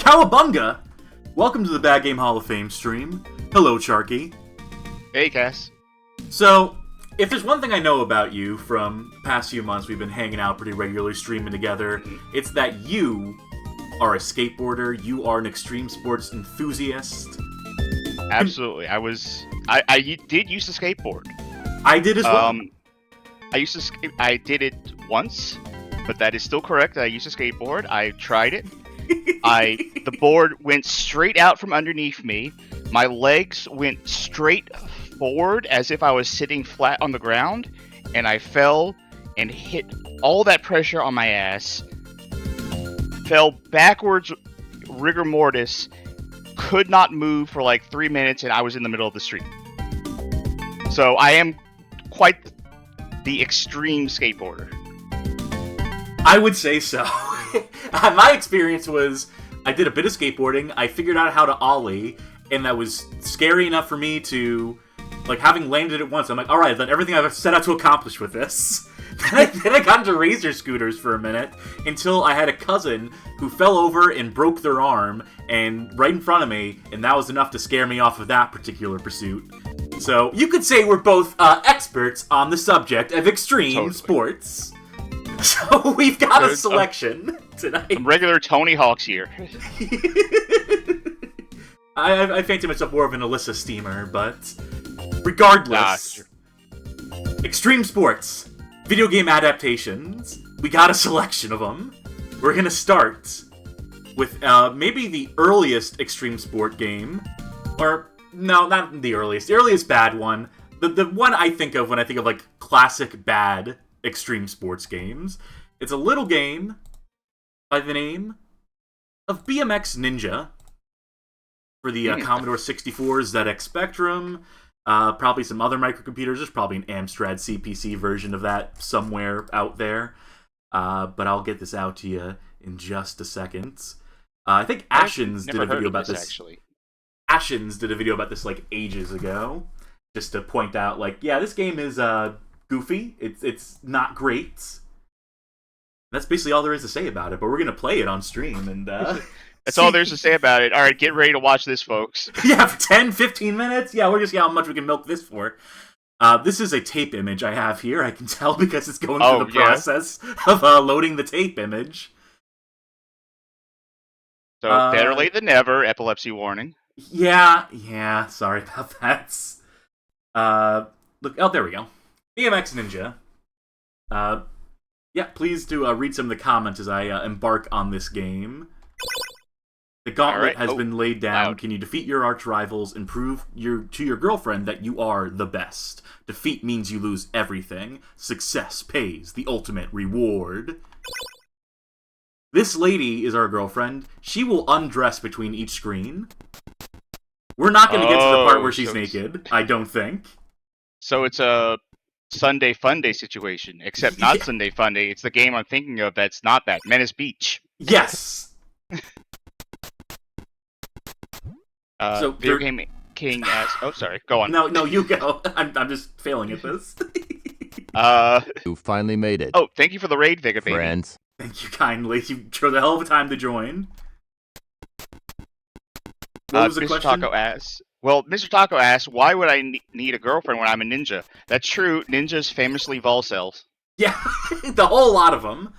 Cowabunga! Welcome to the Bad Game Hall of Fame stream. Hello, Charkie. Hey, Cass. So, if there's one thing I know about you from the past few months, we've been hanging out pretty regularly, streaming together, it's that you are a skateboarder, you are an extreme sports enthusiast. Absolutely. I did use to skateboard. I did as well. I did it once, but that is still correct. I used to skateboard. I tried it. The board went straight out from underneath me. My legs went straight forward as if I was sitting flat on the ground, and I fell and hit all that pressure on my ass. Fell backwards, rigor mortis, could not move for like 3 minutes, and I was in the middle of the street. So I am quite the extreme skateboarder. I would say so. My experience was, I did a bit of skateboarding, I figured out how to ollie, and that was scary enough for me to, like, having landed it once, I'm like, alright, I've done everything I've set out to accomplish with this. Then I got into razor scooters for a minute, until I had a cousin who fell over and broke their arm, and right in front of me, and that was enough to scare me off of that particular pursuit. So, you could say we're both experts on the subject of extreme sports. So, we've got a selection tonight. I'm regular Tony Hawk's here. I fancy myself more of an Alyssa steamer, but regardless, extreme sports, video game adaptations, we got a selection of them. We're gonna start with maybe the earliest extreme sport game, or no, not the earliest bad one. The one I think of when I think of like classic bad extreme sports games. It's a little game by the name of BMX Ninja for the Commodore 64, ZX Spectrum, probably some other microcomputers. There's probably an Amstrad CPC version of that somewhere out there, but I'll get this out to you in just a second. I think Ashens did a video about this. Actually, Ashens did a video about this like ages ago, just to point out, like, yeah, this game is goofy. It's not great. That's basically all there is to say about it. But we're gonna play it on stream, and that's all there's to say about it. All right, get ready to watch this, folks. Yeah, for 10, 15 minutes. Yeah, we're just see how much we can milk this for. This is a tape image I have here. I can tell because it's going through the process of loading the tape image. So better late than never. Epilepsy warning. Yeah. Sorry about that. Look, oh, there we go. BMX Ninja. Yeah, please do read some of the comments as I embark on this game. The gauntlet has been laid down. Can you defeat your arch rivals and prove to your girlfriend that you are the best? Defeat means you lose everything. Success pays the ultimate reward. This lady is our girlfriend. She will undress between each screen. We're not going to get to the part where she's naked, I don't think. So it's a Sunday Funday situation, except not Sunday Funday. It's the game I'm thinking of that's not that. Menace Beach. Yes. So Video Game King asks... Oh, sorry. Go on. No, you go. I'm just failing at this. You finally made it. Oh, thank you for the raid, Vega baby. Friends. Thank you kindly. You chose a hell of a time to join. What was the Mr. question? Taco asks... Well, Mr. Taco asks, why would I need a girlfriend when I'm a ninja? That's true. Ninjas famously volcells. Yeah, the whole lot of them.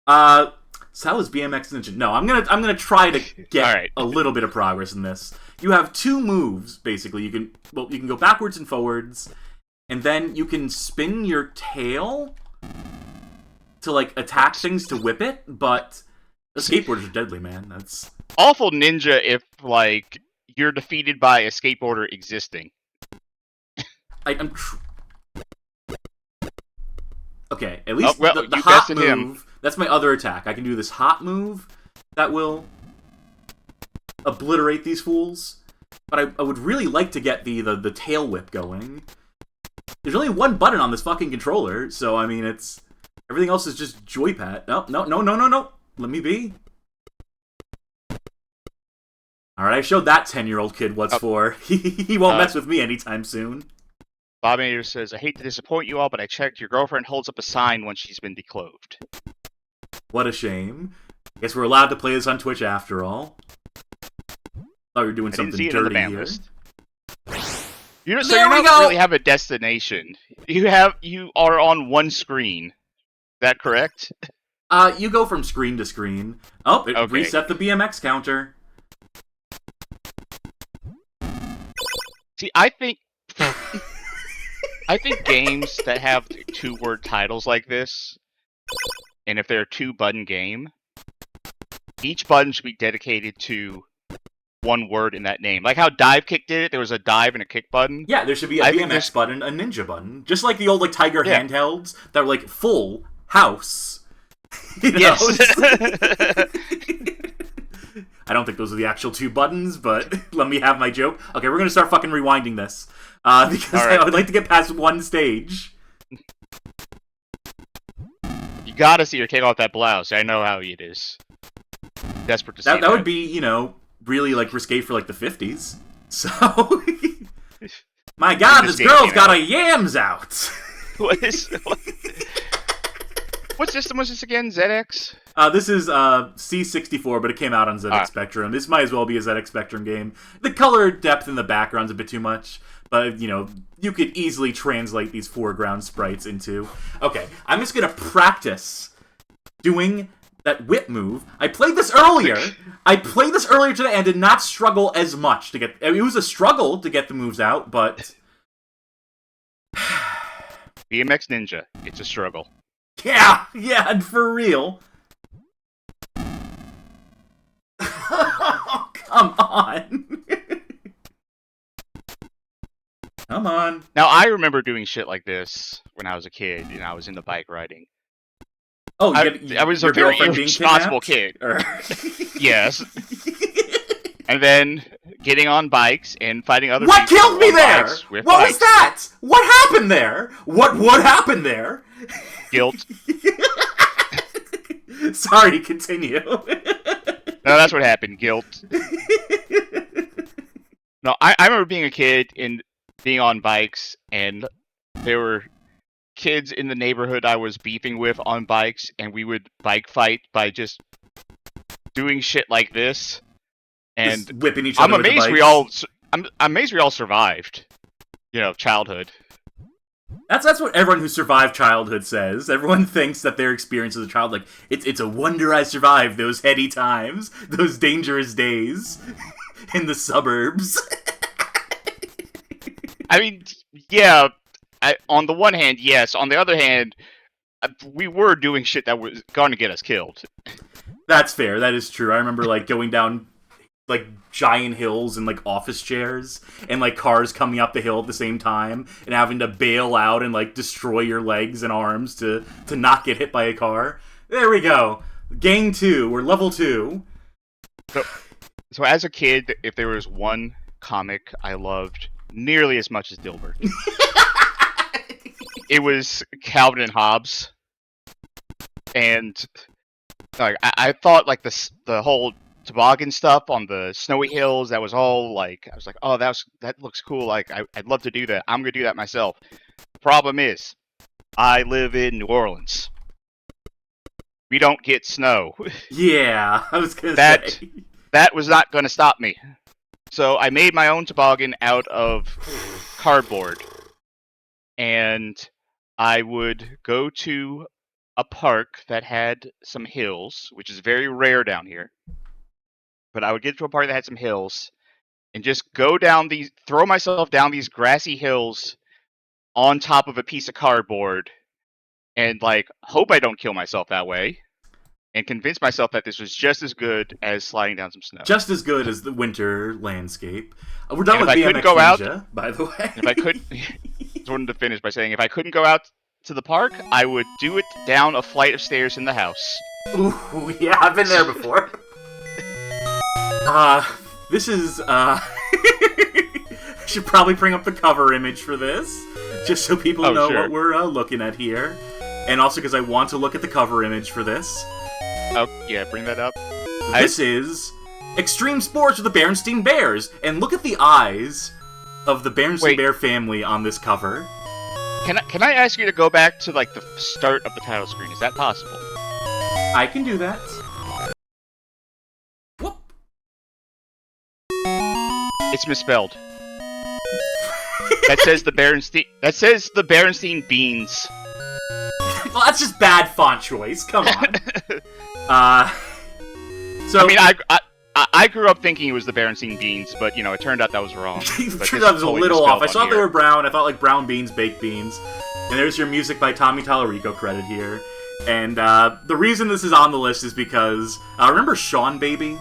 So how is BMX Ninja? No, I'm gonna try to get a little bit of progress in this. You have two moves, basically. You can go backwards and forwards, and then you can spin your tail to like attack things to whip it. But the skateboarders are deadly, man. That's awful ninja if like you're defeated by a skateboarder existing. Okay, at least the hot move. That's my other attack. I can do this hot move that will obliterate these fools. But I would really like to get the tail whip going. There's only one button on this fucking controller, so I mean it's everything else is just joypad. No. Let me be. Alright, I showed that 10-year-old kid what's for. He won't mess with me anytime soon. Bob Mayer says, I hate to disappoint you all, but I checked. Your girlfriend holds up a sign when she's been declothed. What a shame. Guess we're allowed to play this on Twitch after all. Thought we were doing something didn't see it in the dirty ban here. list. You don't really have a destination. You are on one screen. Is that correct? You go from screen to screen. Oh, it reset the BMX counter. See, I think games that have 2-word titles like this, and if they're a 2-button game, each button should be dedicated to one word in that name. Like how Dive Kick did it, there was a dive and a kick button. Yeah, there should be a BMX button, a ninja button. Just like the old Tiger handhelds that were like full house. Yes. I don't think those are the actual 2 buttons, but let me have my joke. Okay, we're gonna start fucking rewinding this. Because I would like to get past one stage. You gotta see her take off that blouse. I know how it is. Desperate to see that. That would be, really risque for the 50s. So my god, this girl's got her yams out. What system was this again? ZX? This is C64, but it came out on ZX Spectrum. This might as well be a ZX Spectrum game. The color depth in the background's a bit too much, but, you could easily translate these foreground sprites into... Okay, I'm just gonna practice doing that whip move. I played this earlier. Today and did not struggle as much to get... it was a struggle to get the moves out, but... BMX Ninja. It's a struggle. Yeah, and for real. Oh, come on. Come on. Now, I remember doing shit like this when I was a kid, and I was into bike riding. Oh, I was a very irresponsible kid. Yes. And then getting on bikes and fighting other people. What killed me there? What was that? What happened there? What happened there? Guilt. Sorry, continue. No, that's what happened. Guilt. No, I remember being a kid and being on bikes, and there were kids in the neighborhood I was beefing with on bikes, and we would bike fight by just doing shit like this. And just whipping each other with the bikes. I'm amazed we all survived. Childhood. That's what everyone who survived childhood says. Everyone thinks that their experience as a child, it's a wonder I survived those heady times, those dangerous days in the suburbs. I mean, yeah. On the one hand, yes. On the other hand, we were doing shit that was going to get us killed. That's fair. That is true. I remember going down giant hills in office chairs, and cars coming up the hill at the same time, and having to bail out and destroy your legs and arms to not get hit by a car. There we go. Gang 2, or level 2. So as a kid, if there was one comic I loved nearly as much as Dilbert, it was Calvin and Hobbes. And I thought the whole toboggan stuff on the snowy hills, that was all I was like, oh, that looks cool. I'd love to do that. I'm gonna do that myself. The problem is, I live in New Orleans. We don't get snow. Yeah, I was gonna say. That was not gonna stop me. So I made my own toboggan out of cardboard, and I would go to a park that had some hills, which is very rare down here. But I would get to a park that had some hills, and just throw myself down these grassy hills on top of a piece of cardboard, and hope I don't kill myself that way, and convince myself that this was just as good as sliding down some snow. Just as good as the winter landscape. We're done with BMX Ninja, by the way. If I could, just wanted to finish by saying, if I couldn't go out to the park, I would do it down a flight of stairs in the house. Ooh, yeah, I've been there before. This is, I should probably bring up the cover image for this, just so people know what we're looking at here. And also because I want to look at the cover image for this. Oh, yeah, bring that up. This is Extreme Sports with the Berenstain Bears, and look at the eyes of the Berenstain Bear family on this cover. Can I ask you to go back to the start of the title screen? Is that possible? I can do that. Whoop. It's misspelled. That says the Berenstain. That says the Berenstain beans. Well, that's just bad font choice. Come on. So I mean, I grew up thinking it was the Berenstain beans, but it turned out that was wrong. It turned out it was a little off. I saw they were brown. I thought like brown beans, baked beans. And there's your music by Tommy Tallarico credit here. And the reason this is on the list is because remember Sean Baby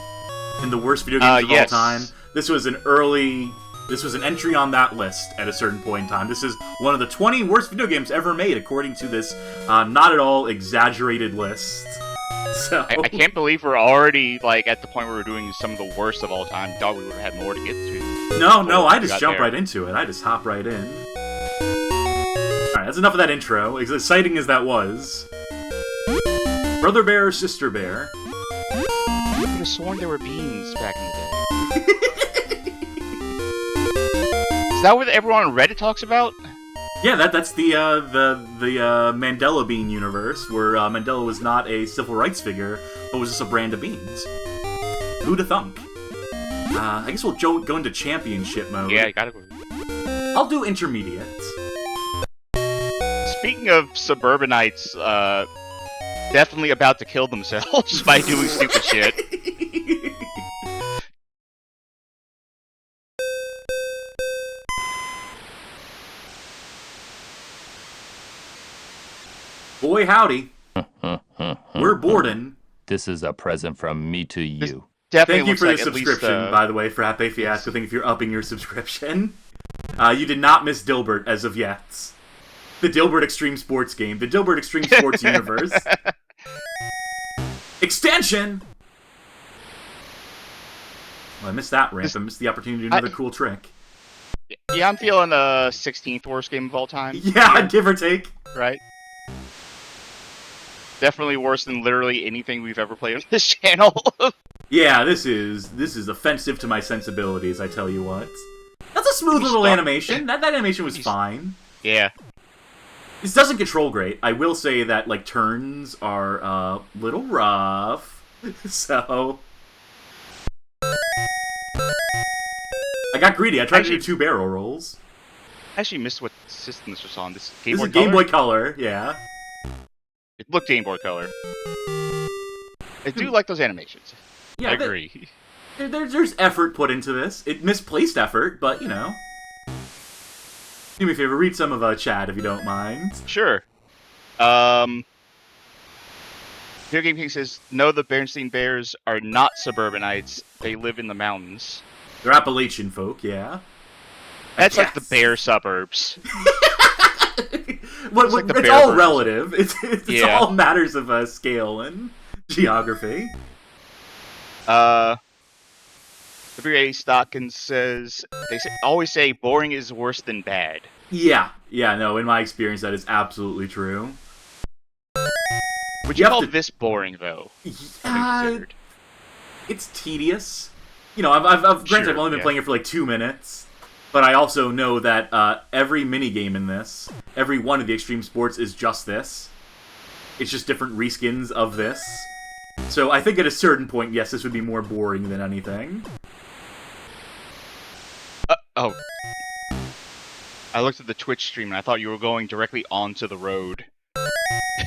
in the worst video games of all time? This was an entry on that list at a certain point in time. This is one of the 20 worst video games ever made, according to this not at all exaggerated list. So I can't believe we're already like at the point where we're doing some of the worst of all time. Thought we would have had more to get to. No, I just jump right into it. I just hop right in. Alright, that's enough of that intro. As exciting as that was. Brother Bear or Sister Bear? I could have sworn there were beans back in the day. Is that what everyone on Reddit talks about? Yeah, that's the Mandela Bean universe, where Mandela was not a civil rights figure, but was just a brand of beans. Who'da thunk? I guess we'll go into championship mode. Yeah, you gotta go. I'll do intermediate. Speaking of suburbanites, definitely about to kill themselves by doing stupid shit. Boy howdy. We're boarding. This is a present from me to you. Thank you for the subscription, by the way, Frappe Fiasco. Thank you for upping your subscription. You did not miss Dilbert as of yet. The Dilbert Extreme Sports game. The Dilbert Extreme Sports universe. Extension! Well, I missed that ramp. I missed the opportunity to do another cool trick. Yeah, I'm feeling the 16th worst game of all time. Yeah, give or take. Right? Definitely worse than literally anything we've ever played on this channel. Yeah, this is offensive to my sensibilities, I tell you what. That's a smooth little animation. That animation was fine. Yeah. This doesn't control great. I will say that, like, turns are a little rough. So I got greedy. I tried to do 2 barrel rolls. I actually missed what system this was on. This is Game Boy Color, yeah. It looked Game Boy Color. I do like those animations. Yeah, I agree. There's effort put into this. It misplaced effort, but, you know. Do me a favor, read some of chat if you don't mind. Sure. Video Game King says, no, the Berenstain Bears are not suburbanites. They live in the mountains. They're Appalachian folk, yeah. That's like the Bear suburbs. It's all relative. It's all matters of scale and geography. WA Stockin says, always say boring is worse than bad. Yeah, no, in my experience that is absolutely true. Would you call this boring, though? It's tedious. You know, granted, I've only been playing it for like 2 minutes, but I also know that every minigame in this, every one of the Extreme Sports is just this. It's just different reskins of this. So I think at a certain point, yes, this would be more boring than anything. Oh. I looked at the Twitch stream and I thought you were going directly onto the road.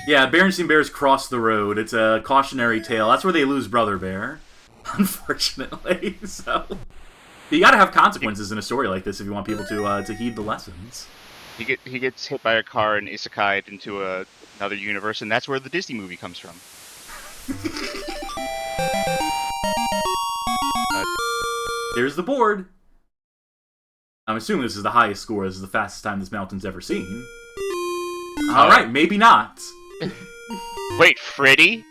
Yeah, Berenstain Bears cross the road. It's a cautionary tale. That's where they lose Brother Bear, unfortunately. So you gotta have consequences in a story like this if you want people to heed the lessons. He gets hit by a car and isekai'd into another universe, and that's where the Disney movie comes from. There's the board. I'm assuming this is the highest score. This is the fastest time this mountain's ever seen. Alright, maybe not. Wait, Freddy?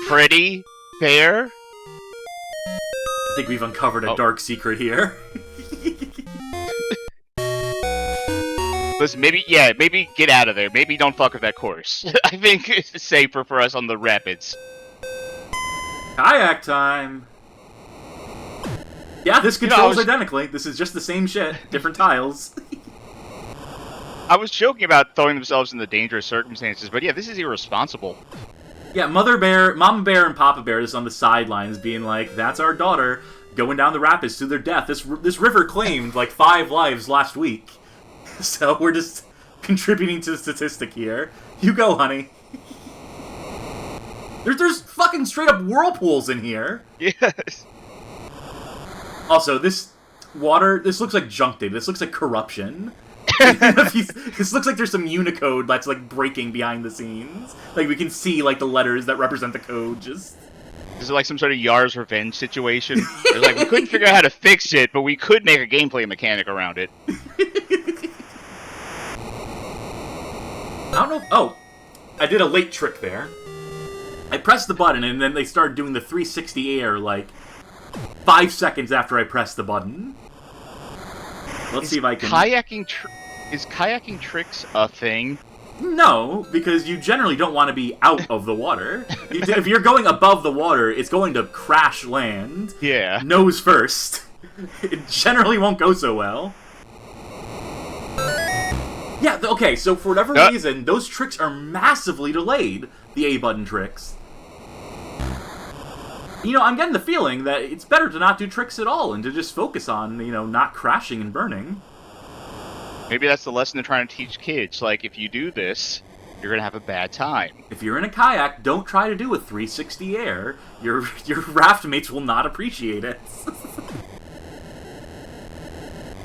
Freddy? Bear? I think we've uncovered a dark secret here. Listen, maybe get out of there. Maybe don't fuck with that course. I think it's safer for us on the rapids. Kayak time! Yeah, this controls identically. This is just the same shit, different tiles. I was joking about throwing themselves into dangerous circumstances, but yeah, this is irresponsible. Yeah, Mama Bear, and Papa Bear is on the sidelines being like, that's our daughter. going down the rapids to their death. This river claimed like 5 lives last week. So we're just contributing to the statistic here. You go, honey. There's fucking straight up whirlpools in here. Yes. Also, this water, this looks like junk data. This looks like corruption. This looks like there's some Unicode that's like breaking behind the scenes. Like we can see like the letters that represent the code just. This is like some sort of Yar's Revenge situation. It's like, we couldn't figure out how to fix it, but we could make a gameplay mechanic around it. I don't know. Oh, I did a late trick there. I pressed the button, and then they started doing the 360 air, like, 5 seconds after I pressed the button. Let's see if I can... Is kayaking tricks a thing? No, because you generally don't want to be out of the water. If you're going above the water, it's going to crash land. Yeah. Nose first. It generally won't go so well. Yeah, okay, so for whatever reason, those tricks are massively delayed, the A-button tricks. You know, I'm getting the feeling that it's better to not do tricks at all and to just focus on, you know, not crashing and burning. Maybe that's the lesson they're trying to teach kids. Like, if you do this, you're going to have a bad time. If you're in a kayak, don't try to do a 360 air. Your raft mates will not appreciate it.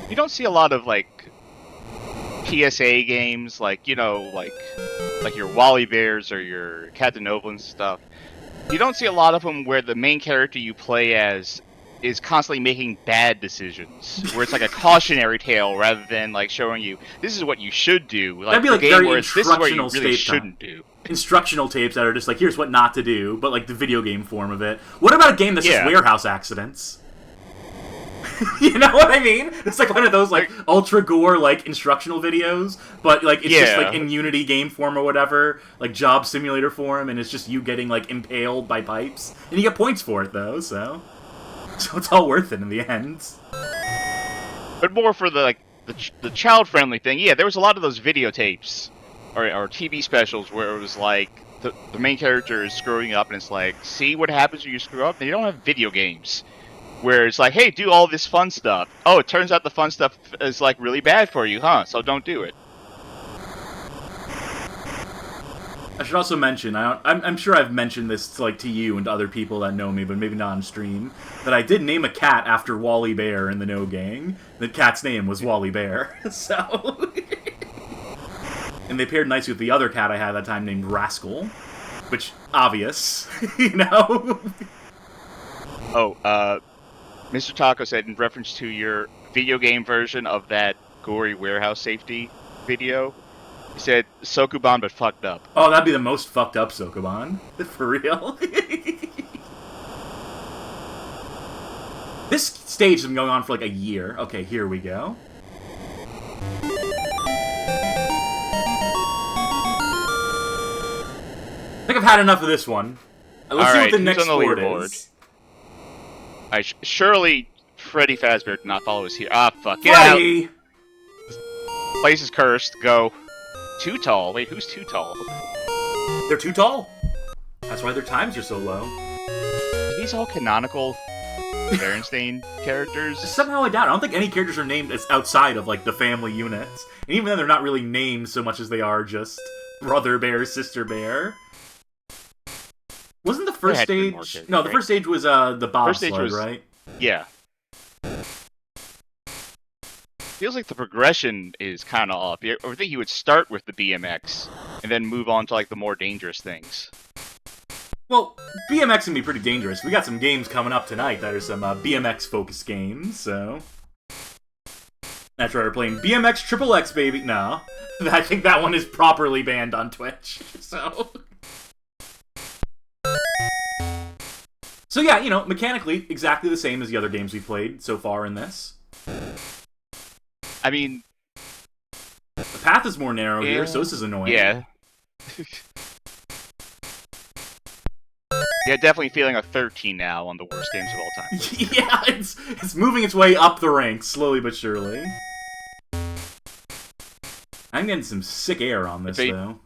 You don't see a lot of, like, PSA games, like, you know, like your Wally Bears or your Captain Noble and stuff. You don't see a lot of them where the main character you play as is constantly making bad decisions, where it's like a cautionary tale rather than like showing you this is what you should do. Like, that'd be like game very where this is what you instructional really tape shouldn't do. Instructional tapes that are just like, here's what not to do, but like the video game form of it. What about a game that's just warehouse accidents? You know what I mean? It's like one of those like ultra gore like instructional videos, but like it's just like in Unity game form or whatever, like job simulator form, and it's just you getting like impaled by pipes, and you get points for it though, so it's all worth it in the end. But more for the like the child friendly thing. Yeah, there was a lot of those videotapes or TV specials where it was like the main character is screwing up, and it's like, see what happens when you screw up. And you don't have video games where it's like, hey, do all this fun stuff. Oh, it turns out the fun stuff is like really bad for you, huh? So don't do it. I should also mention, I'm sure I've mentioned this to you and to other people that know me, but maybe not on stream, that I did name a cat after Wally Bear in the No Gang. The cat's name was Wally Bear, so... And they paired nicely with the other cat I had at that time named Rascal, which, obvious, you know? Oh, Mr. Taco said in reference to your video game version of that gory warehouse safety video, he said, Sokuban but fucked up. Oh, that'd be the most fucked up Sokuban. For real. This stage has been going on for like a year. Okay, here we go. I think I've had enough of this one. Let's see what the next board is. Surely Freddy Fazbear did not follow us here. Ah, fuck. Get Freddy! out! Place is cursed. Go. Too tall. Wait, who's too tall? They're too tall. That's why their times are so low. Are these all canonical Berenstain characters? Somehow I doubt it. I don't think any characters are named as outside of, like, the family units. And even then, they're not really named so much as they are just Brother Bear, Sister Bear. Wasn't the first stage... No, the first stage was the bobsled, right? Yeah. Feels like the progression is kind of off. I would think you would start with the BMX and then move on to like the more dangerous things. Well, BMX can be pretty dangerous. We got some games coming up tonight that are some BMX-focused games, so... That's right, we're playing BMX Triple X, baby. No. I think that one is properly banned on Twitch, so... So yeah, you know, mechanically, exactly the same as the other games we've played so far in this. I mean... The path is more narrow here, so this is annoying. Yeah. Yeah, definitely feeling a 13 now on the worst games of all time. Yeah, it's moving its way up the ranks, slowly but surely. I'm getting some sick air on this, though.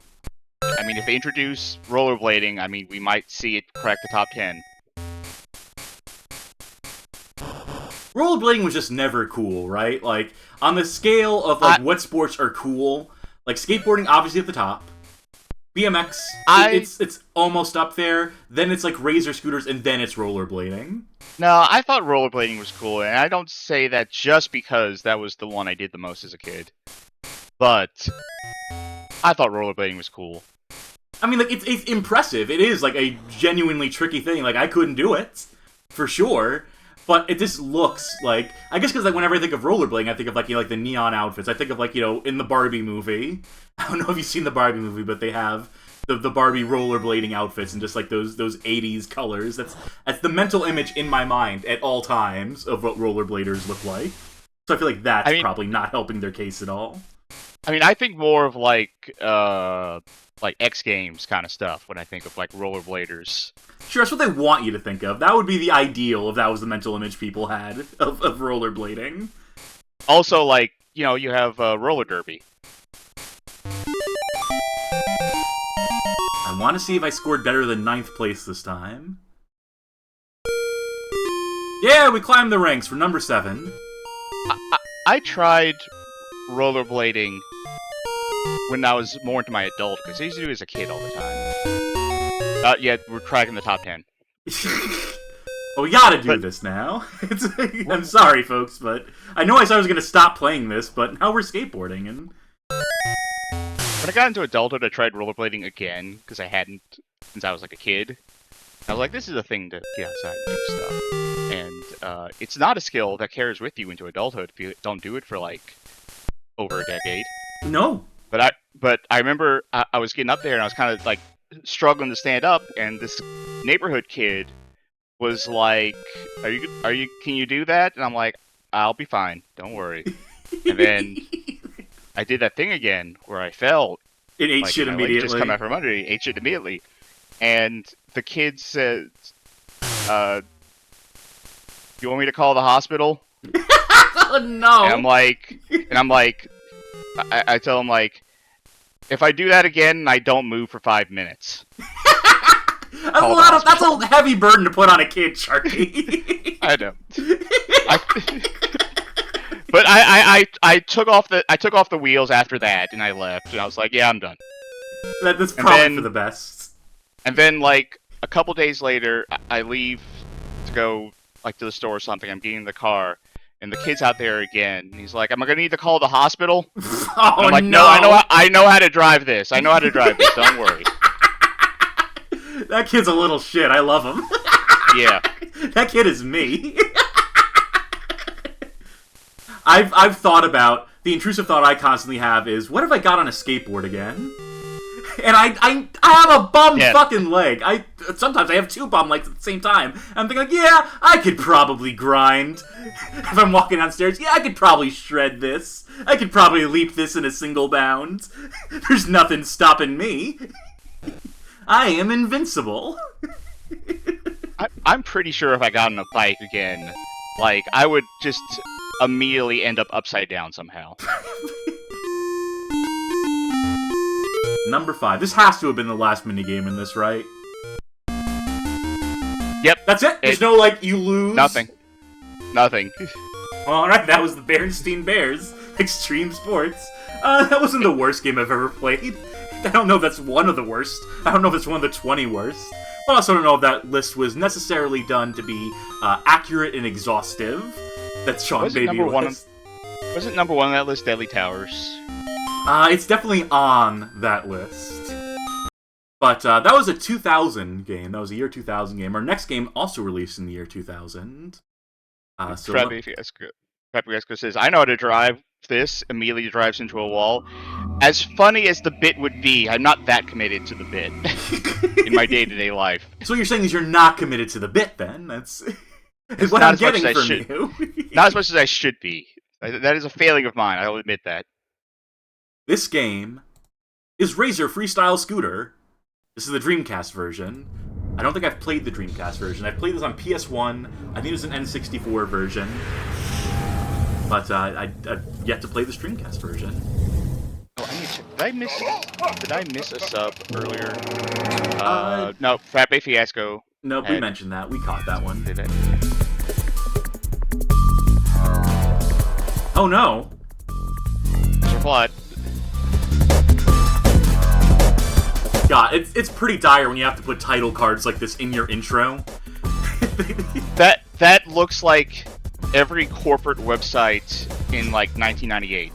I mean, if they introduce rollerblading, I mean, we might see it crack the top 10. rollerblading was just never cool, right? Like, on the scale of, like, what sports are cool, like, skateboarding, obviously at the top. BMX, it's almost up there. Then it's, like, razor scooters, and then it's rollerblading. No, I thought rollerblading was cool, and I don't say that just because that was the one I did the most as a kid. But I thought rollerblading was cool. I mean, like, it's impressive. It is, like, a genuinely tricky thing. Like, I couldn't do it, for sure. But it just looks like... I guess because, like, whenever I think of rollerblading, I think of, like, you know, like, the neon outfits. I think of, like, you know, in the Barbie movie. I don't know if you've seen the Barbie movie, but they have the Barbie rollerblading outfits and just, like, those 80s colors. That's the mental image in my mind at all times of what rollerbladers look like. So I feel like that's probably not helping their case at all. I mean, I think more of, like X Games kind of stuff when I think of, like, rollerbladers. Sure, that's what they want you to think of. That would be the ideal if that was the mental image people had of rollerblading. Also, like, you know, you have roller derby. I want to see if I scored better than 9th place this time. Yeah, we climbed the ranks for number 7. I tried rollerblading when I was more into my adult, because I used to do it as a kid all the time. Yeah, we're cracking the top 10. Well, we gotta do this now. I'm sorry, folks, but I know I said I was gonna stop playing this, but now we're skateboarding, and... When I got into adulthood, I tried rollerblading again, because I hadn't since I was, like, a kid. I was like, this is a thing to get outside and do stuff. And it's not a skill that carries with you into adulthood if you don't do it for, like, over a decade. No. But I remember I was getting up there, and I was kind of, like, struggling to stand up, and this neighborhood kid was like, can you do that? And I'm like, I'll be fine, don't worry. And then I did that thing again where I fell. It ate shit immediately. Just come out from under it, ate shit immediately. And the kid said, you want me to call the hospital? Oh, no. And I'm like, I tell him, like, if I do that again, I don't move for 5 minutes. That's a heavy burden to put on a kid, Charkie. I know. But I took off the wheels after that, and I left, and I was like, yeah, I'm done. That's probably for the best. And then, like, a couple days later, I leave to go, like, to the store or something. I'm getting in the car, and the kid's out there again. And he's like, am I gonna need to call the hospital? Oh, I'm like, no, I know how to drive this. I know how to drive this, don't worry. That kid's a little shit. I love him. Yeah. That kid is me. I've thought about, the intrusive thought I constantly have is, what if I got on a skateboard again? And I have a bum fucking leg. Sometimes I have 2 bum legs at the same time. I'm thinking, like, yeah, I could probably grind. If I'm walking downstairs, yeah, I could probably shred this. I could probably leap this in a single bound. There's nothing stopping me. I am invincible. I'm pretty sure if I got on a bike again, like, I would just immediately end up upside down somehow. Number 5. This has to have been the last minigame in this, right? Yep. That's it? There's no, like, you lose? Nothing. Alright, that was the Berenstain Bears. Extreme Sports. That wasn't the worst game I've ever played. I don't know if that's one of the worst. I don't know if it's one of the 20 worst. I also don't know if that list was necessarily done to be accurate and exhaustive. That's Sean Baby list. Was it number 1 on that list, Deadly Towers? It's definitely on that list. But that was a 2000 game. That was a year 2000 game. Our next game also released in the year 2000. Crappy Fiasco says, I know how to drive this. Immediately drives into a wall. As funny as the bit would be, I'm not that committed to the bit in my day-to-day life. So what you're saying is you're not committed to the bit, then? That's what I'm getting from you. Not as much as I should be. That is a failing of mine, I'll admit that. This game is Razor Freestyle Scooter. This is the Dreamcast version. I don't think I've played the Dreamcast version. I've played this on PS1. I think it was an N64 version. But I've yet to play this Dreamcast version. Oh, I need to... Did I miss a sub earlier? No, Frappe Fiasco. Nope, we mentioned that. We caught that one. Did it? Oh no. What? God, it's pretty dire when you have to put title cards like this in your intro. That looks like every corporate website in like 1998.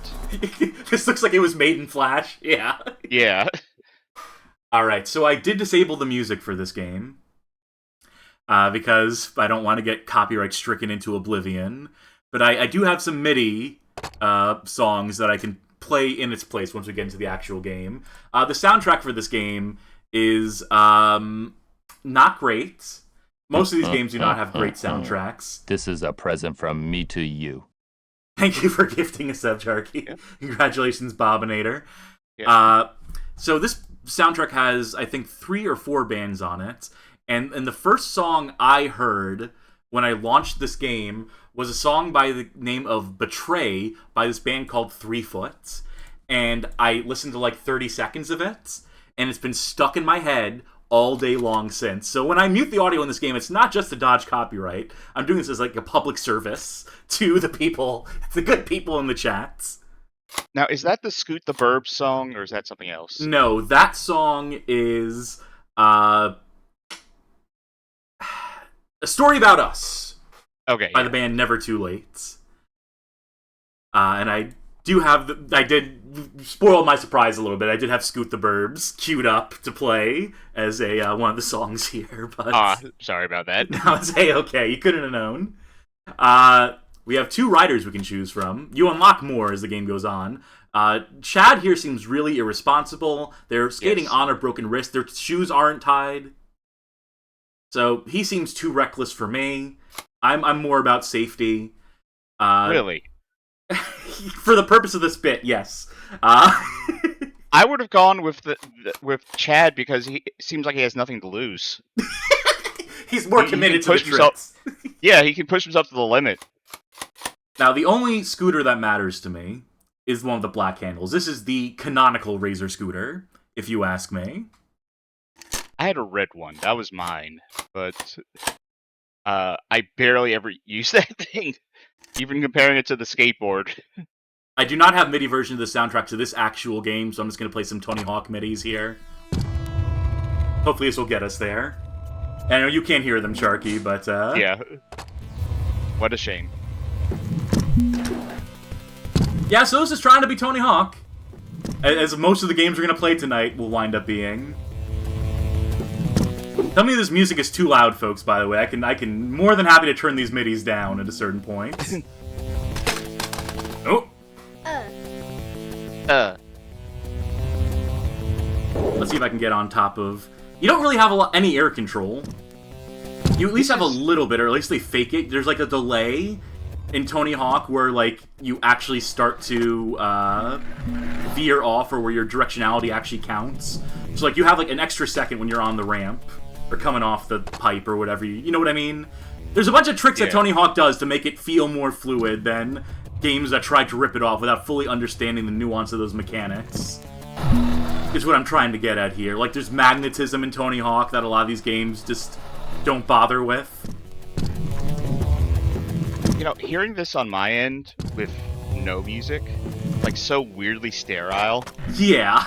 This looks like it was made in Flash. Yeah. Yeah. Alright, so I did disable the music for this game. Because I don't want to get copyright stricken into oblivion. But I do have some MIDI songs that I can play in its place once we get into the actual game. The soundtrack for this game is not great. Most of these games do not have great soundtracks. This is a present from me to you. Thank you for gifting a sub, Charkie. Yeah. Congratulations, Bobinator. Yeah. So this soundtrack has, I think, 3 or 4 bands on it. And the first song I heard when I launched this game was a song by the name of Betray by this band called 3 Foot. And I listened to like 30 seconds of it, and it's been stuck in my head all day long since. So when I mute the audio in this game, it's not just to dodge copyright. I'm doing this as like a public service to the people, the good people in the chats. Now, is that the Scoot the Burb song, or is that something else? No, that song is A Story About Us. Okay. By the band Never Too Late. And I do have I did spoil my surprise a little bit. I did have Scoot the Burbs queued up to play as a one of the songs here, but sorry about that. No, it's okay. You couldn't have known. We have 2 riders we can choose from. You unlock more as the game goes on. Chad here seems really irresponsible. They're skating on a broken wrist. Their shoes aren't tied. So he seems too reckless for me. I'm more about safety. Really? For the purpose of this bit, yes. I would have gone with with Chad because he seems like he has nothing to lose. He's more committed to the tricks. Yeah, he can push himself to the limit. Now, the only scooter that matters to me is one with the black handles. This is the canonical Razor scooter, if you ask me. I had a red one. That was mine. But I barely ever use that thing, even comparing it to the skateboard. I do not have MIDI version of the soundtrack to this actual game, so I'm just going to play some Tony Hawk MIDIs here. Hopefully this will get us there. I know you can't hear them, Charkie, but... Yeah. What a shame. Yeah, so this is trying to be Tony Hawk. As most of the games we're going to play tonight will wind up being. Tell me this music is too loud, folks, by the way. I can more than happy to turn these MIDIs down at a certain point. Oh! Let's see if I can get on top of... You don't really have any air control. You at least have a little bit, or at least they fake it. There's like a delay in Tony Hawk where like you actually start to veer off, or where your directionality actually counts. So like you have like an extra second when you're on the ramp or coming off the pipe or whatever. You know what I mean? There's a bunch of tricks that Tony Hawk does to make it feel more fluid than games that try to rip it off without fully understanding the nuance of those mechanics. Is what I'm trying to get at here. Like, there's magnetism in Tony Hawk that a lot of these games just don't bother with. You know, hearing this on my end with no music, like, so weirdly sterile. Yeah.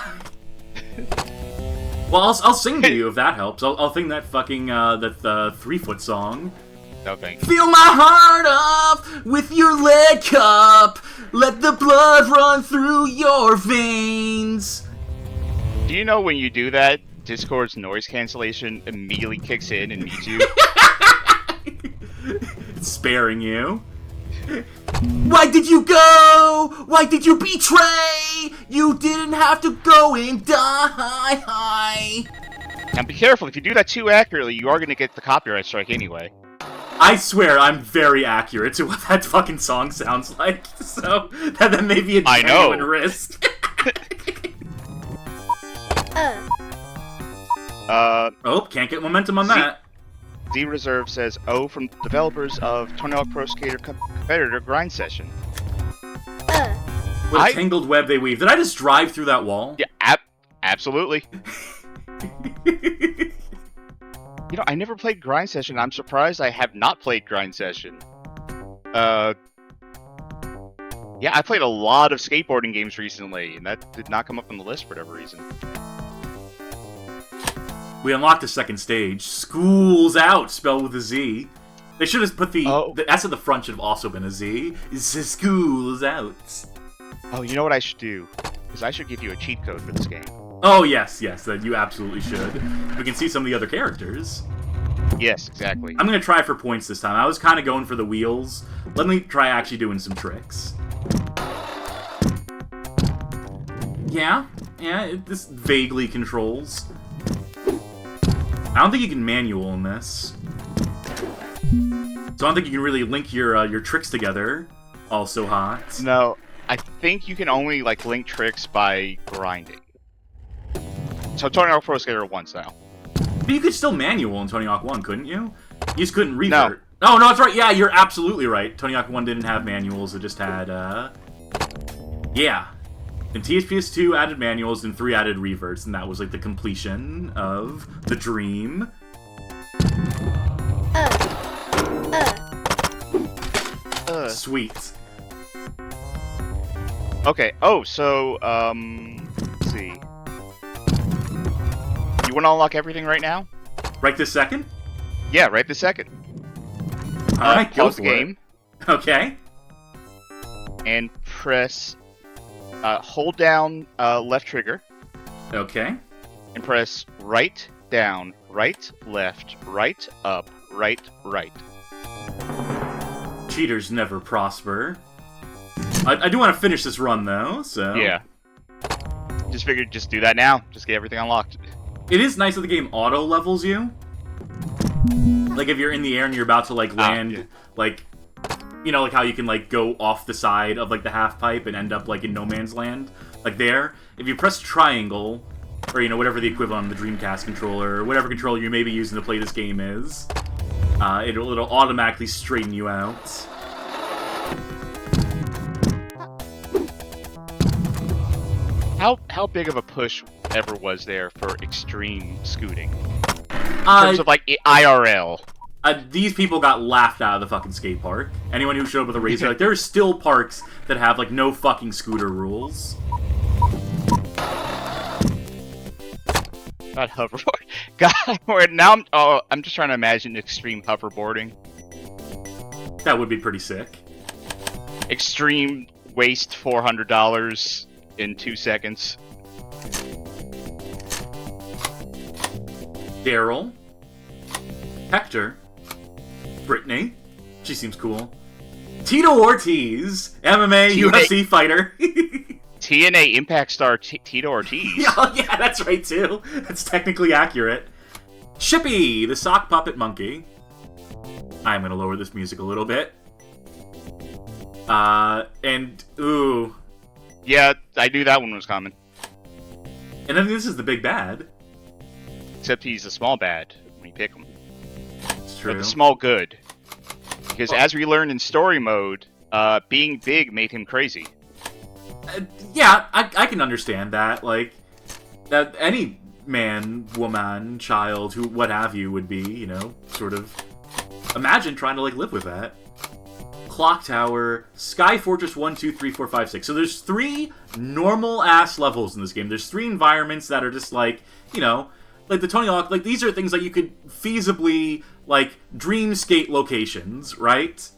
Well, I'll sing to you if that helps. I'll sing that fucking, that 3 Foot song. No, thank you. Feel my heart up with your leg cup. Let the blood run through your veins. Do you know when you do that, Discord's noise cancellation immediately kicks in and mutes you? It's sparing you. Why did you go? Why did you betray? You didn't have to go and die. Now be careful, if you do that too accurately, you are going to get the copyright strike anyway. I swear, I'm very accurate to what that fucking song sounds like, so that may be a genuine risk. Oh, can't get momentum on that. Z Reserve says, "Oh, from developers of Tony Hawk Pro Skater competitor Grind Session." What a tangled web they weave. Did I just drive through that wall? Yeah, absolutely. You know, I never played Grind Session. I'm surprised I have not played Grind Session. Yeah, I played a lot of skateboarding games recently, and that did not come up on the list for whatever reason. We unlocked the second stage. School's out, spelled with a Z. They should have put the S at the front should have also been a Z. It says school's out. Oh, you know what I should do? Is I should give you a cheat code for this game. Oh, yes, that you absolutely should. We can see some of the other characters. Yes, exactly. I'm going to try for points this time. I was kind of going for the wheels. Let me try actually doing some tricks. Yeah, this vaguely controls. I don't think you can manual in this. So I don't think you can really link your tricks together. Also hot. No, I think you can only like link tricks by grinding. So Tony Hawk Pro Skater once now. But you could still manual in Tony Hawk 1, couldn't you? You just couldn't revert. No. Oh, no, that's right. Yeah, you're absolutely right. Tony Hawk 1 didn't have manuals. It just had, yeah. And TSPS 2 added manuals, and 3 added reverts, and that was, like, the completion of the dream. Sweet. Okay, so, let's see. You want to unlock everything right now? Right this second? Yeah, right this second. Alright, go pause for the game. It. Okay. And press, hold down left trigger. Okay. And press right, down, right, left, right, up, right, right. Cheaters never prosper. I do want to finish this run, though, so... Yeah. Just figured just do that now. Just get everything unlocked. It is nice that the game auto-levels you. Like, if you're in the air and you're about to, like, land, like... You know, like how you can, like, go off the side of, like, the half-pipe and end up, like, in no man's land? Like, there. If you press triangle, or, you know, whatever the equivalent of the Dreamcast controller, or whatever controller you may be using to play this game is, it'll automatically straighten you out. How big of a push ever was there for extreme scooting? In terms of, like, IRL. These people got laughed out of the fucking skate park. Anyone who showed up with a razor, like, there are still parks that have, like, no fucking scooter rules. God, hoverboard. God, now I'm just trying to imagine extreme hoverboarding. That would be pretty sick. Extreme waste $400 in 2 seconds. Daryl. Hector. Brittany. She seems cool. Tito Ortiz. MMA, UFC fighter. TNA Impact Star Tito Ortiz. Oh, yeah, that's right, too. That's technically accurate. Shippy, the sock puppet monkey. I'm gonna lower this music a little bit. And, ooh. Yeah, I knew that one was coming. And then this is the big bad. Except he's a small bad when you pick him. It's true. But the small good. Because as we learned in story mode, being big made him crazy. Yeah, I can understand that. Like, that any man, woman, child, who, what have you, would be, you know, sort of... Imagine trying to, like, live with that. Clock Tower, Sky Fortress 1, 2, 3, 4, 5, 6. So there's 3 normal-ass levels in this game. There's 3 environments that are just, like, you know, like the Tony Hawk, like, these are things that you could feasibly, like, dream skate locations, right?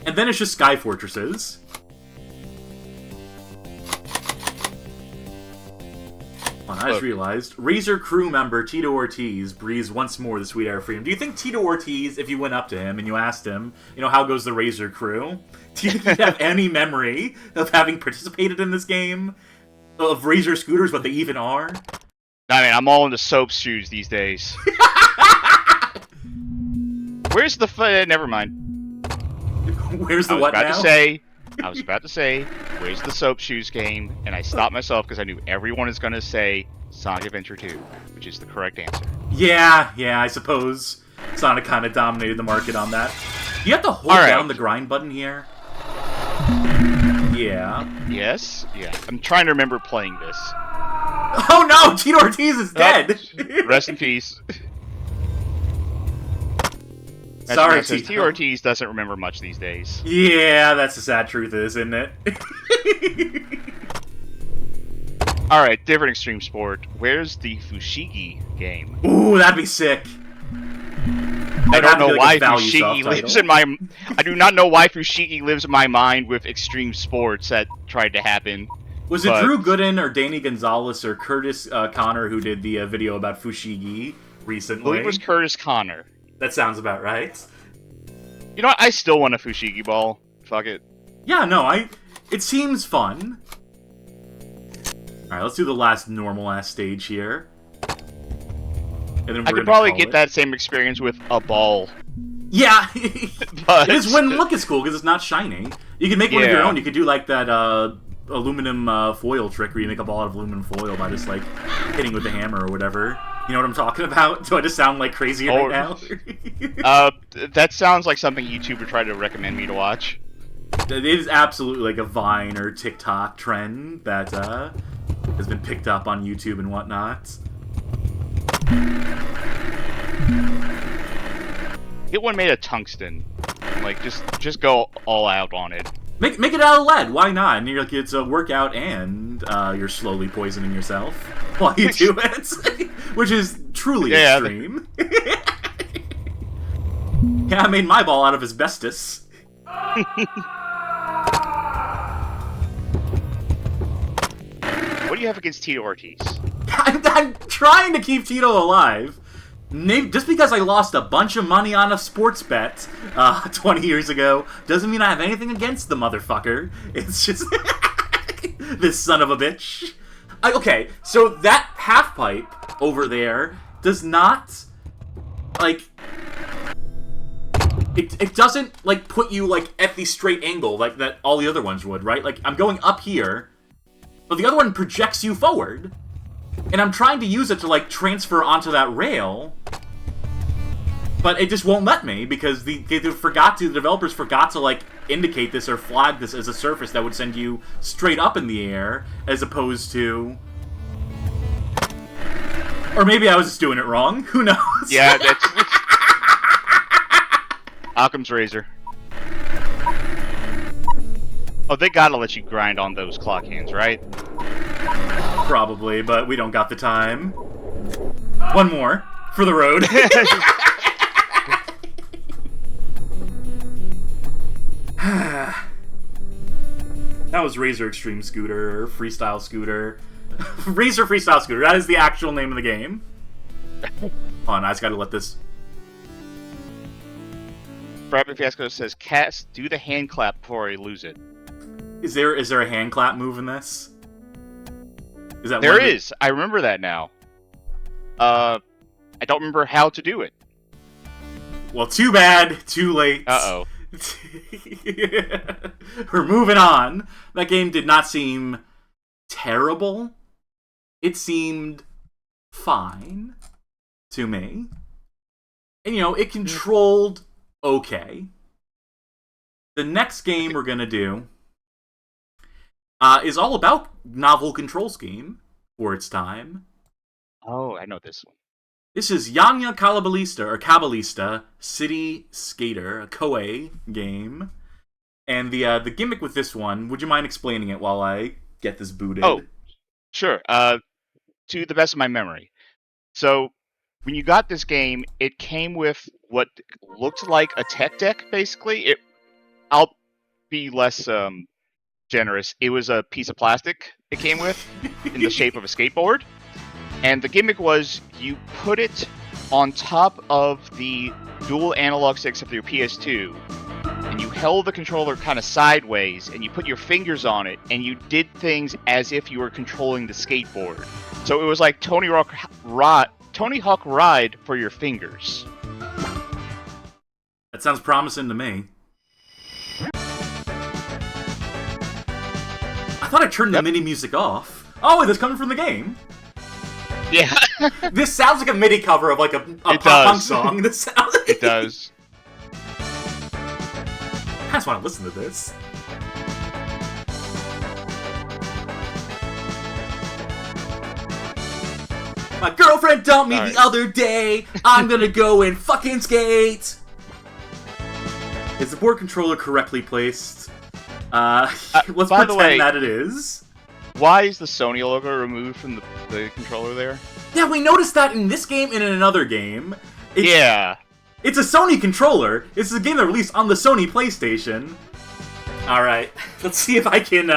And then it's just Sky Fortresses. Well, I just realized, Razor crew member Tito Ortiz breathes once more the sweet air of freedom. Do you think Tito Ortiz, if you went up to him and you asked him, you know, how goes the Razor crew? Do you think he'd have any memory of having participated in this game? Of Razor scooters, what they even are? I mean, I'm all into soap shoes these days. Where's the never mind. Where's the what now? I was about to say, where's the soap shoes game? And I stopped myself because I knew everyone is going to say Sonic Adventure 2, which is the correct answer. Yeah, I suppose Sonic kind of dominated the market on that. You have to hold down the grind button here. Yeah. Yes, yeah. I'm trying to remember playing this. Oh no, Tito Ortiz is dead! Rest in peace. Sorry, T Tito. Ortiz doesn't remember much these days. Yeah, that's the sad truth, isn't it? Alright, different extreme sport. Where's the Fushigi game? Ooh, that'd be sick. I don't know why value Fushigi subtitle. lives in my... I do not know why Fushigi lives in my mind with extreme sports that tried to happen. Was it Drew Gooden or Danny Gonzalez or Curtis Connor who did the video about Fushigi recently? I believe it was Curtis Connor. That sounds about right. You know what? I still want a Fushigi ball. Fuck it. Yeah, no, it seems fun. Alright, let's do the last normal-ass stage here. And then I could probably get that same experience with a ball. Yeah! But... It just wouldn't look as cool because it's not shiny. You can make one of your own. You could do like that aluminum foil trick where you make a ball out of aluminum foil by just like hitting with the hammer or whatever. You know what I'm talking about? Do I just sound like crazy right now? That sounds like something YouTube would try to recommend me to watch. It is absolutely like a Vine or TikTok trend that has been picked up on YouTube and whatnot. Get one made of tungsten. Like, just go all out on it. Make it out of lead. Why not? And you're like, it's a workout and you're slowly poisoning yourself while you do it, which is truly extreme. Yeah, I made my ball out of asbestos. What do you have against Tito Ortiz? I'm trying to keep Tito alive. Just because I lost a bunch of money on a sports bet 20 years ago doesn't mean I have anything against the motherfucker. It's just this son of a bitch. Okay, so that half pipe over there does not like it doesn't like put you like at the straight angle like that all the other ones would, right? Like I'm going up here, but the other one projects you forward. And I'm trying to use it to, like, transfer onto that rail, but it just won't let me, because the developers forgot to, like, indicate this or flag this as a surface that would send you straight up in the air, as opposed to... Or maybe I was just doing it wrong. Who knows? Yeah, that's... Occam's razor. Oh, they gotta let you grind on those clock hands, right? Probably, but we don't got the time. One more for the road. That was Razor Extreme Scooter, or Freestyle Scooter. Razor Freestyle Scooter, that is the actual name of the game. Hold on, I just gotta let this... Rapid Fiasco says, Cass, do the hand clap before I lose it. Is there a hand clap move in this? Is that there is. I remember that now. I don't remember how to do it. Well, too bad. Too late. Uh-oh. We're moving on. That game did not seem terrible. It seemed fine to me. And, you know, it controlled okay. The next game we're going to do is all about novel control scheme for its time. Oh, I know this one. This is Yanya Caballista City Skater, a Koei game. And the gimmick with this one, would you mind explaining it while I get this booted? Oh, sure. To the best of my memory. So, when you got this game, it came with what looked like a tech deck, basically. I'll be less generous. It was a piece of plastic it came with in the shape of a skateboard. And the gimmick was you put it on top of the dual analog sticks of your PS2, and you held the controller kind of sideways, and you put your fingers on it, and you did things as if you were controlling the skateboard. So it was like Tony Hawk Ride for your fingers. That sounds promising to me. I thought I turned the MIDI music off. Oh, wait, that's coming from the game. Yeah. This sounds like a MIDI cover of like a punk song. This sounds... It does. I just want to listen to this. My girlfriend dumped me the other day. I'm gonna go and fucking skate. Is the board controller correctly placed? Let's pretend that it is. Why is the Sony logo removed from the controller there? Yeah, we noticed that in this game and in another game. Yeah. It's a Sony controller. It's a game that released on the Sony PlayStation. Alright, let's see if I can,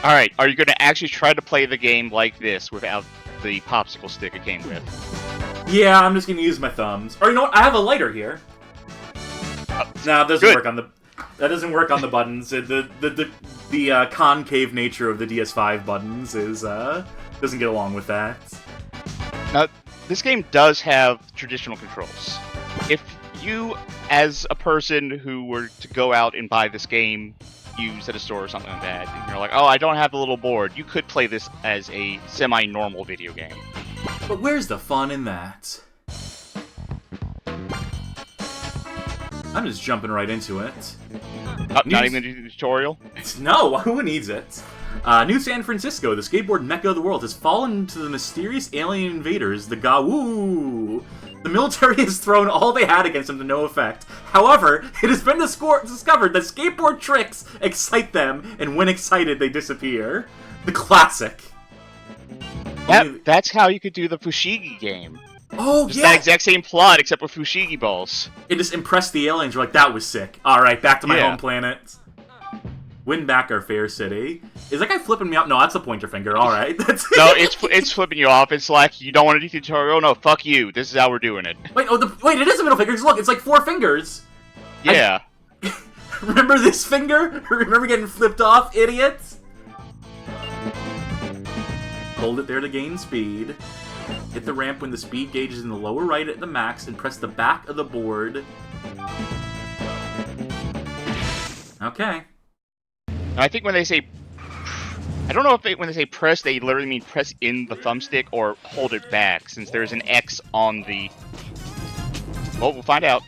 Alright, are you going to actually try to play the game like this without the popsicle stick it came with? Yeah, I'm just gonna use my thumbs. Or you know what? I have a lighter here. No, it doesn't work on the... That doesn't work on the buttons. The concave nature of the DS5 buttons is doesn't get along with that. Now, this game does have traditional controls. If you, as a person who were to go out and buy this game used at a store or something like that, and you're like, oh, I don't have the little board, you could play this as a semi-normal video game. But where's the fun in that? I'm just jumping right into it. Oh, not even do the tutorial? No, who needs it? New San Francisco, the skateboard mecca of the world, has fallen to the mysterious alien invaders, the Gawoo. The military has thrown all they had against them to no effect. However, it has been discovered that skateboard tricks excite them, and when excited, they disappear. The classic. That's how you could do the Fushigi game. Oh, just yeah! that exact same plot, except with Fushigi balls. It just impressed the aliens. You're like, that was sick. Alright, back to my home planet. Win back our fair city. Is that guy flipping me out? No, that's a pointer finger. Alright. No, it's flipping you off. It's like, you don't want to do the tutorial? No, fuck you. This is how we're doing it. Wait, wait, it is a middle finger. Look, it's like 4 fingers. Yeah. Remember this finger? Remember getting flipped off, idiots? Hold it there to gain speed. Hit the ramp when the speed gauge is in the lower right at the max, and press the back of the board. Okay. I think when they say... I don't know if when they say press, they literally mean press in the thumbstick or hold it back, since there's an X on the... Well, we'll find out.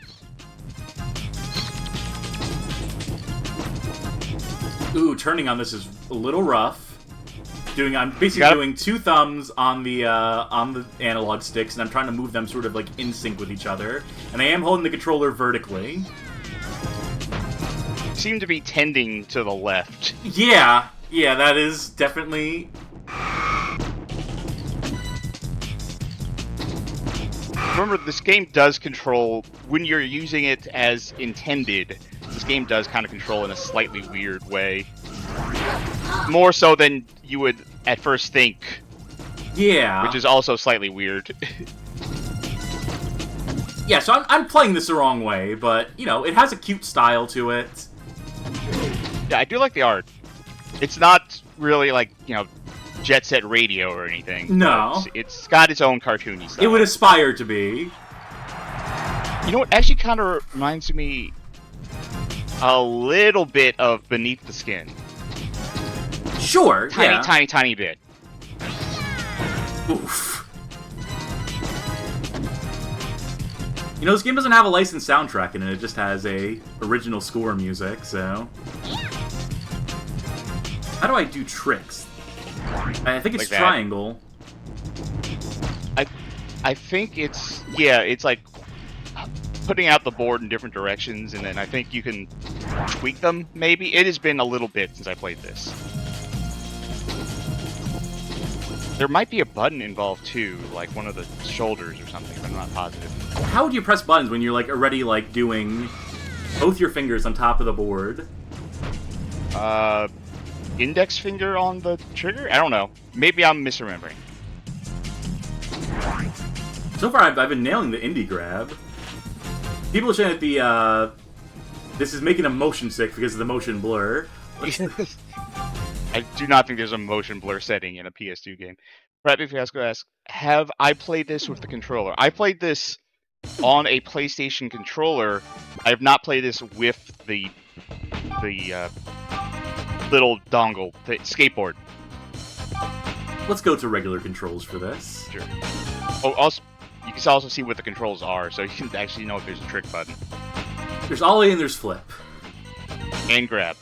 Ooh, turning on this is a little rough. I'm basically doing 2 thumbs on the analog sticks, and I'm trying to move them sort of like in sync with each other. And I am holding the controller vertically. Seem to be tending to the left. Yeah, that is definitely... Remember, this game does control, when you're using it as intended, this game does kind of control in a slightly weird way. More so than you would at first think. Yeah. Which is also slightly weird. Yeah, so I'm playing this the wrong way, but, you know, it has a cute style to it. Yeah, I do like the art. It's not really like, you know, Jet Set Radio or anything. No. It's got its own cartoony style. It would aspire to be. You know what? Actually kind of reminds me a little bit of Beneath the Skin. Sure, tiny bit. Oof. You know, this game doesn't have a licensed soundtrack in it. It just has a original score music, so... How do I do tricks? I think it's like triangle. I think it's... Yeah, it's like putting out the board in different directions, and then I think you can tweak them, maybe? It has been a little bit since I played this. There might be a button involved too, like one of the shoulders or something, but I'm not positive. How would you press buttons when you're like already like doing both your fingers on top of the board? Index finger on the trigger? I don't know. Maybe I'm misremembering. So far, I've been nailing the indie grab. People are saying that the this is making a motion sick because of the motion blur. I do not think there's a motion blur setting in a PS2 game. Brad Fiasco asks, have I played this with the controller? I played this on a PlayStation controller. I have not played this with the little dongle, the skateboard. Let's go to regular controls for this. Sure. Oh, also, you can also see what the controls are, so you can actually know if there's a trick button. There's ollie and there's flip. And grab.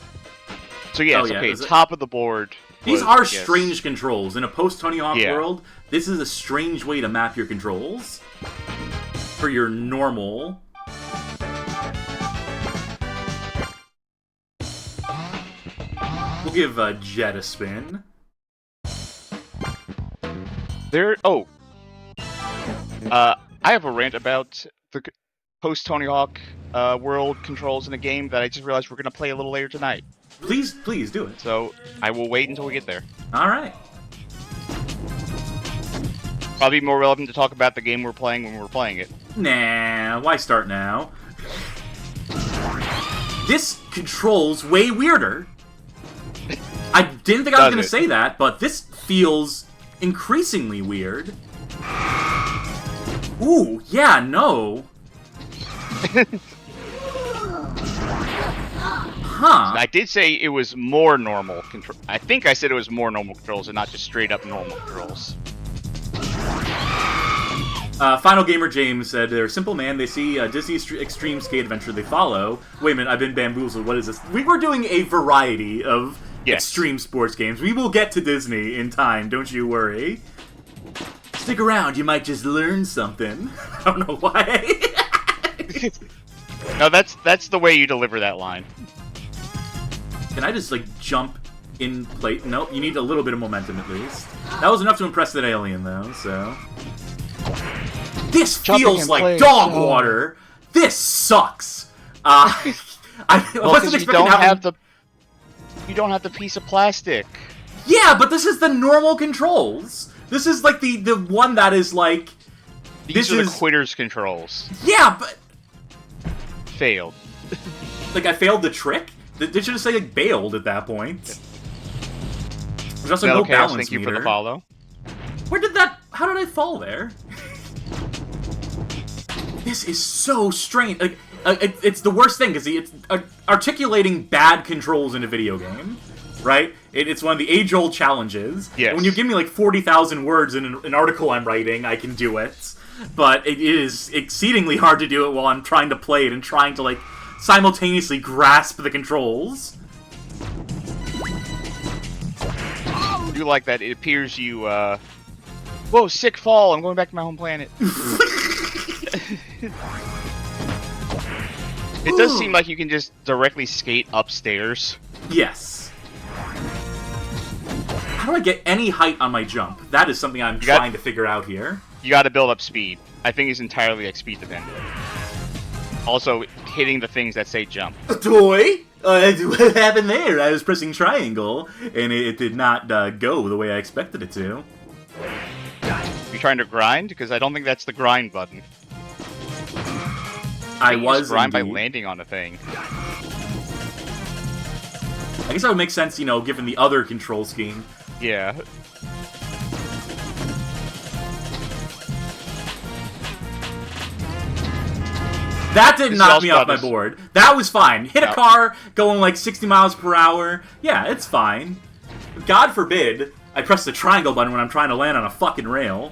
So yes, okay, top of the board. These are strange controls. In a post-Tony Hawk world, this is a strange way to map your controls. for your normal. We'll give Jet a spin. I have a rant about the post-Tony Hawk world controls in a game that I just realized we're going to play a little later tonight. Please do it. So, I will wait until we get there. Alright. Probably more relevant to talk about the game we're playing when we're playing it. Nah, why start now? This controls way weirder. I didn't think I was going to say that, but this feels increasingly weird. Ooh, yeah, no. Huh. I did say it was more normal control. I think I said it was more normal controls and not just straight up normal controls. Final Gamer James said, they're a simple man. They see Disney's Extreme Skate Adventure. They follow. Wait a minute, I've been bamboozled. What is this? We were doing a variety of extreme sports games. We will get to Disney in time, don't you worry. Stick around, you might just learn something. I don't know why. No, that's the way you deliver that line. Can I just, like, jump in place? Nope, you need a little bit of momentum at least. That was enough to impress that alien, though, so... This feels like dog water! This sucks! I wasn't expecting to have You don't have the piece of plastic. Yeah, but this is the normal controls. This is, like, the one that is, like... These are the quitter's controls. Yeah, but... Failed. Like, I failed the trick? They should just say, like, bailed at that point. There's also no balance thank you meter. for the follow. Where did that... How did I fall there? This is so strange. Like, it's the worst thing, because it's articulating bad controls in a video game, right? It's one of the age-old challenges. Yes. When you give me, like, 40,000 words in an article I'm writing, I can do it. But it is exceedingly hard to do it while I'm trying to play it and trying to, like, simultaneously grasp the controls. I do like that. It appears you, Whoa, sick fall! I'm going back to my home planet. It does seem like you can just directly skate upstairs. Yes. How do I get any height on my jump? That is something I'm trying to figure out here. You gotta build up speed. I think it's entirely like speed dependent. Also, hitting the things that say jump. Toy? What happened there? I was pressing triangle, and it did not go the way I expected it to. You trying to grind? Because I don't think that's the grind button. I was grind by landing on a thing. I guess that would make sense, you know, given the other control scheme. Yeah. That didn't knock me off my board. That was fine. Hit a car going like 60 miles per hour. Yeah, it's fine. God forbid I press the triangle button when I'm trying to land on a fucking rail.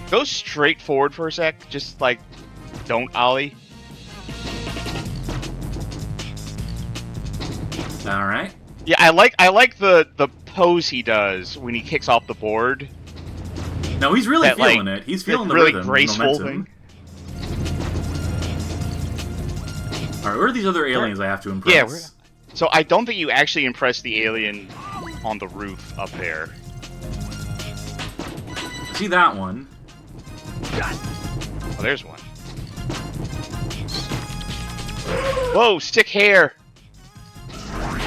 Go straight forward for a sec. Just like, don't ollie. All right. Yeah, I like the pose he does when he kicks off the board. No, he's really feeling it. He's feeling the really rhythm, graceful momentum. thing. All right, where are these other aliens I have to impress? Yeah, so I don't think you actually impressed the alien on the roof up there. See that one? Oh, there's one. Whoa, stick hair!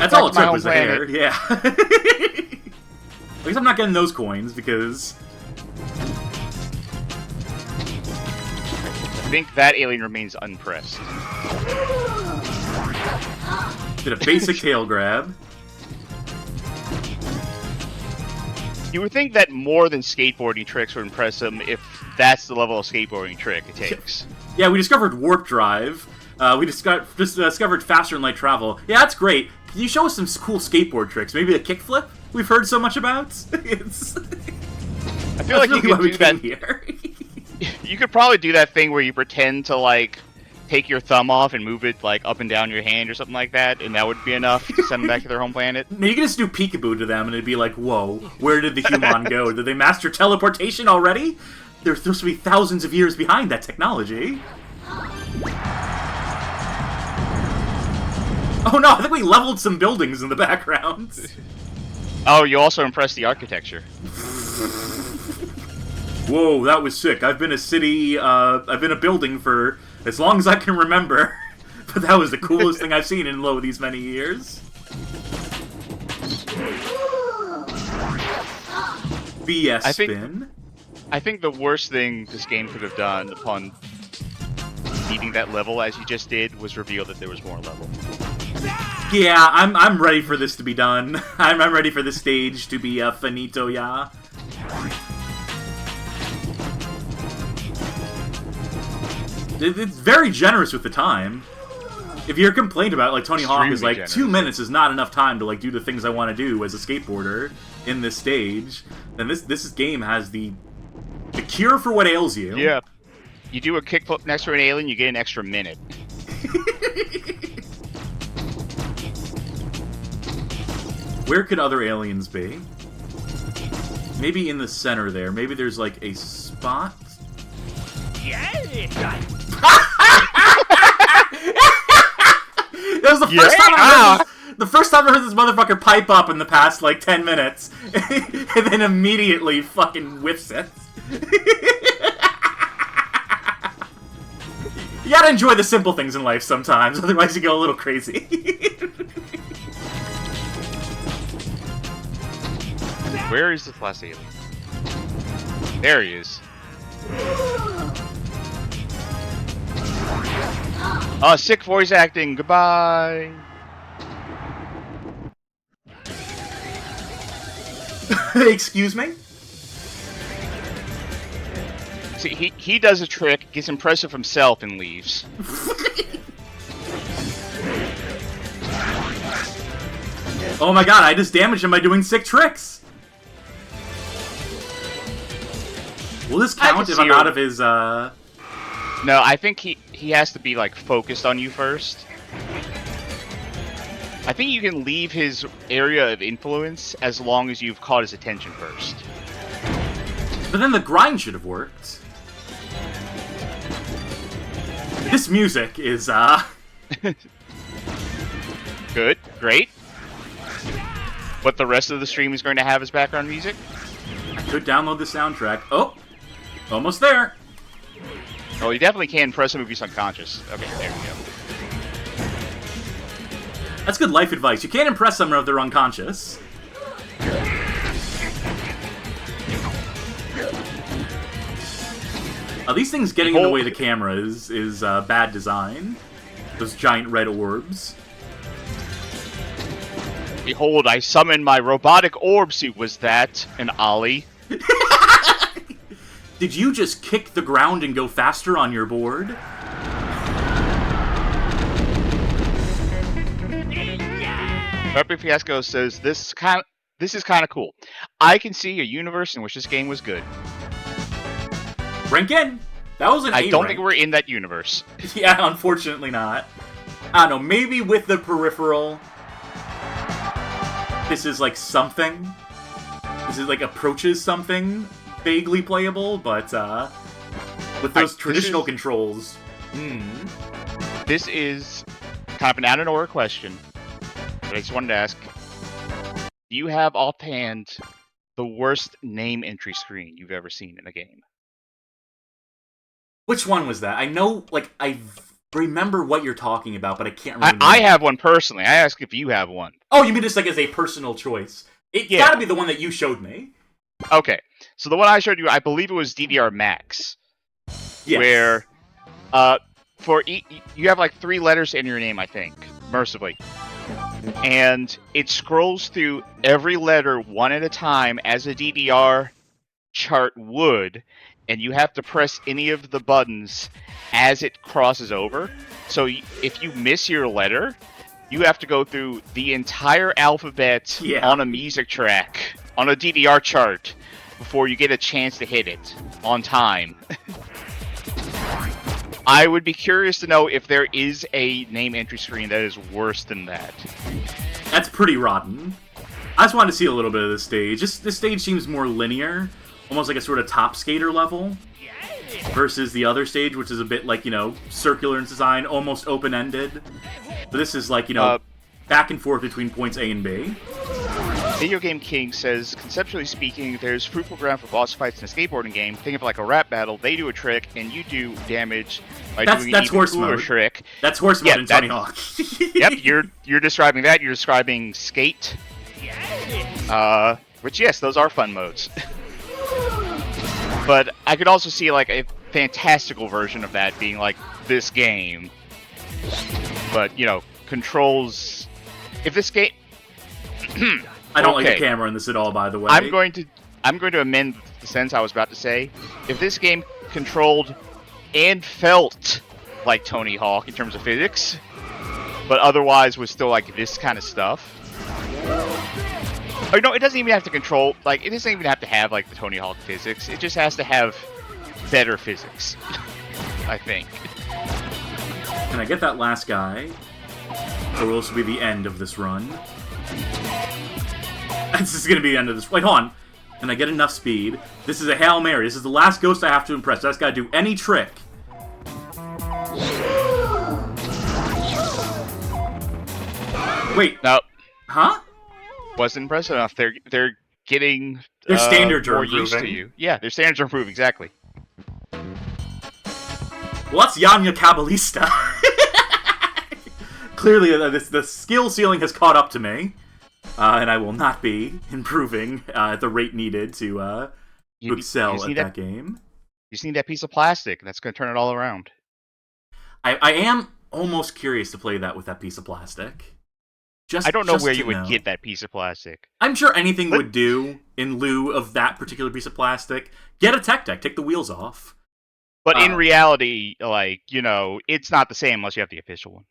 That's all it took was the hair, yeah. At least I'm not getting those coins, because... I think that alien remains unpressed. Did a basic tail grab. You would think that more than skateboarding tricks would impress him if that's the level of skateboarding trick it takes. Yeah, we discovered warp drive. We discovered faster and light travel. Yeah, that's great. Can you show us some cool skateboard tricks? Maybe a kickflip we've heard so much about? It's... I feel like you could do that here. You could probably do that thing where you pretend to, like, take your thumb off and move it like up and down your hand or something like that, and that would be enough to send them back to their home planet. No, you can just do peekaboo to them, and it'd be like, whoa, where did the human go? Did they master teleportation already? They're supposed to be thousands of years behind that technology. Oh no, I think we leveled some buildings in the background. Oh, you also impressed the architecture. Whoa, that was sick. I've been a building for as long as I can remember. But that was the coolest thing I've seen in these many years. BS spin. I think the worst thing this game could have done upon beating that level as you just did was reveal that there was more level. Yeah, I'm ready for this to be done. I'm ready for this stage to be finito, yeah. It's very generous with the time. If you're complaining about it, like Tony Hawk is like, generous. 2 minutes is not enough time to like do the things I want to do as a skateboarder in this stage, then this game has the cure for what ails you. Yeah. You do a kickflip next to an alien, you get an extra minute. Where could other aliens be? Maybe in the center there. Maybe there's like a spot. Yeah. That was the first time I heard this, the first time I heard this motherfucker pipe up in the past like 10 minutes, and then immediately fucking whiffs it. You gotta enjoy the simple things in life sometimes, otherwise you go a little crazy. Where is the last alien? There he is. Oh, sick voice acting. Goodbye. Excuse me? See, he does a trick, gets impressed with himself, and leaves. Oh my god, I just damaged him by doing sick tricks! Will this count if I'm out of his, No, I think he has to be, like, focused on you first. I think you can leave his area of influence as long as you've caught his attention first. But then the grind should have worked. This music is, Good, great. What the rest of the stream is going to have as background music? I could download the soundtrack. Oh! Almost there! Oh, you definitely can press a movie's unconscious. Okay, there we go. That's good life advice. You can't impress someone if they're unconscious. These things getting in the way of the camera is bad design. Those giant red orbs. Behold, I summoned my robotic orb suit. Was that an ollie? Did you just kick the ground and go faster on your board? Pepe Fiasco says this is kind of cool. I can see a universe in which this game was good. Rank in. That was an I don't rank. think we're in that universe. Yeah, unfortunately not. I don't know, maybe with the peripheral, this is like something. This is like approaches something vaguely playable, but with those traditional controls. This is kind of an out-of-nowhere question, but I just wanted to ask, do you have offhand the worst name entry screen you've ever seen in a game? Which one was that? I know, like, I remember what you're talking about, but I can't remember. I have one personally. I ask if you have one. Oh, you mean just like as a personal choice? It's gotta be the one that you showed me. Okay, so the one I showed you, I believe it was DDR Max. Yes. Where, you have like 3 letters in your name, I think, mercifully. And it scrolls through every letter one at a time as a DDR chart would, and you have to press any of the buttons as it crosses over. So if you miss your letter, you have to go through the entire alphabet on a music track, on a DDR chart, before you get a chance to hit it on time. I would be curious to know if there is a name entry screen that is worse than that. That's pretty rotten. I just wanted to see a little bit of this stage. This stage seems more linear, almost like a sort of Top Skater level, versus the other stage, which is a bit like, circular in design, almost open-ended. But this is like, back and forth between points A and B. Video Game King says, conceptually speaking, there's fruitful ground for boss fights in a skateboarding game. Think of it like a rap battle. They do a trick, and you do damage by doing an even cooler trick. That's horse mode in Tony Hawk. Yep, you're describing that. You're describing skate. Which, yes, those are fun modes. But I could also see like a fantastical version of that being like this game. But, controls... If this game... I don't like the camera in this at all, by the way. I'm going to amend the sentence I was about to say. If this game controlled and felt like Tony Hawk in terms of physics, but otherwise was still like this kind of stuff. Or no, it doesn't even have to control, like, it doesn't even have to have like the Tony Hawk physics. It just has to have better physics, I think. Can I get that last guy? Or will this be the end of this run? This is gonna be the end of this. Wait, hold on. Can I get enough speed? This is a Hail Mary. This is the last ghost I have to impress. I just gotta do any trick. Wait. No. Huh? Wasn't impressive enough. They're getting their standards are more improving. used to you. Yeah, their standards are improving, exactly. Well, that's Yanya Caballista. Clearly, the skill ceiling has caught up to me, and I will not be improving at the rate needed to excel at that game. You just need that piece of plastic, and that's going to turn it all around. I am almost curious to play that with that piece of plastic. I don't know where you would get that piece of plastic. I'm sure anything would do in lieu of that particular piece of plastic. Get a tech deck, take the wheels off. But in reality, like, it's not the same unless you have the official one.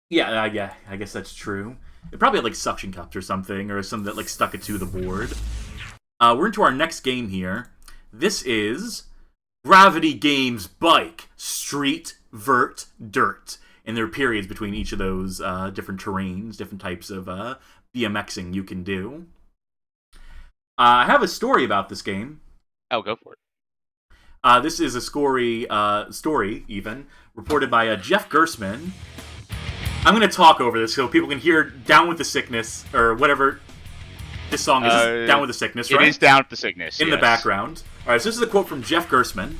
Yeah, I guess that's true. It probably had like suction cups or something, or something that like stuck it to the board. We're into our next game here. This is Gravity Games Bike, Street, Vert, Dirt. And there are periods between each of those different terrains, different types of BMXing you can do. I have a story about this game. Oh, go for it. This is a story even, reported by Jeff Gersman. I'm going to talk over this so people can hear Down with the Sickness, or whatever this song is. Down with the Sickness, right? It is Down with the Sickness, in the background. All right, so this is a quote from Jeff Gersman.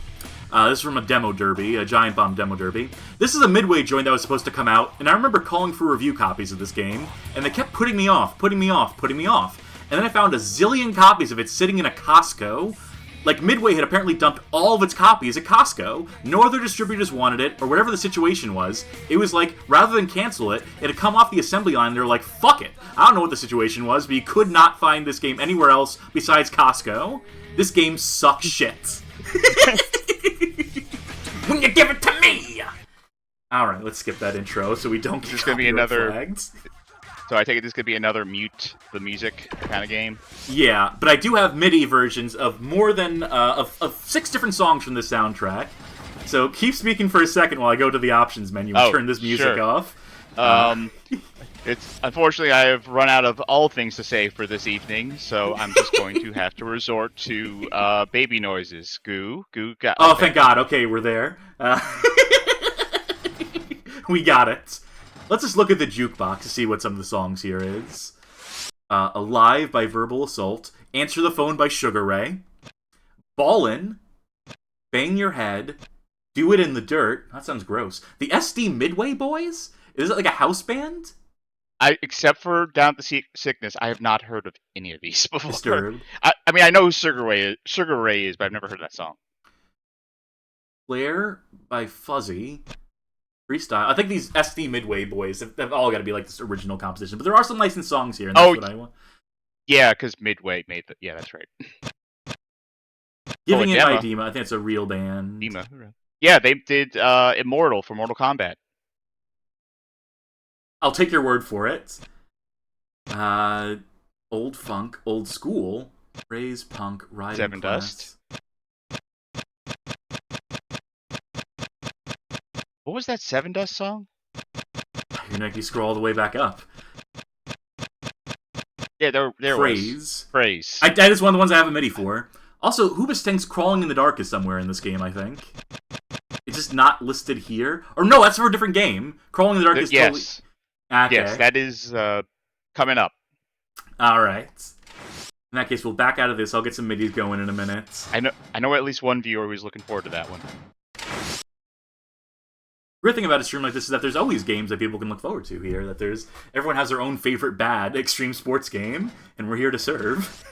This is from a demo derby, a Giant Bomb demo derby. This is a Midway joint that was supposed to come out, and I remember calling for review copies of this game, and they kept putting me off. And then I found a zillion copies of it sitting in a Costco. Like, Midway had apparently dumped all of its copies at Costco. No other distributors wanted it, or whatever the situation was. It was like, rather than cancel it, it had come off the assembly line, and they were like, fuck it. I don't know what the situation was, but you could not find this game anywhere else besides Costco. This game sucks shit. When you give it to me! Alright, let's skip that intro so we don't get flagged. So I take it this could be another mute the music kind of game? Yeah, but I do have MIDI versions of more than, of 6 different songs from the soundtrack. So keep speaking for a second while I go to the options menu and turn this music off. Unfortunately, I have run out of all things to say for this evening, so I'm just going to have to resort to baby noises. Goo got. Oh, thank God. Okay, we're there. We got it. Let's just look at the jukebox to see what some of the songs here is. Alive by Verbal Assault. Answer the Phone by Sugar Ray. Ballin'. Bang Your Head. Do It in the Dirt. That sounds gross. The SD Midway Boys? Is it like a house band? Except for Down at the Sickness, I have not heard of any of these before. Disturbed. I mean, I know who Sugar Ray is, but I've never heard that song. Flare by Fuzzy. Freestyle. I think these SD Midway Boys have all got to be like this original composition, but there are some licensed songs here. And that's what I want. Yeah, because Midway made the. Yeah, that's right. Giving It by Dima. I think it's a real band. Dima. Yeah, they did Immortal for Mortal Kombat. I'll take your word for it. Old funk, old school, praise punk, riding Seven class. Dust. What was that Seven Dust song? You're gonna you scroll all the way back up. Yeah, there Praise. was. Praise. That is one of the ones I have a MIDI for. Also, Hoobastank's Crawling in the Dark is somewhere in this game, I think. It's just not listed here. Or no, that's for a different game. Crawling in the Dark is totally... Okay. Yes, that is coming up. Alright. In that case, we'll back out of this. I'll get some MIDIs going in a minute. I know at least one viewer who's looking forward to that one. Great thing about a stream like this is that there's always games that people can look forward to here. That everyone has their own favorite bad extreme sports game, and we're here to serve.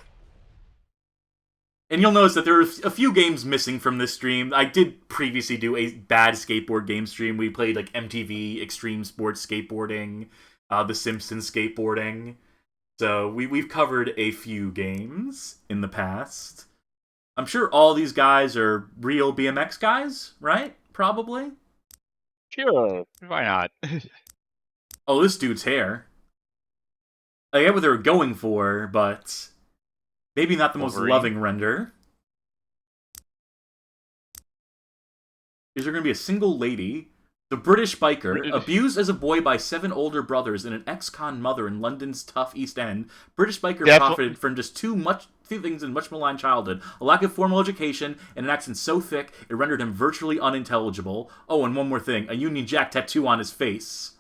And you'll notice that there are a few games missing from this stream. I did previously do a bad skateboard game stream. We played like MTV Extreme Sports Skateboarding, The Simpsons Skateboarding. So we've covered a few games in the past. I'm sure all these guys are real BMX guys, right? Probably. Sure. Why not? Oh, this dude's hair. I get what they were going for, but maybe not the most loving render. Is there going to be a single lady? The British biker, abused as a boy by 7 older brothers and an ex-con mother in London's tough East End, British biker profited from just two things in much maligned childhood: a lack of formal education and an accent so thick it rendered him virtually unintelligible. Oh, and one more thing: a Union Jack tattoo on his face.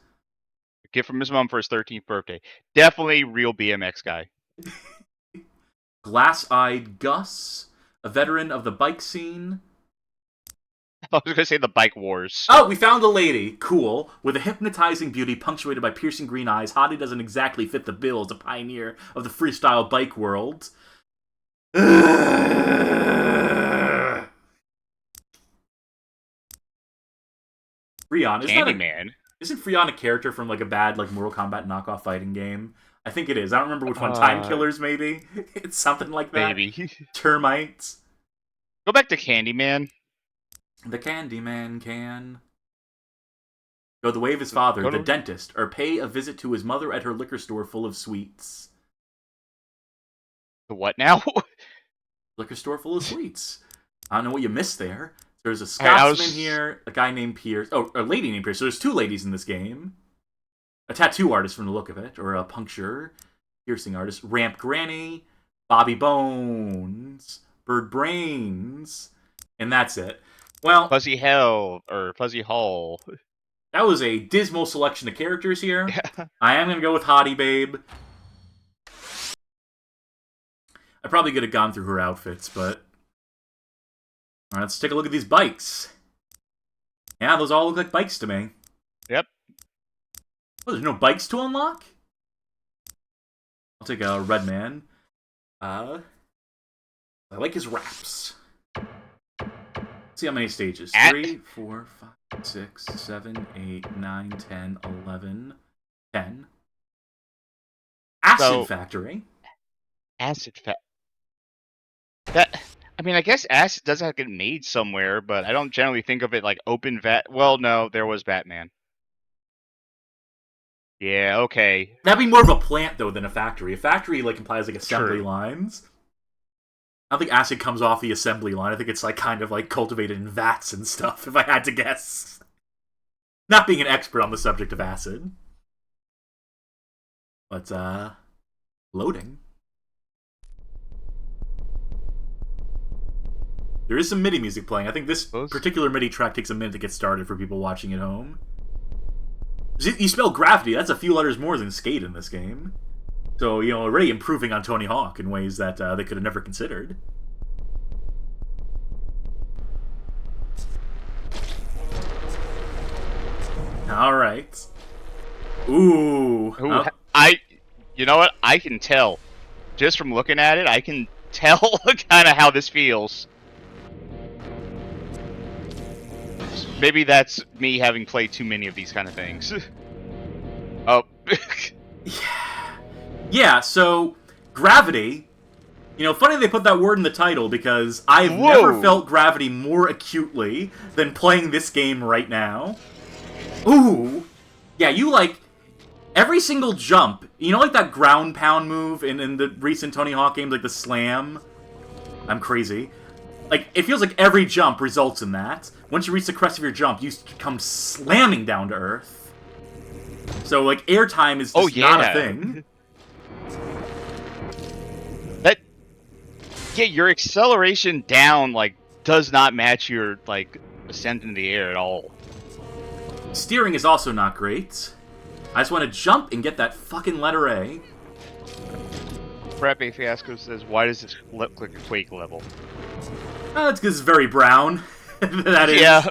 A gift from his mom for his 13th birthday. Definitely real BMX guy. Glass-eyed Gus, a veteran of the bike scene. I was going to say the bike wars. Oh, we found a lady. Cool. With a hypnotizing beauty punctuated by piercing green eyes, Hottie doesn't exactly fit the bill as a pioneer of the freestyle bike world. Freon. Isn't Freon a character from like a bad like Mortal Kombat knockoff fighting game? I think it is. I don't remember which one. Time Killers, maybe? It's something like that. Maybe. Termites. Go back to Candyman. The Candyman can go the way of his father, the dentist, or pay a visit to his mother at her liquor store full of sweets. The what now? Liquor store full of sweets. I don't know what you missed there. There's a Scotsman here, a guy named Pierce. Oh, a lady named Pierce. So there's 2 ladies in this game. A tattoo artist from the look of it, or a puncture, piercing artist. Ramp Granny, Bobby Bones, Bird Brains, and that's it. Well, Fuzzy Hell, or Fuzzy Hall. That was a dismal selection of characters here. I am going to go with Hottie Babe. I probably could have gone through her outfits, but... Alright, let's take a look at these bikes. Yeah, those all look like bikes to me. Yep. Oh, there's no bikes to unlock? I'll take a Red Man. I like his raps. See how many stages. 3, 4, 5, 6, 7, 8, 9, 10, 11, 10. Acid Factory. Acid Factory. I mean, I guess acid does have to get made somewhere, but I don't generally think of it like open vat. Well, no, there was Batman. Yeah, okay. That'd be more of a plant, though, than a factory. A factory, like, implies, like, assembly lines. I don't think acid comes off the assembly line. I think it's, like, kind of, like, cultivated in vats and stuff, if I had to guess. Not being an expert on the subject of acid. But, loading. There is some MIDI music playing. I think this particular MIDI track takes a minute to get started for people watching at home. You spell gravity, that's a few letters more than skate in this game. So, you know, already improving on Tony Hawk in ways that they could have never considered. Alright. Ooh. You know what? I can tell. Just from looking at it, I can tell kind of how this feels. Maybe that's me having played too many of these kind of things. Oh. Yeah, so, gravity. You know, funny they put that word in the title, because I've never felt gravity more acutely than playing this game right now. Ooh. Yeah, you, like, every single jump, you know, like that ground pound move in the recent Tony Hawk games, like the slam? I'm crazy. Like, it feels like every jump results in that. Once you reach the crest of your jump, you come slamming down to earth. So, like, airtime is just not a thing. Yeah, your acceleration down, like, does not match your, like, ascent in the air at all. Steering is also not great. I just want to jump and get that fucking letter A. Frappe Fiasco says, why does this look like a Quake level? It's because it's very brown. That is. Yeah.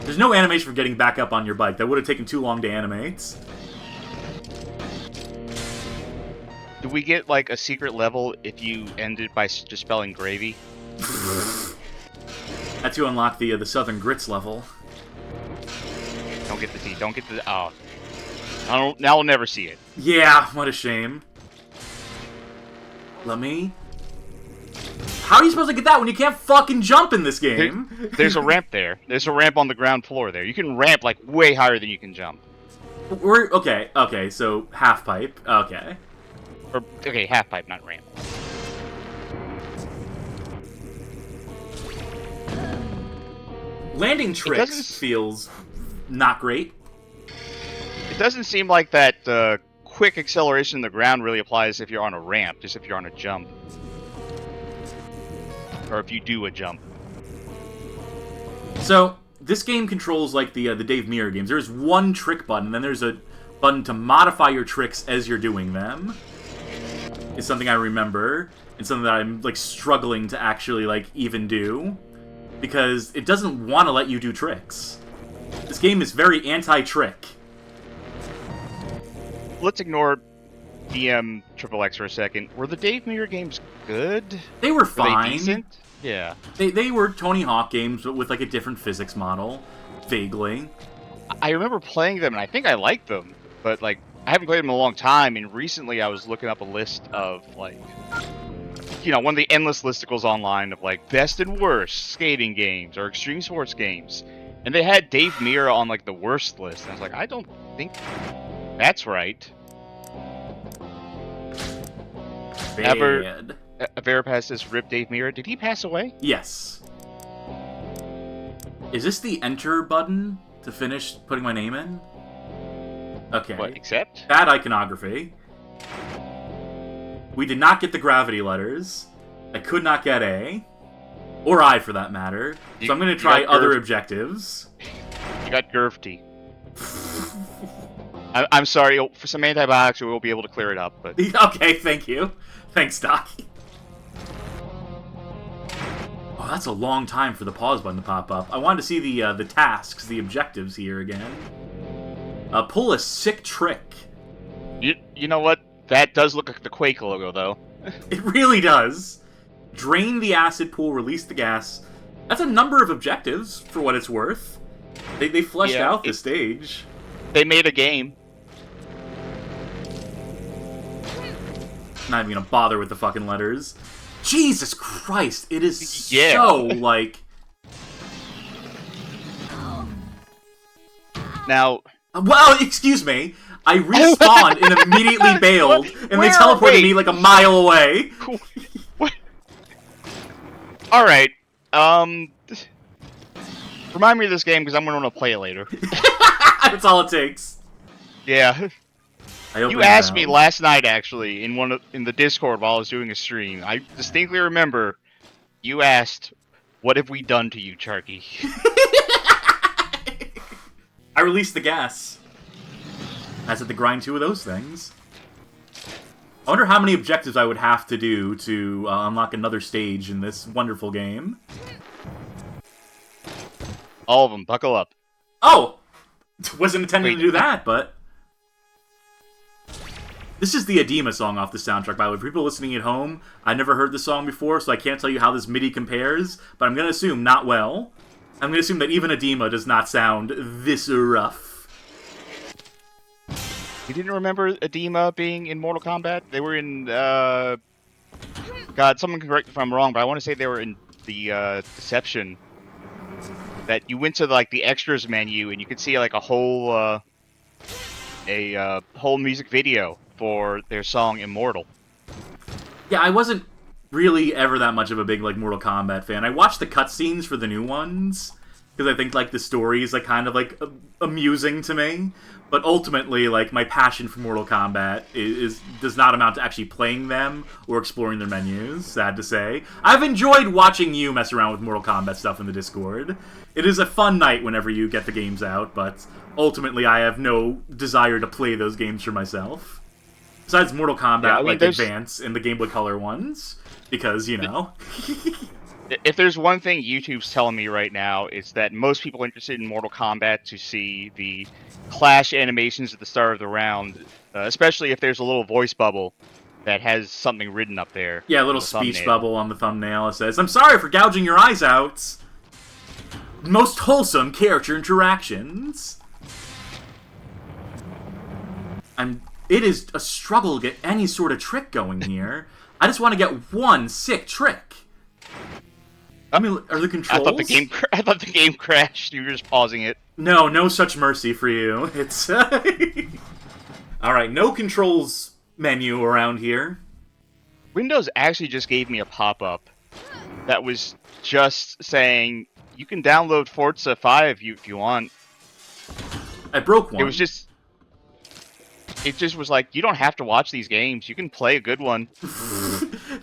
There's no animation for getting back up on your bike. That would have taken too long to animate. Do we get, like, a secret level if you ended by just spelling gravy? That's to unlock the Southern Grits level. Don't get the D. Don't get the... Oh. Now we'll never see it. Yeah, what a shame. Let me... How are you supposed to get that when you can't fucking jump in this game? There's a ramp there. There's a ramp on the ground floor there. You can ramp, like, way higher than you can jump. Okay, so half pipe. Okay. Or, okay, half pipe, not ramp. Landing tricks feels not great. It doesn't seem like that quick acceleration in the ground really applies if you're on a ramp, just if you're on a jump. Or if you do a jump. So, this game controls like the Dave Mirra games. There's one trick button, and then there's a button to modify your tricks as you're doing them. It's something I remember. It's something that I'm like struggling to actually like even do. Because it doesn't want to let you do tricks. This game is very anti-trick. Let's ignore BMXXX for a second. Were the Dave Mirra games good? They were fine. Were they decent? Yeah. They were Tony Hawk games, but with like a different physics model. Vaguely. I remember playing them, and I think I liked them. But, like, I haven't played them in a long time, and recently I was looking up a list of, like... You know, one of the endless listicles online of, like, best and worst skating games or extreme sports games. And they had Dave Mirra on, like, the worst list. And I was like, I don't think that's right. Bad. Verapaz says, rip Dave Mirra. Did he pass away? Yes. Is this the enter button to finish putting my name in? Okay. What, accept? Bad iconography. We did not get the gravity letters. I could not get A. Or I, for that matter. So I'm going to try other objectives. You got Gervty. I'm sorry, for some antibiotics we will be able to clear it up, but... Okay, thank you. Thanks, Doc. Oh, that's a long time for the pause button to pop up. I wanted to see the tasks, the objectives here again. Pull a sick trick. You know what? That does look like the Quake logo, though. It really does. Drain the acid pool, release the gas. That's a number of objectives, for what it's worth. They fleshed out the stage. They made a game. Not even gonna bother with the fucking letters. Jesus Christ, it is so, like... Now... Well, excuse me. I respawned and immediately bailed, and they teleported me like a mile away. What? Alright, remind me of this game, because I'm gonna want to play it later. That's all it takes. Yeah. You asked me last night, actually, in the Discord while I was doing a stream. I distinctly remember you asked, "What have we done to you, Charkie?" I released the gas. I had to grind 2 of those things. I wonder how many objectives I would have to do to unlock another stage in this wonderful game. All of them. Buckle up. Oh! Wasn't intending to do that, but... This is the Edema song off the soundtrack, by the way. For people listening at home, I've never heard this song before, so I can't tell you how this MIDI compares, but I'm going to assume not well. I'm going to assume that even Edema does not sound this rough. You didn't remember Edema being in Mortal Kombat? They were in, God, someone can correct me if I'm wrong, but I want to say they were in the, Deception. That you went to, like, the extras menu, and you could see, like, a whole music video for their song Immortal. Yeah, I wasn't really ever that much of a big, like, Mortal Kombat fan. I watched the cutscenes for the new ones, because I think, like, the story is, like, kind of, like, amusing to me. But ultimately, like, my passion for Mortal Kombat does not amount to actually playing them or exploring their menus, sad to say. I've enjoyed watching you mess around with Mortal Kombat stuff in the Discord. It is a fun night whenever you get the games out, but ultimately I have no desire to play those games for myself. Besides Mortal Kombat, like, Advance and the Game Boy Color ones, because, you know... If there's one thing YouTube's telling me right now, it's that most people interested in Mortal Kombat to see the clash animations at the start of the round, especially if there's a little voice bubble that has something written up there. Yeah, a little speech bubble on the thumbnail. It says, "I'm sorry for gouging your eyes out. Most wholesome character interactions." It is a struggle to get any sort of trick going here. I just want to get one sick trick. I mean, are the controls? I thought the game crashed. You were just pausing it. No, no such mercy for you. It's all right. No controls menu around here. Windows actually just gave me a pop-up that was just saying you can download Forza 5 if you want. I broke one. It just was like, you don't have to watch these games. You can play a good one.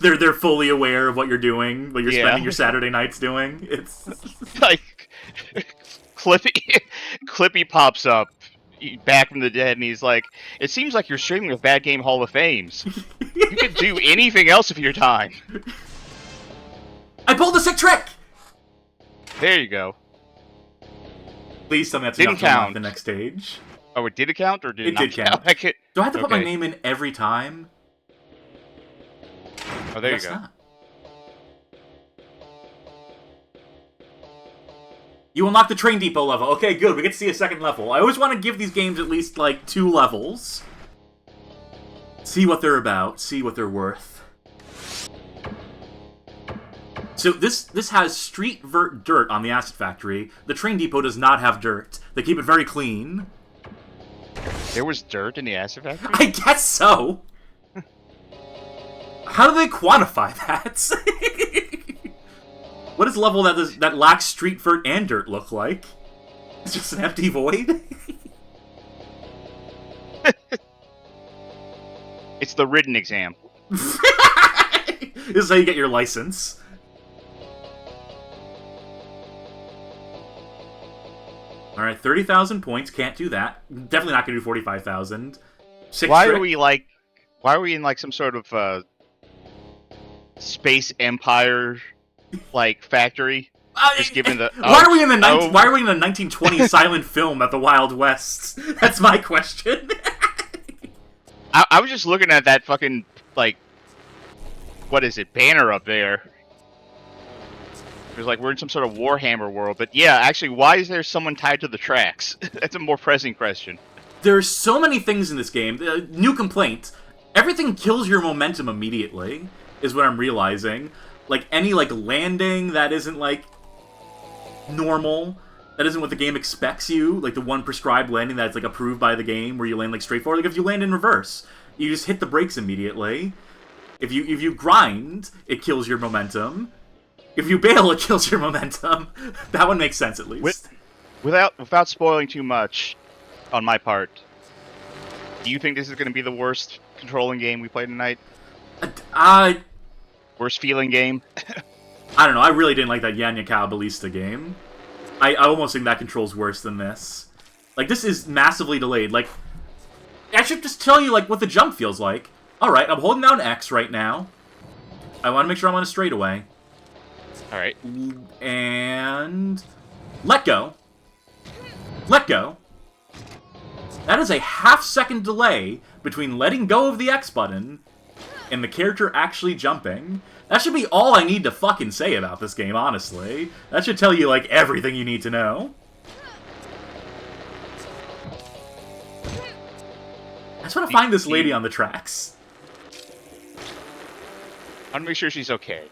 They're fully aware of what you're doing, what you're spending your Saturday nights doing. It's like Clippy pops up back from the dead, and he's like, "It seems like you're streaming with Bad Game Hall of Fames. You could do anything else with your time." I pulled a sick trick. There you go. Please tell me that's enough to unlock the next stage. Oh, it did count, or did it not count? Do I have to put my name in every time? Oh, there you go. Not. You unlock the train depot level. Okay, good. We get to see a second level. I always want to give these games at least, like, 2 levels. See what they're about. See what they're worth. So this has Street Vert dirt on the Acid Factory. The train depot does not have dirt. They keep it very clean. There was dirt in the Acid Factory? I guess so. How do they quantify that? What does a level that lacks Street Vert and dirt look like? It's just an empty void? It's the written exam. This is how you get your license. Alright, 30,000 points. Can't do that. Definitely not going to do 45,000. Why are we in like some sort of space empire like factory? Just given the why are we in the 1920s silent film at the Wild West? That's my question. I was just looking at that fucking like what is it, banner up there. It was like we're in some sort of Warhammer world, but yeah, actually, why is there someone tied to the tracks? That's a more pressing question. There's so many things in this game. New complaint. Everything kills your momentum immediately, is what I'm realizing. Like, any, like, landing that isn't, like, normal, that isn't what the game expects you, like the one prescribed landing that's, like, approved by the game, where you land, like, straightforward. Like, if you land in reverse, you just hit the brakes immediately. If you grind, it kills your momentum. If you bail, it kills your momentum. That one makes sense, at least. Without spoiling too much on my part, do you think this is going to be the worst controlling game we played tonight? Worst feeling game? I don't know. I really didn't like that Yanya Caballista game. I almost think that controls worse than this. Like, this is massively delayed. Like, I should just tell you, like, what the jump feels like. Alright, I'm holding down X right now. I want to make sure I'm on a straightaway. Alright. And let go. Let go. That is a half-second delay between letting go of the X button and the character actually jumping. That should be all I need to fucking say about this game, honestly. That should tell you, like, everything you need to know. I just want to find this lady on the tracks. I want to make sure she's okay.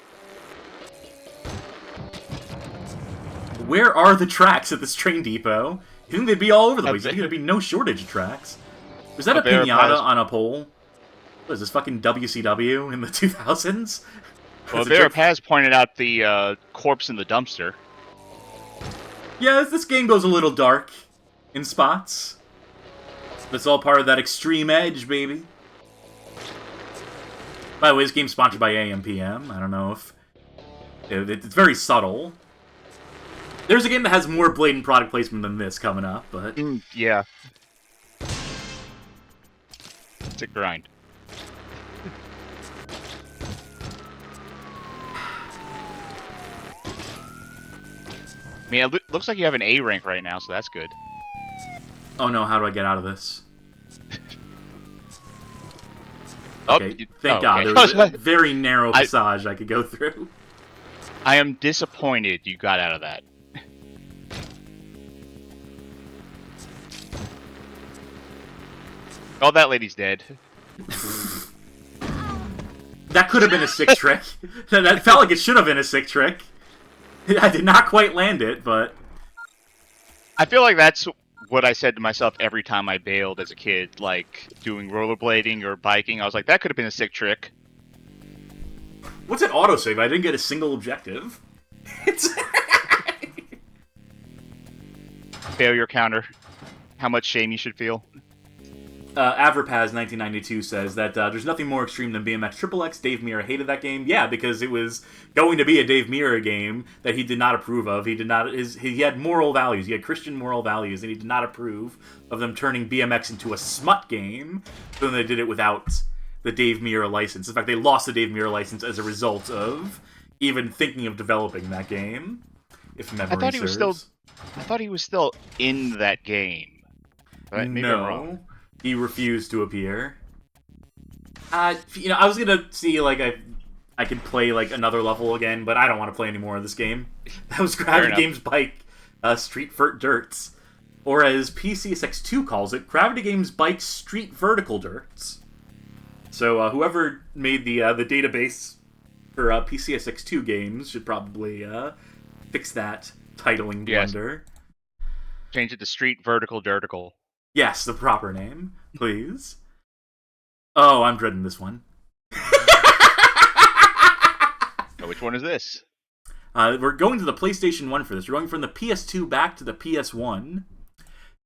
Where are the tracks at this train depot? You think they'd be all over the place? I think there'd be no shortage of tracks. Was that a piñata on a pole? What is this, fucking WCW in the 2000s? Well, Vert has pointed out the corpse in the dumpster. Yeah, this game goes a little dark in spots. That's all part of that extreme edge, baby. By the way, this game's sponsored by AM/PM. I don't know if... It's very subtle. There's a game that has more blatant product placement than this coming up, but... Yeah. It's a grind. I mean, it looks like you have an A rank right now, so that's good. Oh no, how do I get out of this? Okay, thank God. Okay. There was a very narrow passage I could go through. I am disappointed you got out of that. Oh, that lady's dead. That could have been a sick trick. That felt like it should have been a sick trick. I did not quite land it, but... I feel like that's what I said to myself every time I bailed as a kid, like doing rollerblading or biking. I was like, that could have been a sick trick. What's an autosave? I didn't get a single objective. It's... Failure counter. How much shame you should feel. Avrapaz1992 says that there's nothing more extreme than BMX XXX. Dave Mirra hated that game. Yeah, because it was going to be a Dave Mirra game that he did not approve of. He had moral values. He had Christian moral values, and he did not approve of them turning BMX into a smut game. So then they did it without the Dave Mirra license. In fact, they lost the Dave Mirra license as a result of even thinking of developing that game. If memory serves. I thought he was still in that game. Right? Maybe I'm wrong. He refused to appear. I was gonna see, like, I could play, like, another level again, but I don't want to play any more of this game. That was Gravity Games Bike Street Vert Dirts. Or as PCSX2 calls it, Gravity Games Bike Street Vertical Dirts. So, whoever made the database for PCSX2 games should probably fix that titling blunder. Yes. Change it to Street Vertical Dirtical. Yes, the proper name, please. Oh, I'm dreading this one. Oh, which one is this? We're going to the PlayStation 1 for this. We're going from the PS2 back to the PS1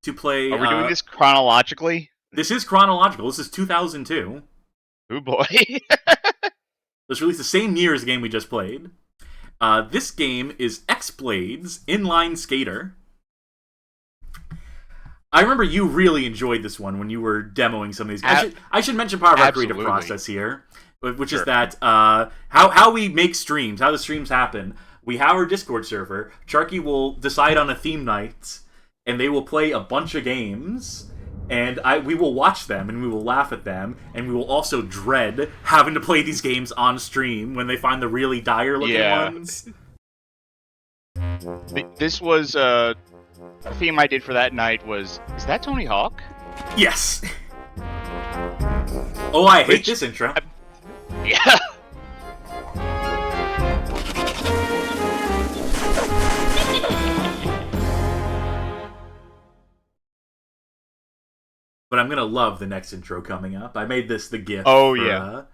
to play... Are we doing this chronologically? This is chronological. This is 2002. Oh boy. It was released the same year as the game we just played. This game is X-Bladez Inline Skater. I remember you really enjoyed this one when you were demoing some of these. I should mention part of our creative process here, which is that how we make streams, how the streams happen. We have our Discord server. Charkie will decide on a theme night, and they will play a bunch of games, and we will watch them, and we will laugh at them, and we will also dread having to play these games on stream when they find the really dire-looking ones. This was... The theme I did for that night was... Is that Tony Hawk? Yes! Oh, I hate this intro. Yeah! But I'm gonna love the next intro coming up. I made this the gift. Oh, yeah.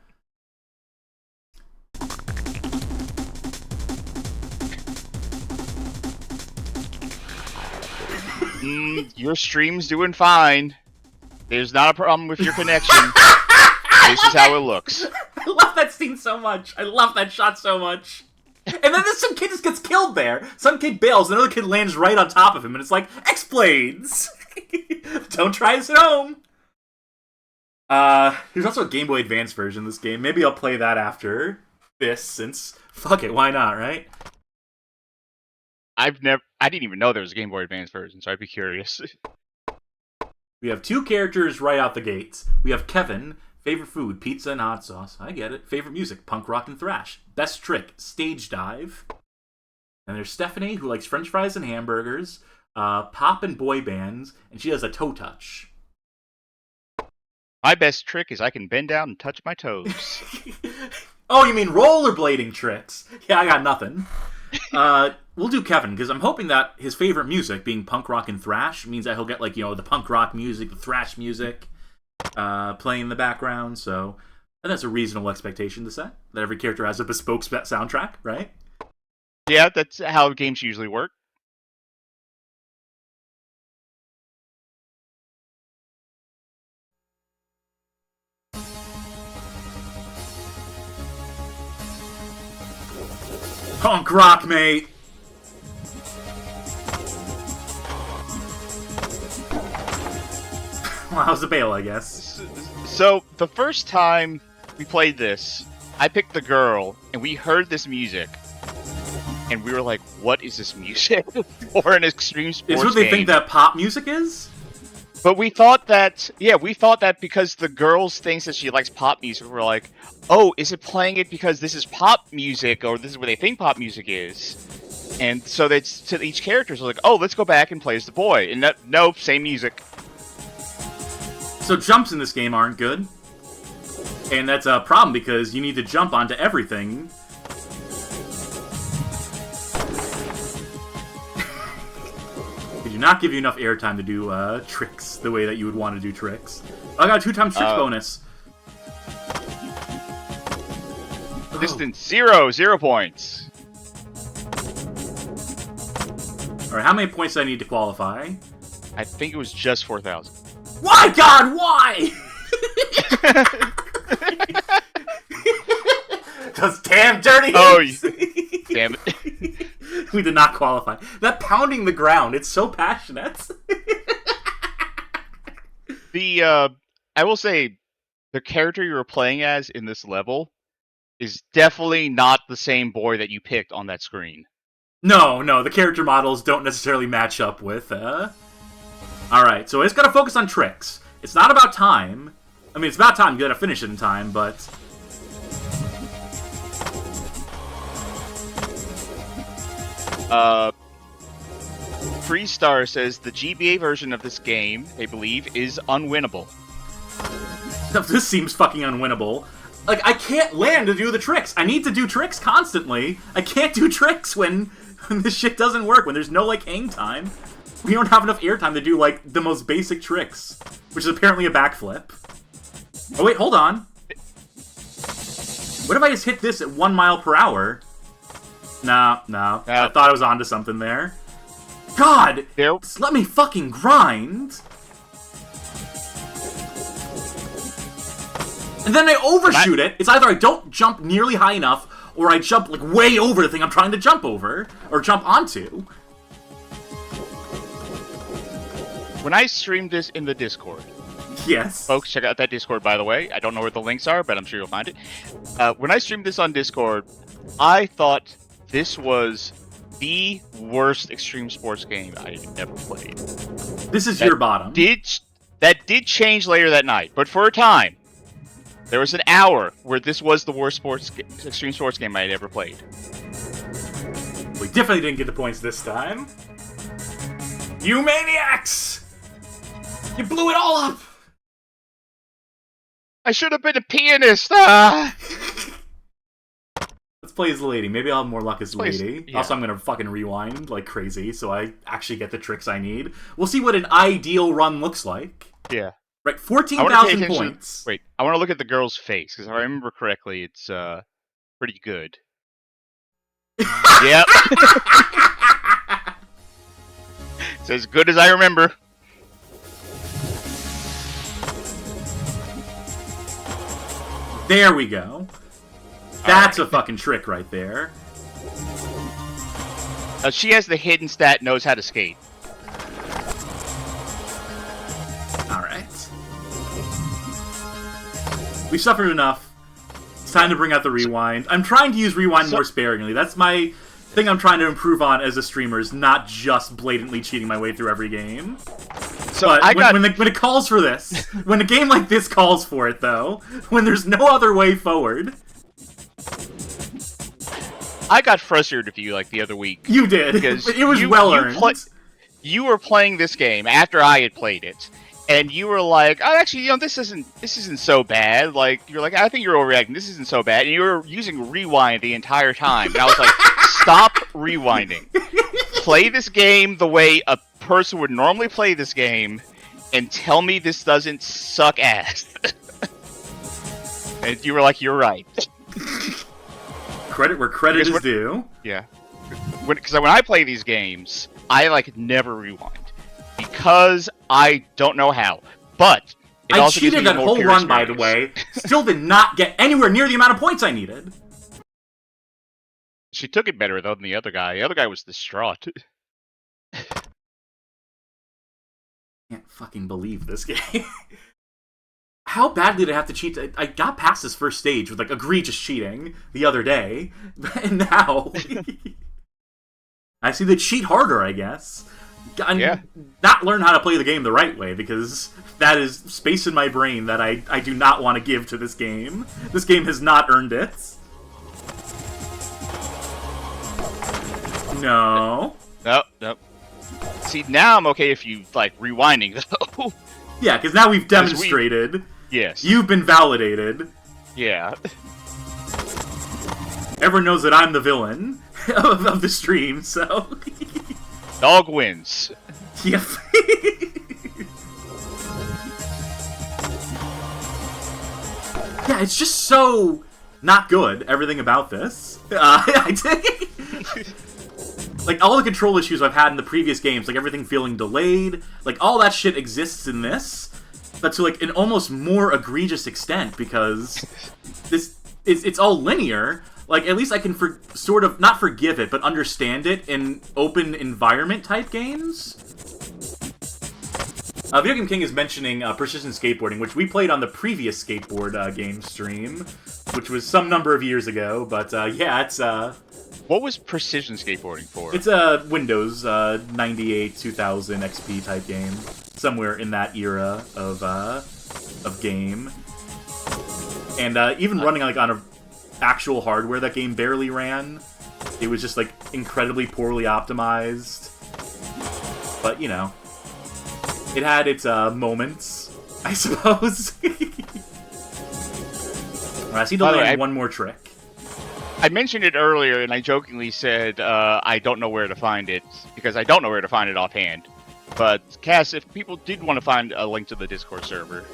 Your stream's doing fine. There's not a problem with your connection. This is how it looks. I love that scene so much. I love that shot so much. And then some kid just gets killed there. Some kid bails, another kid lands right on top of him, and it's like, X-Bladez! Don't try this at home! There's also a Game Boy Advance version of this game. Maybe I'll play that after this, since, fuck it, why not, right? I didn't even know there was a Game Boy Advance version, so I'd be curious. We have two characters right out the gates. We have Kevin, favorite food, pizza and hot sauce. I get it. Favorite music, punk rock and thrash. Best trick, stage dive. And there's Stephanie, who likes french fries and hamburgers, pop and boy bands, and she has a toe touch. My best trick is I can bend down and touch my toes. Oh, you mean rollerblading tricks? Yeah, I got nothing. We'll do Kevin, because I'm hoping that his favorite music, being punk rock and thrash, means that he'll get, like, the punk rock music, the thrash music, playing in the background, so And that's a reasonable expectation to set. That every character has a bespoke soundtrack, right? Yeah, that's how games usually work. Punk rock, mate! Well, how's the bail, I guess? So, the first time we played this, I picked the girl, and we heard this music. And we were like, what is this music for an extreme sports game? Is what they think that pop music is? But we thought that, because the girl thinks that she likes pop music, we're like, oh, is it playing it because this is pop music, or this is what they think pop music is? And so that's to each character, so like, oh, let's go back and play as the boy. And no, same music. So jumps in this game aren't good. And that's a problem because you need to jump onto everything. They do not give you enough airtime to do tricks the way that you would want to do tricks. I got a 2x trick bonus. Distance 0 points. Alright, how many points do I need to qualify? I think it was just 4,000. Why, God, why? Those damn dirty hits. Damn it. We did not qualify. That pounding the ground, it's so passionate. I will say, the character you were playing as in this level is definitely not the same boy that you picked on that screen. No, the character models don't necessarily match up with, Alright, so I just gotta focus on tricks. It's not about time. I mean, it's about time, you gotta finish it in time, but... Freestar says the GBA version of this game, they believe, is unwinnable. This seems fucking unwinnable. Like, I can't land to do the tricks. I need to do tricks constantly. I can't do tricks when this shit doesn't work, when there's no, like, hang time. We don't have enough airtime to do, like, the most basic tricks, which is apparently a backflip. Oh, wait, hold on. What if I just hit this at 1 mile per hour? No. I thought I was onto something there. God! Yep. Just let me fucking grind! And then I overshoot it. It's either I don't jump nearly high enough, or I jump, like, way over the thing I'm trying to jump over, or jump onto. When I streamed this in the Discord... Yes. Folks, check out that Discord, by the way. I don't know where the links are, but I'm sure you'll find it. When I streamed this on Discord, I thought this was the worst extreme sports game I've ever played. This is your bottom. That did change later that night, but for a time, there was an hour where this was the worst extreme sports game I had ever played. We definitely didn't get the points this time. You maniacs! You blew it all up! I should have been a pianist! Let's play as the lady. Maybe I'll have more luck as the Please, lady. yeah. Also, I'm gonna fucking rewind like crazy, so I actually get the tricks I need. We'll see what an ideal run looks like. Yeah. Right, 14,000 points. Wait, I want to look at the girl's face, because if I remember correctly, it's pretty good. Yep. It's as good as I remember. There we go. That's a fucking trick right there. She has the hidden stat, knows how to skate. Alright. We've suffered enough. It's time to bring out the rewind. I'm trying to use rewind more sparingly. That's my thing I'm trying to improve on as a streamer, is not just blatantly cheating my way through every game. So but when it calls for this, when a game like this calls for it, though, when there's no other way forward... I got frustrated with you, like, the other week. You did. Because it was well-earned. You were playing this game after I had played it, and you were like, "Oh, actually, you know, this isn't so bad." Like, you're like, "I think you're overreacting. This isn't so bad." And you were using rewind the entire time, and I was like, "Stop rewinding. Play this game the way a person would normally play this game, and tell me this doesn't suck ass." And you were like, "You're right." Credit where credit is due. Yeah. Because when I play these games, I never rewind because I don't know how. But it I also gives cheated me that more whole pure run, by the experience. way. Still did not get anywhere near the amount of points I needed. She took it better though than the other guy. The other guy was distraught. Can't fucking believe this game. How badly did I have to cheat? I got past this first stage with egregious cheating the other day, and now I see the cheat harder, I guess. Yeah. Not learn how to play the game the right way, because that is space in my brain that I do not want to give to this game. This game has not earned it. No. Nope. See, now I'm okay if you rewinding though. Yeah, because now we've demonstrated. Yes. You've been validated. Yeah. Everyone knows that I'm the villain of the stream, so... Dog wins. Yep. Yeah, it's just so not good, everything about this. All the control issues I've had in the previous games, everything feeling delayed, all that shit exists in this, but to an almost more egregious extent, because it's all linear. At least I can sort of not forgive it, but understand it in open environment type games. Video Game King is mentioning precision skateboarding, which we played on the previous skateboard game stream, which was some number of years ago. But yeah, it's What was precision skateboarding for? It's a Windows 98 2000 XP type game, somewhere in that era of game, and even running on a actual hardware that game barely ran. It was just incredibly poorly optimized, but it had its moments, I suppose. I see the land one more trick. I mentioned it earlier, and I jokingly said I don't know where to find it, because I don't know where to find it offhand. But, Cass, if people did want to find a link to the Discord server...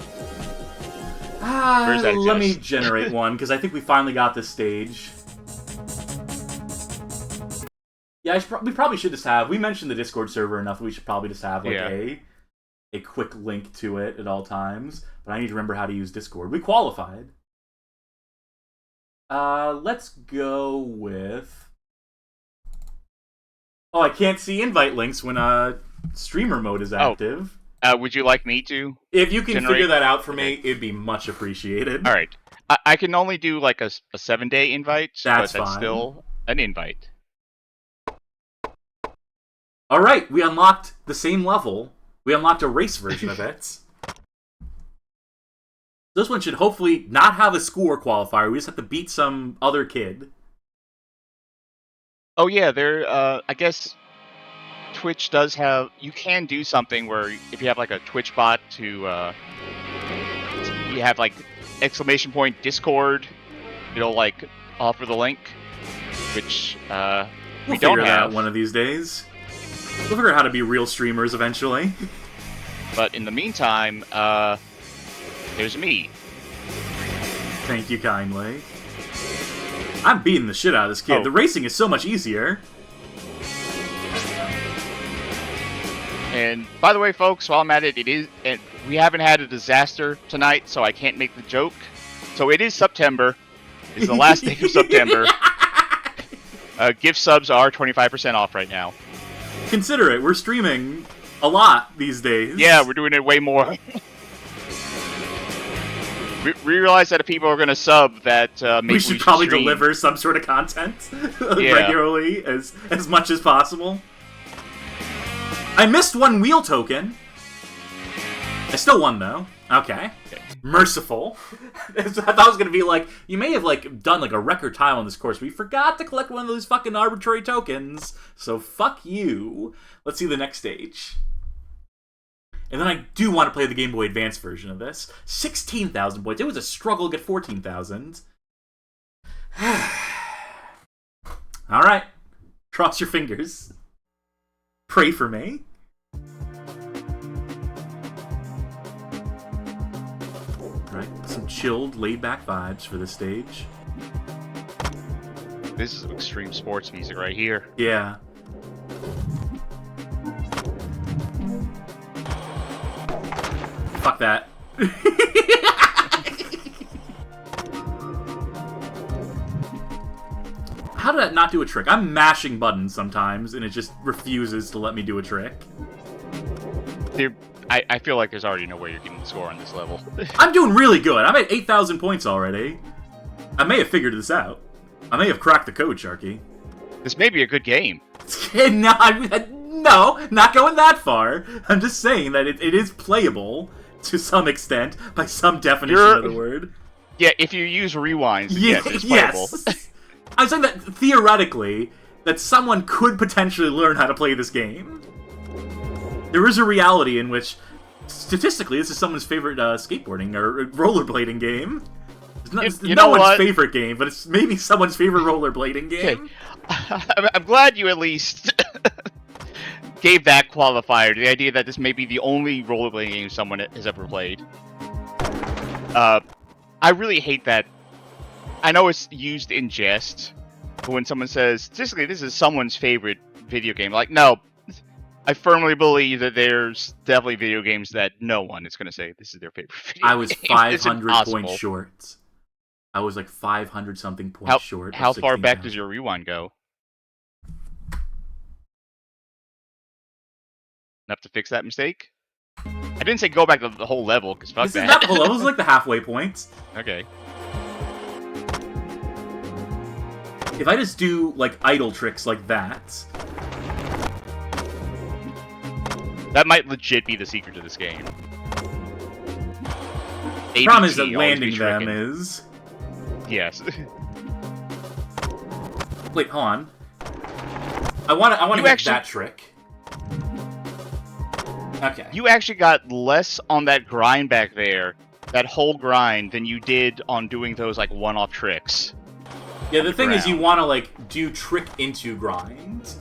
let me generate one, because I think we finally got this stage. Yeah, we probably should just have... We mentioned the Discord server enough, we should probably just have, a quick link to it at all times. But I need to remember how to use Discord. We qualified. Let's go with... Oh, I can't see invite links when, streamer mode is active. Would you like me to? If you can figure that out for me, it'd be much appreciated. All right. I can only do a 7-day invite, that's fine. Still an invite. All right, we unlocked the same level. We unlocked a race version of it. This one should hopefully not have a score qualifier. We just have to beat some other kid. Oh yeah, I guess Twitch does have... You can do something where if you have a Twitch bot to... you have exclamation point Discord, it'll offer the link, which we don't have. That one of these days. We'll figure out how to be real streamers eventually. But in the meantime, there's me. Thank you kindly. I'm beating the shit out of this kid. Oh. The racing is so much easier. And by the way, folks, while I'm at it, we haven't had a disaster tonight, so I can't make the joke. So it is September. It's the last day of September. Gift subs are 25% off right now. Consider it. We're streaming a lot these days. Yeah, we're doing it way more. We realize that if people are going to sub, that maybe we should probably stream. Deliver some sort of content regularly as much as possible. I missed one wheel token. I still won, though. Okay. Merciful. I thought it was going to be you may have done a record time on this course, but you forgot to collect one of those fucking arbitrary tokens. So fuck you. Let's see the next stage. And then I do want to play the Game Boy Advance version of this. 16,000 points. It was a struggle to get 14,000. Alright. Cross your fingers. Pray for me. Right? Some chilled, laid-back vibes for this stage. This is extreme sports music right here. Yeah. Fuck that. How did that not do a trick? I'm mashing buttons sometimes, and it just refuses to let me do a trick. Dude, I feel like there's already no way you're getting the score on this level. I'm doing really good. I'm at 8,000 points already. I may have figured this out. I may have cracked the code, Charkie. This may be a good game. No, not going that far. I'm just saying that it is playable to some extent, by some definition of the word. Yeah, if you use rewinds, yes, it's playable. Yes. I'm saying that theoretically, that someone could potentially learn how to play this game. There is a reality in which, statistically, this is someone's favorite skateboarding or rollerblading game. It's no one's favorite game, but it's maybe someone's favorite rollerblading game. Okay. I'm glad you at least gave that qualifier to the idea that this may be the only rollerblading game someone has ever played. I really hate that. I know it's used in jest, but when someone says, statistically, this is someone's favorite video game, like, no, I firmly believe that there's definitely video games that no one is going to say this is their favorite video game. I was 500 points short. I was like 500 something points short. How far back does your rewind go? Enough to fix that mistake? I didn't say go back to the whole level, because fuck that. This is not the whole level, it's like the halfway point. Okay. If I just do, like, idle tricks like that... That might legit be the secret to this game. The problem is that landing them is... Yes. Wait, hold on. I want to get that trick. Okay. You actually got less on that grind back there, that whole grind, than you did on doing those, like, one-off tricks. Yeah, the thing is you want to, like, do trick into grind.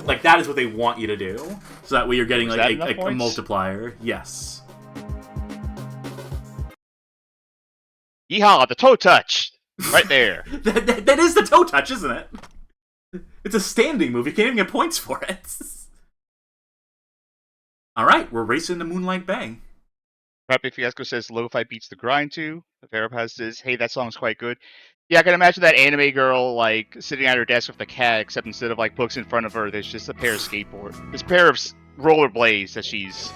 Like, that is what they want you to do. So that way you're getting, like, a multiplier. Yes. Yeehaw, the toe touch! Right there. that is the toe touch, isn't it? It's a standing move. You can't even get points for it. Alright, we're racing to Moonlight Bay. Happy Fiasco says Lo-Fi beats the grind too. Verapaz says, hey, that song's quite good. Yeah, I can imagine that anime girl, like, sitting at her desk with a cat, except instead of, like, books in front of her, there's just a pair of skateboard. There's a pair of rollerblades that she's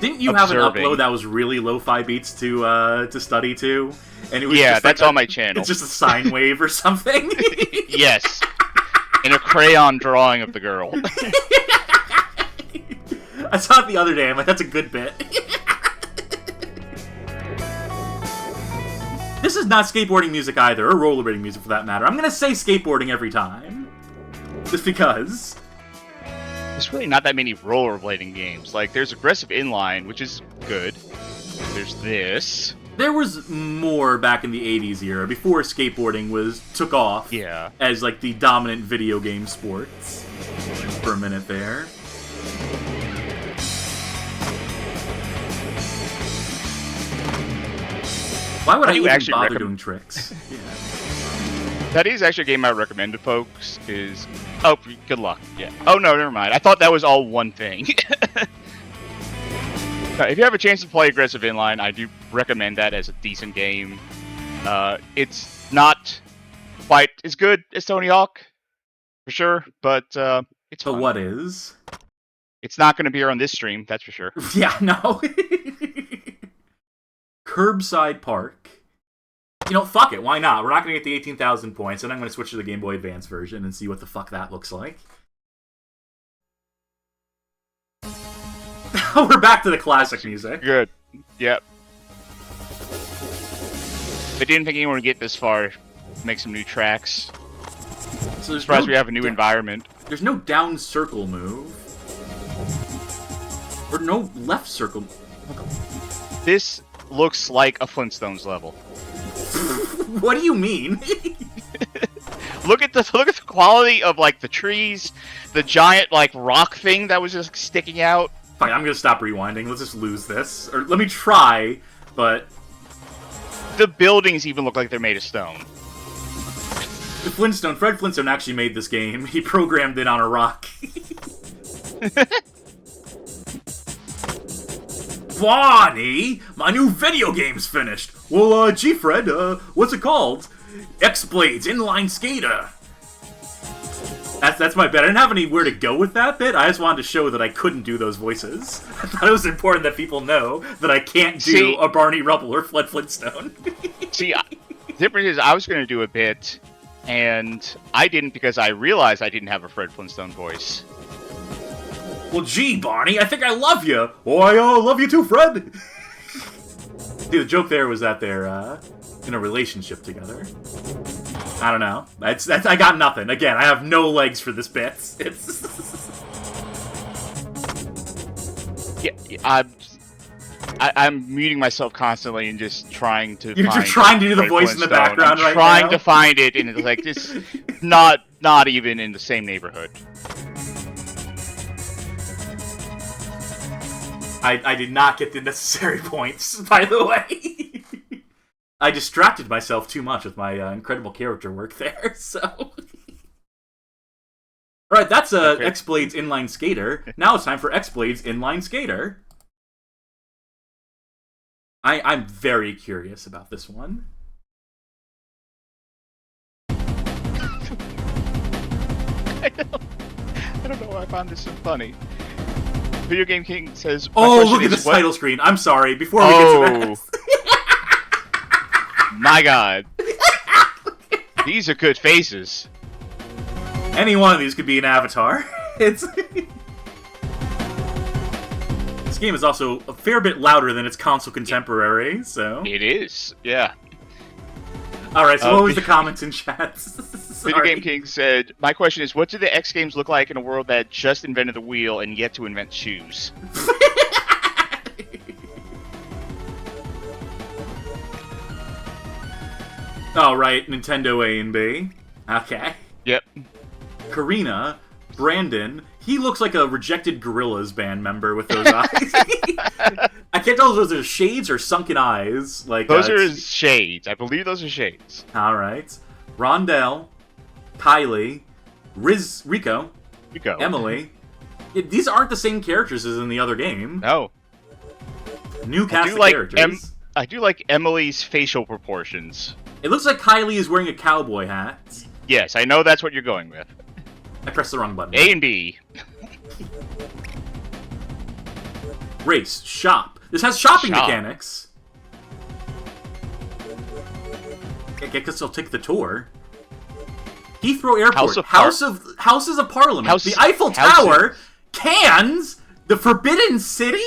Didn't you observing. Have an upload that was really lo-fi beats to study to? And it was yeah, just that's like on my channel. It's just a sine wave or something? Yes. In a crayon drawing of the girl. I saw it the other day, I'm like, that's a good bit. This is not skateboarding music either, or rollerblading music for that matter. I'm gonna say skateboarding every time. Just because. There's really not that many rollerblading games. Like, there's Aggressive Inline, which is good. There's this. There was more back in the 80s era, before skateboarding took off as, like, the dominant video game sports. For a minute there. Why would I even bother doing tricks? Yeah. That is actually a game I recommend to folks, is... Oh, good luck. Yeah. Oh, no, never mind. I thought that was all one thing. If you have a chance to play Aggressive Inline, I do recommend that as a decent game. It's not quite as good as Tony Hawk, for sure, but it's fun. But what is? It's not going to be here on this stream, that's for sure. Yeah, no. Curbside Park. You know, fuck it, why not? We're not going to get the 18,000 points, and I'm going to switch to the Game Boy Advance version and see what the fuck that looks like. We're back to the classic music. Good. Yep. I didn't think anyone would get this far. Make some new tracks. So surprised we have a new environment. There's no down circle move. Or no left circle. This looks like a Flintstones level. What do you mean? Look at the quality of, like, the trees, the giant, like, rock thing that was just sticking out. Fine, I'm gonna stop rewinding. Let's just lose this. Or let me try, but The buildings even look like they're made of stone. Fred Flintstone actually made this game. He programmed it on a rock. Bonnie, my new video game's finished. Well, gee, Fred, what's it called? X-Bladez Inline Skater. That's my bet. I didn't have anywhere to go with that bit. I just wanted to show that I couldn't do those voices. I thought it was important that people know that I can't do a Barney Rubble or Fred Flintstone. See, the difference is I was going to do a bit, and I didn't because I realized I didn't have a Fred Flintstone voice. Well, gee, Barney, I think I love you. Oh, I love you too, Fred. Dude, the joke there was that they're in a relationship together. I don't know. That's I got nothing. Again, I have no legs for this bit. Yeah, I'm muting myself constantly and just trying to. You're trying to do the voice in the background right now. Trying to find it, and it's like this, not even in the same neighborhood. I did not get the necessary points, by the way. I distracted myself too much with my incredible character work there, so... Alright, that's X-Bladez Inline Skater. Now it's time for X-Bladez Inline Skater. I'm very curious about this one. I don't know why I found this so funny. Video Game King says... Oh, look at this title screen. I'm sorry, before we get to that... My god. These are good faces. Any one of these could be an avatar. It's... This game is also a fair bit louder than its console contemporary, so... It is, yeah. Alright, so what was the comments in chat? Video Game King said, my question is, what do the X games look like in a world that just invented the wheel and yet to invent shoes? Oh, right, Nintendo A and B. Okay. Yep. Karina, Brandon, he looks like a rejected Gorillaz band member with those eyes. I can't tell if those are shades or sunken eyes. Like those are shades. I believe those are shades. Alright. Rondell, Kylie, Rico, Emily. These aren't the same characters as in the other game. No. New cast of characters. I do like Emily's facial proportions. It looks like Kylie is wearing a cowboy hat. Yes, I know that's what you're going with. I pressed the wrong button. A and B. Race. Shop. This has shopping mechanics. I guess I'll take the tour. Heathrow Airport. Houses of Parliament. The Eiffel Tower. Cannes. The Forbidden City.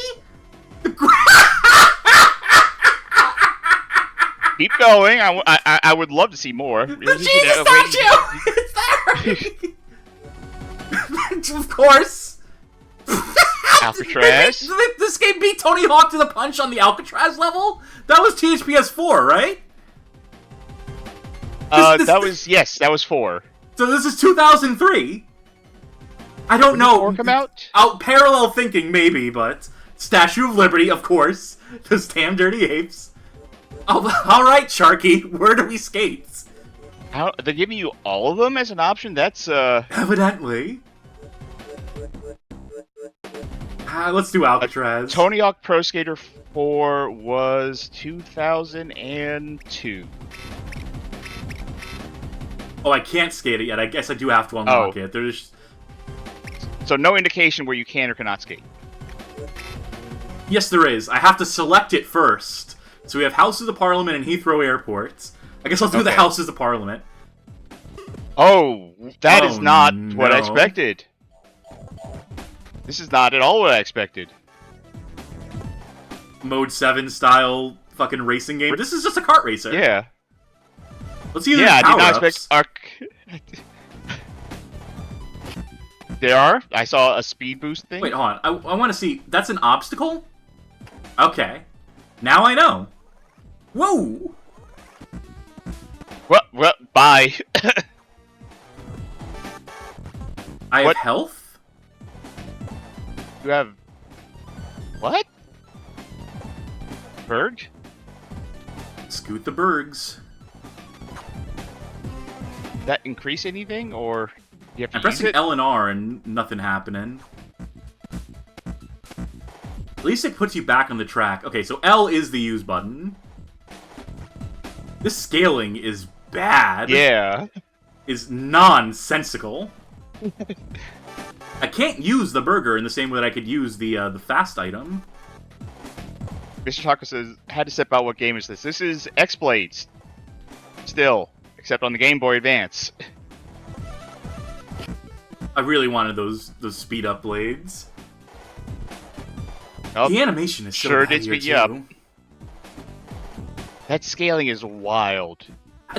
Keep going. I would love to see more. The Jesus statue! It's there! Of course! Alcatraz? This game beat Tony Hawk to the punch on the Alcatraz level? That was THPS 4, right? Yes, that was 4. So this is 2003? I don't know. 4 come out? Parallel thinking, maybe, but... Statue of Liberty, of course. Those damn dirty apes. Alright, Charkie, where do we skate? They're giving you all of them as an option? That's, Evidently. Let's do Alcatraz. Tony Hawk Pro Skater 4 was 2002. Oh, I can't skate it yet. I guess I do have to unlock it. There's... So no indication where you can or cannot skate? Yes, there is. I have to select it first. So we have Houses of Parliament and Heathrow Airport. I guess I'll do the Houses of Parliament. Oh, that is not what I expected. This is not at all what I expected. Mode 7 style fucking racing game. This is just a kart racer. Yeah. Let's see. Yeah, I did not expect There are. I saw a speed boost thing. Wait, hold on. I want to see. That's an obstacle? Okay. Now I know. Whoa! Well, bye. I have health? You have... What? Berg? Scoot the bergs. That increase anything, or you have to I'm use pressing it? L and R and nothing happening. At least it puts you back on the track. Okay, so L is the use button. This scaling is bad. Yeah. Is nonsensical. I can't use the burger in the same way that I could use the fast item. Mr. Taco says, had to step out. What game is this? This is X-Bladez. Still, except on the Game Boy Advance. I really wanted those speed up blades. Oh, The animation is so sure bad did here, speed you up. too. That scaling is wild.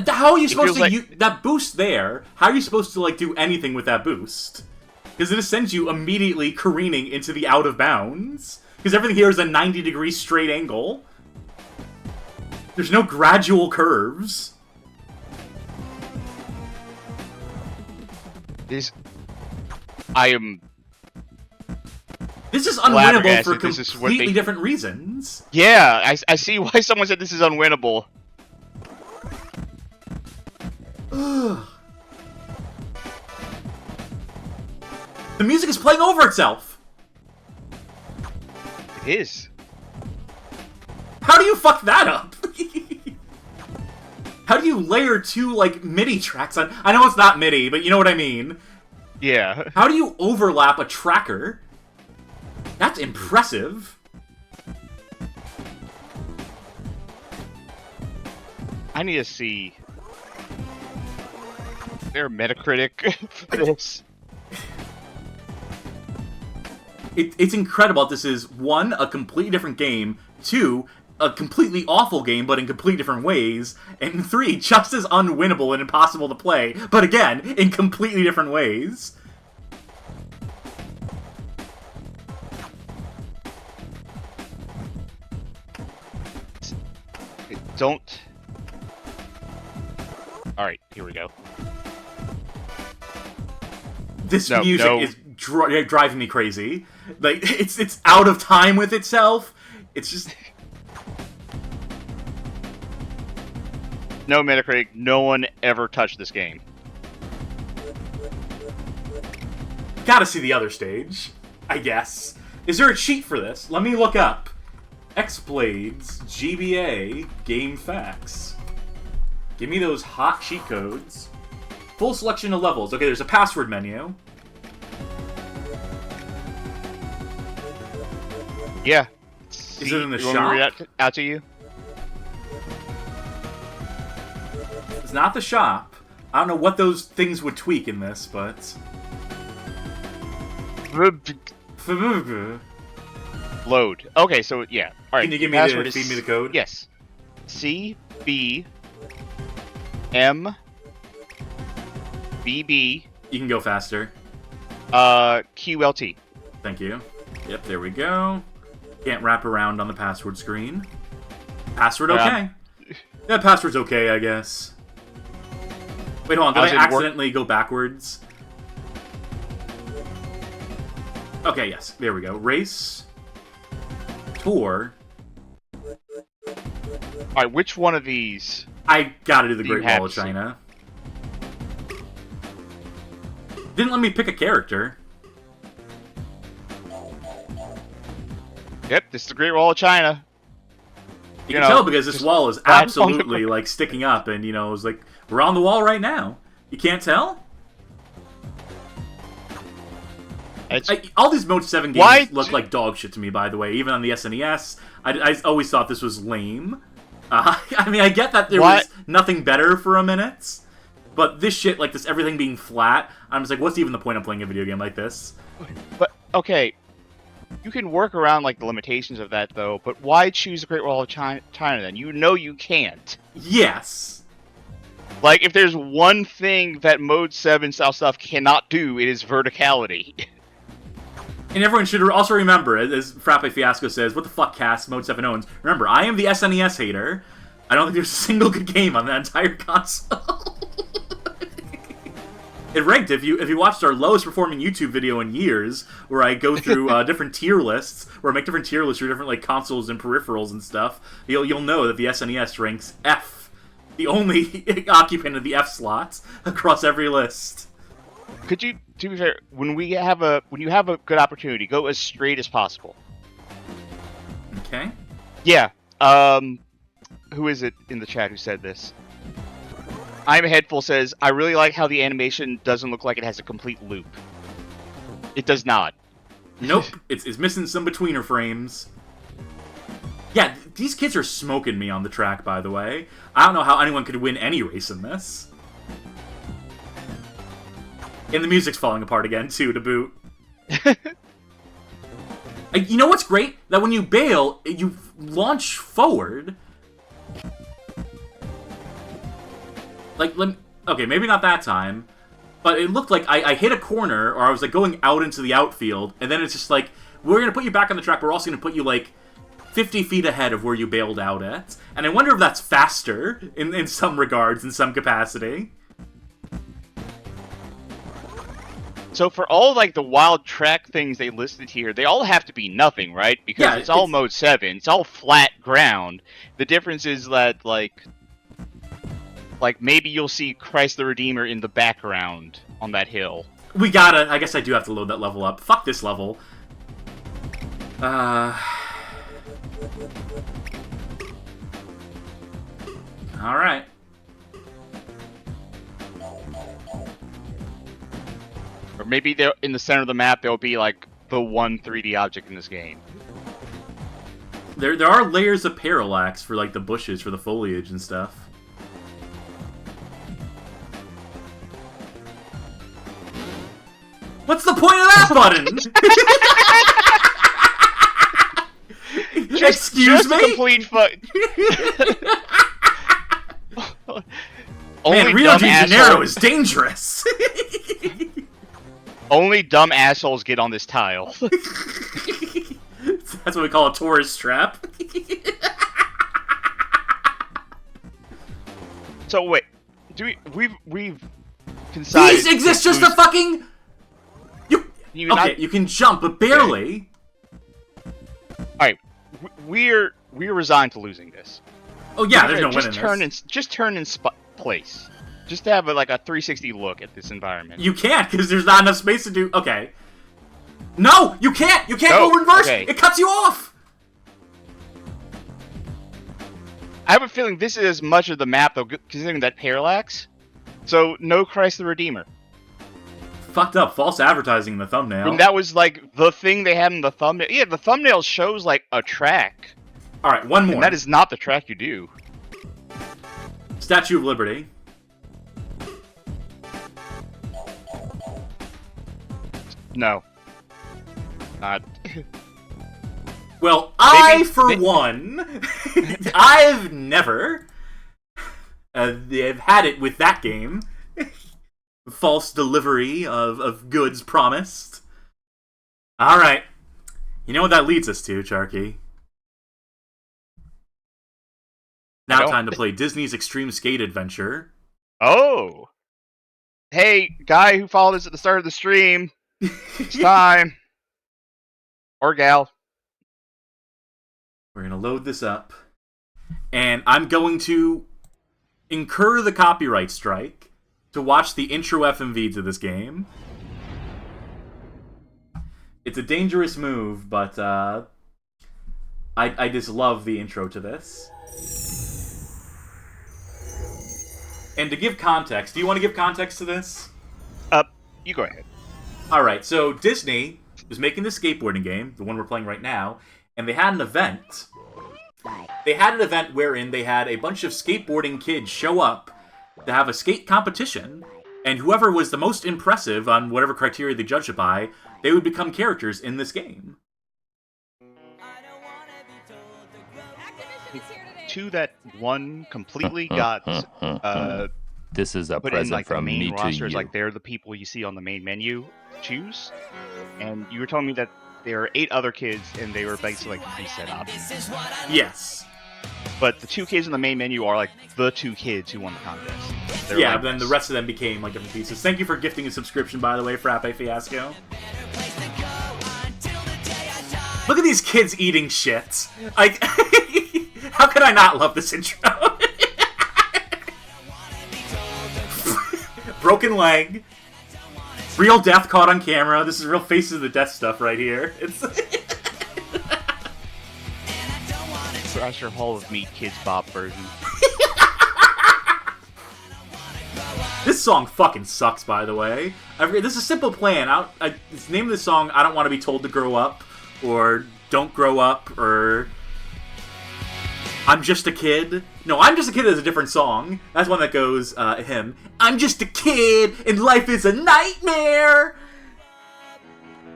How are you supposed feels to like- use that boost there? How are you supposed to like do anything with that boost? Because it just sends you immediately careening into the out of bounds. Because everything here is a 90-degree straight angle. There's no gradual curves. I am... This is unwinnable for Flabbergasted. This is what completely they- different reasons. Yeah, I see why someone said this is unwinnable. The music is playing over itself. It is. How do you fuck that up? How do you layer two, like, MIDI tracks on... I know it's not MIDI, but you know what I mean. Yeah. How do you overlap a tracker? That's impressive. I need to see... Is there a Metacritic for this? It's incredible that this is, 1, a completely different game, 2, a completely awful game, but in completely different ways, and 3, just as unwinnable and impossible to play, but again, in completely different ways. Don't... Alright, here we go. This No, music no. is driving me crazy. Like, it's out of time with itself. It's just... No Metacritic, no one ever touched this game. Gotta see the other stage, I guess. Is there a cheat for this? Let me look up. X-Bladez GBA Game Facts. Give me those hot cheat codes. Full selection of levels. Okay, there's a password menu. Yeah. Is it in the you want me to read shop? out to you? It's not the shop. I don't know what those things would tweak in this, but... Load. Okay, so yeah. All right. Can you give me password the, is- feed me the code? Yes. C B M B B You can go faster. QLT. Thank you. Yep, there we go. Can't wrap around on the password screen. Password okay. Yeah, password's okay, I guess. Wait, hold on. Did How's I it work? accidentally go backwards? Okay, yes. There we go. Race. Tour. All right, which one of these? I gotta do the Do you Great have Wall of to see? China. Didn't let me pick a character. Yep, this is the Great Wall of China. You You can know, tell because this just wall is right on the absolutely, ground. like, sticking up, and, you know, it's like, we're on the wall right now. You can't tell? It's, All these Mode 7 games Why look d- like dog shit to me, by the way. Even on the SNES, I always thought this was lame. I mean, I get that there Why- was nothing better for a minute, but this shit, like this everything being flat, I'm just like, what's even the point of playing a video game like this? but okay, you can work around like the limitations of that though. But why choose the Great Wall of China then? You know you can't. Yes. Like, if there's one thing that Mode 7 style stuff cannot do, it is verticality. And everyone should also remember, as Frappe Fiasco says, what the fuck, cast Mode 7 owns. Remember, I am the SNES hater. I don't think there's a single good game on that entire console. It ranked. If you watched our lowest performing YouTube video in years, where I go through different tier lists, where I make different tier lists for different like consoles and peripherals and stuff, you'll know that the SNES ranks F, the only occupant of the F slot across every list. Could you, to be fair, when you have a good opportunity, go as straight as possible. Okay. Yeah. Who is it in the chat who said this? I'm a Headful says, I really like how the animation doesn't look like it has a complete loop. It does not. Nope. it's missing some betweener frames. Yeah, these kids are smoking me on the track, by the way. I don't know how anyone could win any race in this. And the music's falling apart again, too, to boot. You know what's great? That when you bail, you launch forward. Like, okay, maybe not that time, but it looked like I hit a corner, or I was like going out into the outfield, and then it's just like, we're going to put you back on the track, but we're also going to put you like 50 feet ahead of where you bailed out at. And I wonder if that's faster in some regards, in some capacity. So for all like the wild track things they listed here, they all have to be nothing, right? Because yeah, it's all mode 7. It's all flat ground. The difference is that like maybe you'll see Christ the Redeemer in the background on that hill. I guess I do have to load that level up. Fuck this level. Alright. Or maybe in the center of the map, there'll be like the one 3D object in this game. There are layers of parallax for like the bushes, for the foliage and stuff. What's the point of that button? Excuse me? Complete Man, Rio de Janeiro is dangerous. Only dumb assholes get on this tile. That's what we call a tourist trap. So wait, we've decided these exist just to fucking. You can jump, but barely. Okay. Alright, we're resigned to losing this. Oh yeah, there's no winning this. Just turn in place. Just to have like a 360 look at this environment. You can't, because there's not enough space to do... Okay. No! You can't! You can't go reverse! Okay. It cuts you off! I have a feeling this is as much of the map, though, considering that parallax. So, no Christ the Redeemer. Fucked up. False advertising in the thumbnail. And that was, like, the thing they had in the thumbnail. Yeah, the thumbnail shows, like, a track. Alright, one more. And that is not the track you do. Statue of Liberty. No. Not. Well, for one, I've never... I've had it with that game. False delivery of goods promised. Alright. You know what that leads us to, Charkie? Now time to play Disney's Extreme Skate Adventure. Oh! Hey, guy who followed us at the start of the stream. It's time. Or gal. We're going to load this up. And I'm going to incur the copyright strike to watch the intro FMV to this game. It's a dangerous move, but I just love the intro to this. And to give context, do you want to give context to this? You go ahead. Alright, so Disney was making this skateboarding game, the one we're playing right now, and they had an event. They had an event wherein they had a bunch of skateboarding kids show up to have a skate competition, and whoever was the most impressive on whatever criteria they judged it by, they would become characters in this game. Two that one completely got this is a put present in, like, from the main me to rosters, you. like they're the people you see on the main menu choose. And you were telling me that there are 8 other kids and they were basically like preset options. Yes. But the 2 kids on the main menu are like the 2 kids who won the contest. Yeah, like, then the rest of them became like different pieces. Thank you for gifting a subscription, by the way, Frappe Fiasco. Look at these kids eating shit. How could I not love this intro? Broken leg. Real death caught on camera. This is real Faces of the Death stuff right here. It's Thrasher Hall of Meat Kids Bop version. This song fucking sucks, by the way. This is Simple Plan. It's the name of the song, I Don't Want to Be Told to Grow Up, or Don't Grow Up, or I'm Just a Kid. No, I'm Just a Kid is a different song. That's one that goes, him. I'm just a kid, and life is a nightmare!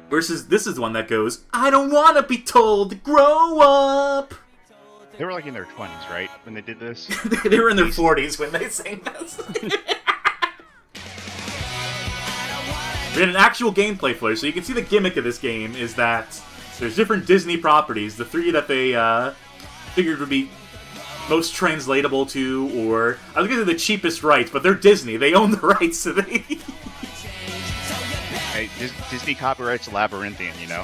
Versus, this is the one that goes, I don't want to be told to grow up! They were like in their 20s, right, when they did this? They were in their 40s when they sang this. We had an actual gameplay footage, so you can see the gimmick of this game is that there's different Disney properties, the three that they figured would be most translatable to, or I was gonna say the cheapest rights, but they're Disney. They own the rights, so they. Hey, Disney copyrights Labyrinthian, you know.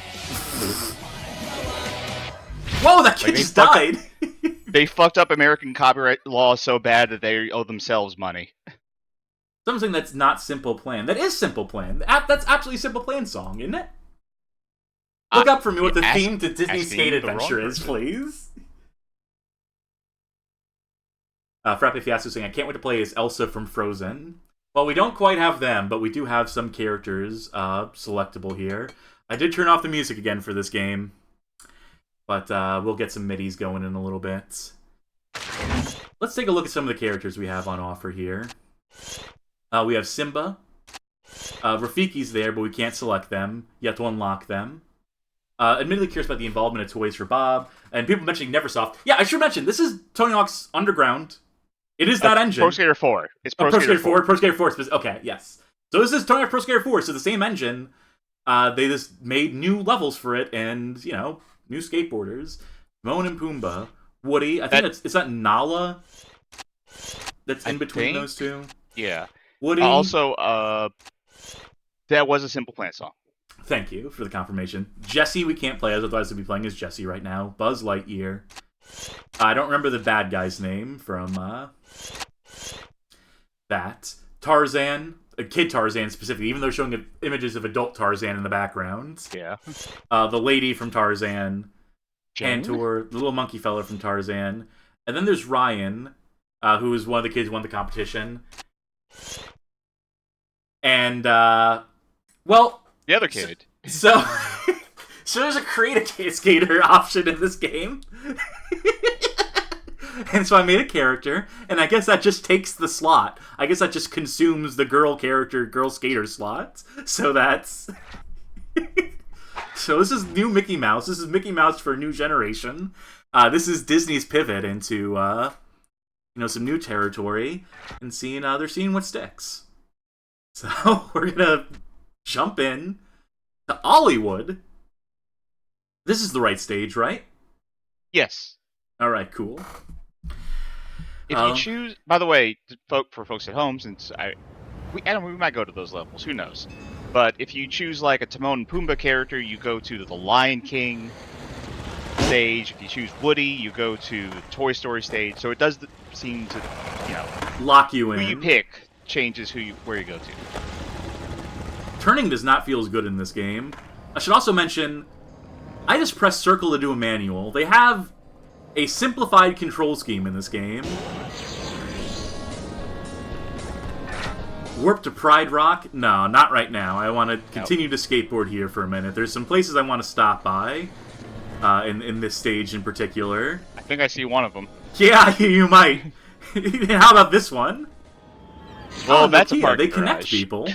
Whoa, that kid just died. They fucked up American copyright law so bad that they owe themselves money. Something that's not Simple Plan. That is Simple Plan. That's absolutely Simple Plan song, isn't it? Look up for me what the theme to Disney Skate Adventure is, please. Frappe Fiasco saying, I can't wait to play as Elsa from Frozen. Well, we don't quite have them, but we do have some characters selectable here. I did turn off the music again for this game, but we'll get some midis going in a little bit. Let's take a look at some of the characters we have on offer here. We have Simba. Rafiki's there, but we can't select them. You have to unlock them. Admittedly curious about the involvement of Toys for Bob. And people mentioning Neversoft. Yeah, I should mention, this is Tony Hawk's Underground. It is that engine. Pro Skater 4. It's Pro Skater 4. Pro Skater 4. Okay, yes. So this is Tony Hawk Pro Skater 4, so the same engine. They just made new levels for it, and, you know, new skateboarders. Timon and Pumbaa. Woody. I think it's that Nala that's in between those two. Yeah. Woody. Also, that was a Simple Plan song. Thank you for the confirmation. Jesse we can't play as, otherwise we'd be playing as Jesse right now. Buzz Lightyear. I don't remember the bad guy's name from that. Tarzan. Kid Tarzan specifically, even though showing images of adult Tarzan in the background. Yeah. The lady from Tarzan. Jane? Cantor, the little monkey fella from Tarzan. And then there's Ryan, who was one of the kids who won the competition. And, well... The other kid. So there's a create a skater option in this game. And so I made a character, and I guess that just takes the slot. I guess that just consumes the girl skater slot. So that's... So this is new Mickey Mouse. This is Mickey Mouse for a new generation. This is Disney's pivot into, some new territory, and they're seeing what sticks. So we're gonna jump in to Hollywood. This is the right stage, right? Yes. All right, cool. If you choose, by the way, for folks at home, since we might go to those levels. Who knows? But if you choose like a Timon and Pumbaa character, you go to the Lion King stage. If you choose Woody, you go to the Toy Story stage. So it does seem to, lock you in. Who you pick changes where you go to. Turning does not feel as good in this game. I should also mention, I just pressed circle to do a manual. They have a simplified control scheme in this game. Warp to Pride Rock? No, not right now. I want to continue to skateboard here for a minute. There's some places I want to stop by in this stage in particular. I think I see one of them. Yeah, you might. How about this one? Well, that's a park They garage. connect people.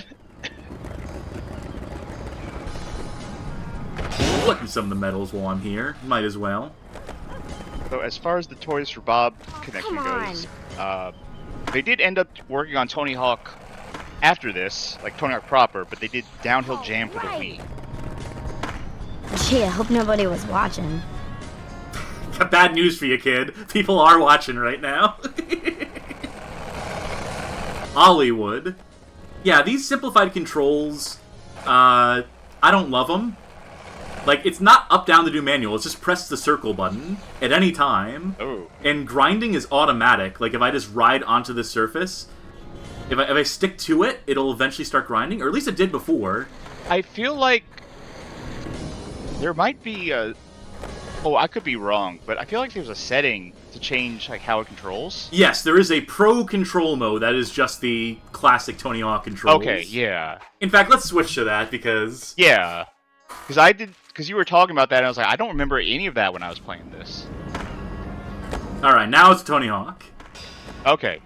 Look at some of the medals while I'm here. Might as well. So as far as the Toys for Bob connection goes, they did end up working on Tony Hawk after this, like Tony Hawk proper, but they did Downhill Jam for the Wii. Gee, I hope nobody was watching. Got bad news for you, kid. People are watching right now. Hollywood. Yeah, these simplified controls, I don't love them. Like, it's not up, down to do manual, it's just press the circle button at any time. Oh. And grinding is automatic. Like, if I just ride onto the surface, if I stick to it, it'll eventually start grinding, or at least it did before. I feel like there might be a... Oh, I could be wrong, but I feel like there's a setting to change like how it controls. Yes, there is a pro control mode that is just the classic Tony Hawk controls. Okay, yeah. In fact, let's switch to that because... Yeah. Because you were talking about that, and I was like, I don't remember any of that when I was playing this. Alright, now it's Tony Hawk. Okay.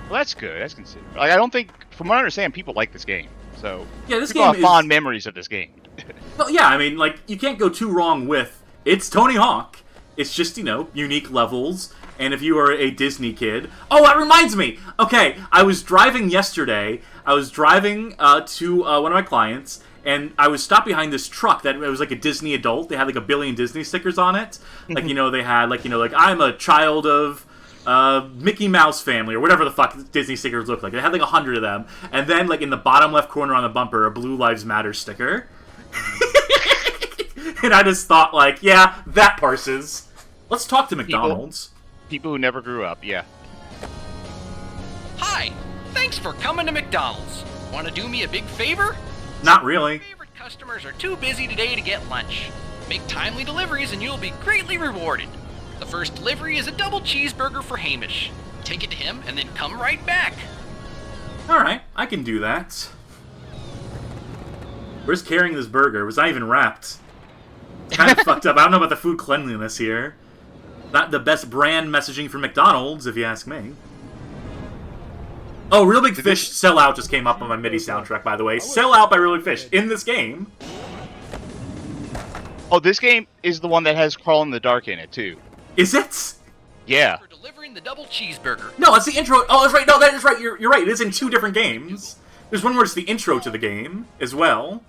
Well, that's good. That's considered. Like, I don't think, from what I understand, people like this game. So, yeah, this people game have fond memories of this game. Well, yeah, I mean, like, you can't go too wrong with... It's Tony Hawk. It's just, you know, unique levels. And if you are a Disney kid... Oh, that reminds me! Okay, I was driving yesterday. I was driving to one of my clients, and I was stopped behind this truck that it was like a Disney adult. They had like a billion Disney stickers on it. Like, you know, they had, like, you know, like, I'm a child of... Mickey Mouse family, or whatever the fuck Disney stickers look like. They had like 100 of them. And then, like, in the bottom left corner on the bumper, a Blue Lives Matter sticker. And I just thought, like, yeah, that parses. Let's talk to McDonald's. People who never grew up, yeah. Hi! Thanks for coming to McDonald's. Want to do me a big favor? Not really. Favorite customers are too busy today to get lunch. Make timely deliveries and you'll be greatly rewarded. The first delivery is a double cheeseburger for Hamish. Take it to him and then come right back. Alright, I can do that. Where's carrying this burger? It was not even wrapped. It's kind of fucked up. I don't know about the food cleanliness here. Not the best brand messaging for McDonald's, if you ask me. Oh, Real Big Fish Sell Out just came up on my MIDI soundtrack, by the way. Sell Out by Real Big Fish in this game. Oh, this game is the one that has Crawl in the Dark in it, too. Is it? Yeah. For delivering the double cheeseburger. No, it's the intro. Oh, that's right. No, that is right. You're right. It is in 2 different games. There's one where it's the intro to the game as well.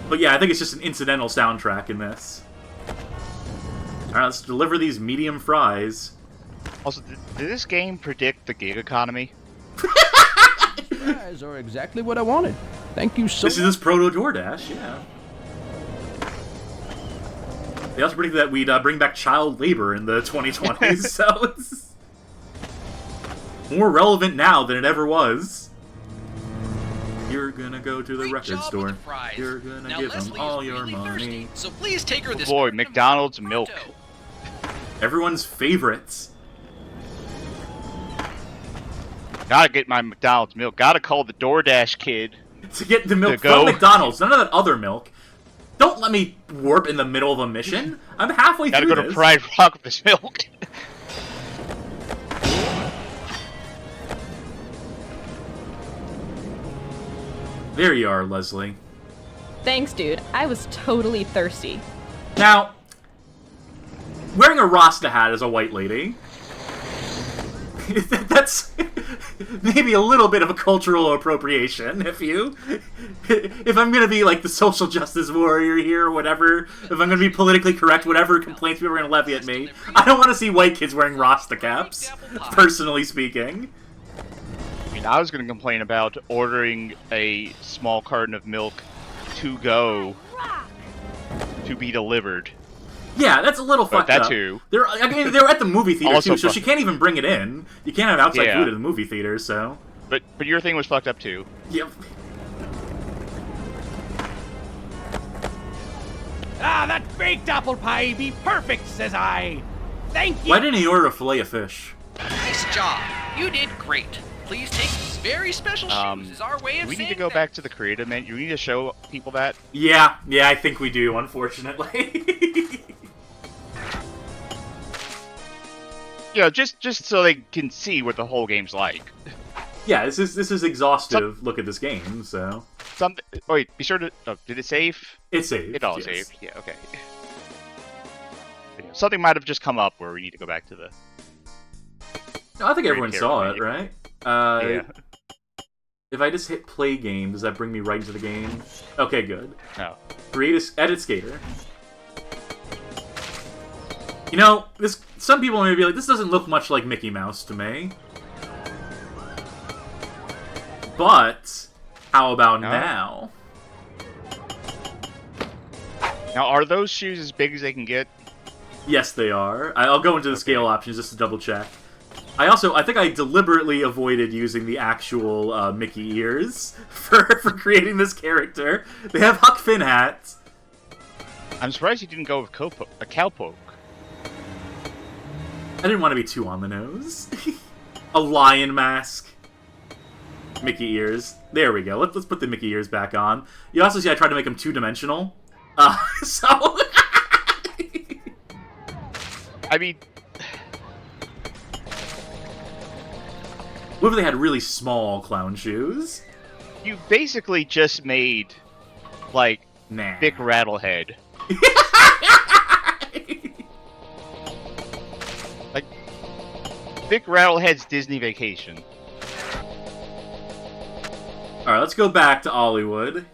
But yeah, I think it's just an incidental soundtrack in this. Alright, let's deliver these medium fries. Also, did this game predict the gig economy? Fries are exactly what I wanted. Thank you so much. This is proto DoorDash, yeah. They also predicted that we'd bring back child labor in the 2020s, so it's more relevant now than it ever was. You're gonna go to the record store. You're gonna give them all your money. So please take her this. Boy, McDonald's milk. Everyone's favorites. Gotta get my McDonald's milk. Gotta call the DoorDash kid. To get the milk from McDonald's, none of that other milk. Don't let me warp in the middle of a mission. I'm halfway through this. Gotta go to Pride Rock with this milk. There you are, Leslie. Thanks, dude. I was totally thirsty. Now, wearing a Rasta hat as a white lady, that's maybe a little bit of a cultural appropriation, if I'm gonna be like the social justice warrior here, or whatever, if I'm gonna be politically correct, whatever complaints people are gonna levy at me, I don't want to see white kids wearing Rasta caps, personally speaking. I mean, I was gonna complain about ordering a small carton of milk to go to be delivered. Yeah, that's a little fucked up. That too. They're at the movie theater Also too, so she can't even bring it in. You can't have outside food at the movie theater, so. But your thing was fucked up too. Yep. Ah, that baked apple pie be perfect, says I. Thank you. Why didn't he order a fillet of fish? Nice job. You did great. Please take these very special shoes as our way of we saying need to go back to the creative menu. You need to show people that. Yeah, I think we do, unfortunately. You know, just so they can see what the whole game's like. Yeah, this is exhaustive look at this game, so. Something. Oh, wait, be sure to. Oh, did it save? It saved. It all yes. saved. Yeah. Okay. Yeah, something might have just come up where we need to go back to the. No, I think everyone saw it, right? Yeah. If I just hit play game, does that bring me right into the game? Okay, good. No. Edit skater. You know, some people may be like, this doesn't look much like Mickey Mouse to me. But, how about now? Now, are those shoes as big as they can get? Yes, they are. I'll go into the scale options just to double check. I think I deliberately avoided using the actual Mickey ears for creating this character. They have Huck Finn hats. I'm surprised you didn't go with a cowpoke. I didn't want to be too on the nose. A lion mask. Mickey ears. There we go. Let's put the Mickey ears back on. You also see I tried to make them two-dimensional. So... I mean... What if they had really small clown shoes? You basically just made, like, Vic Rattlehead. Like, Vic Rattlehead's Disney Vacation. Alright, let's go back to Hollywood.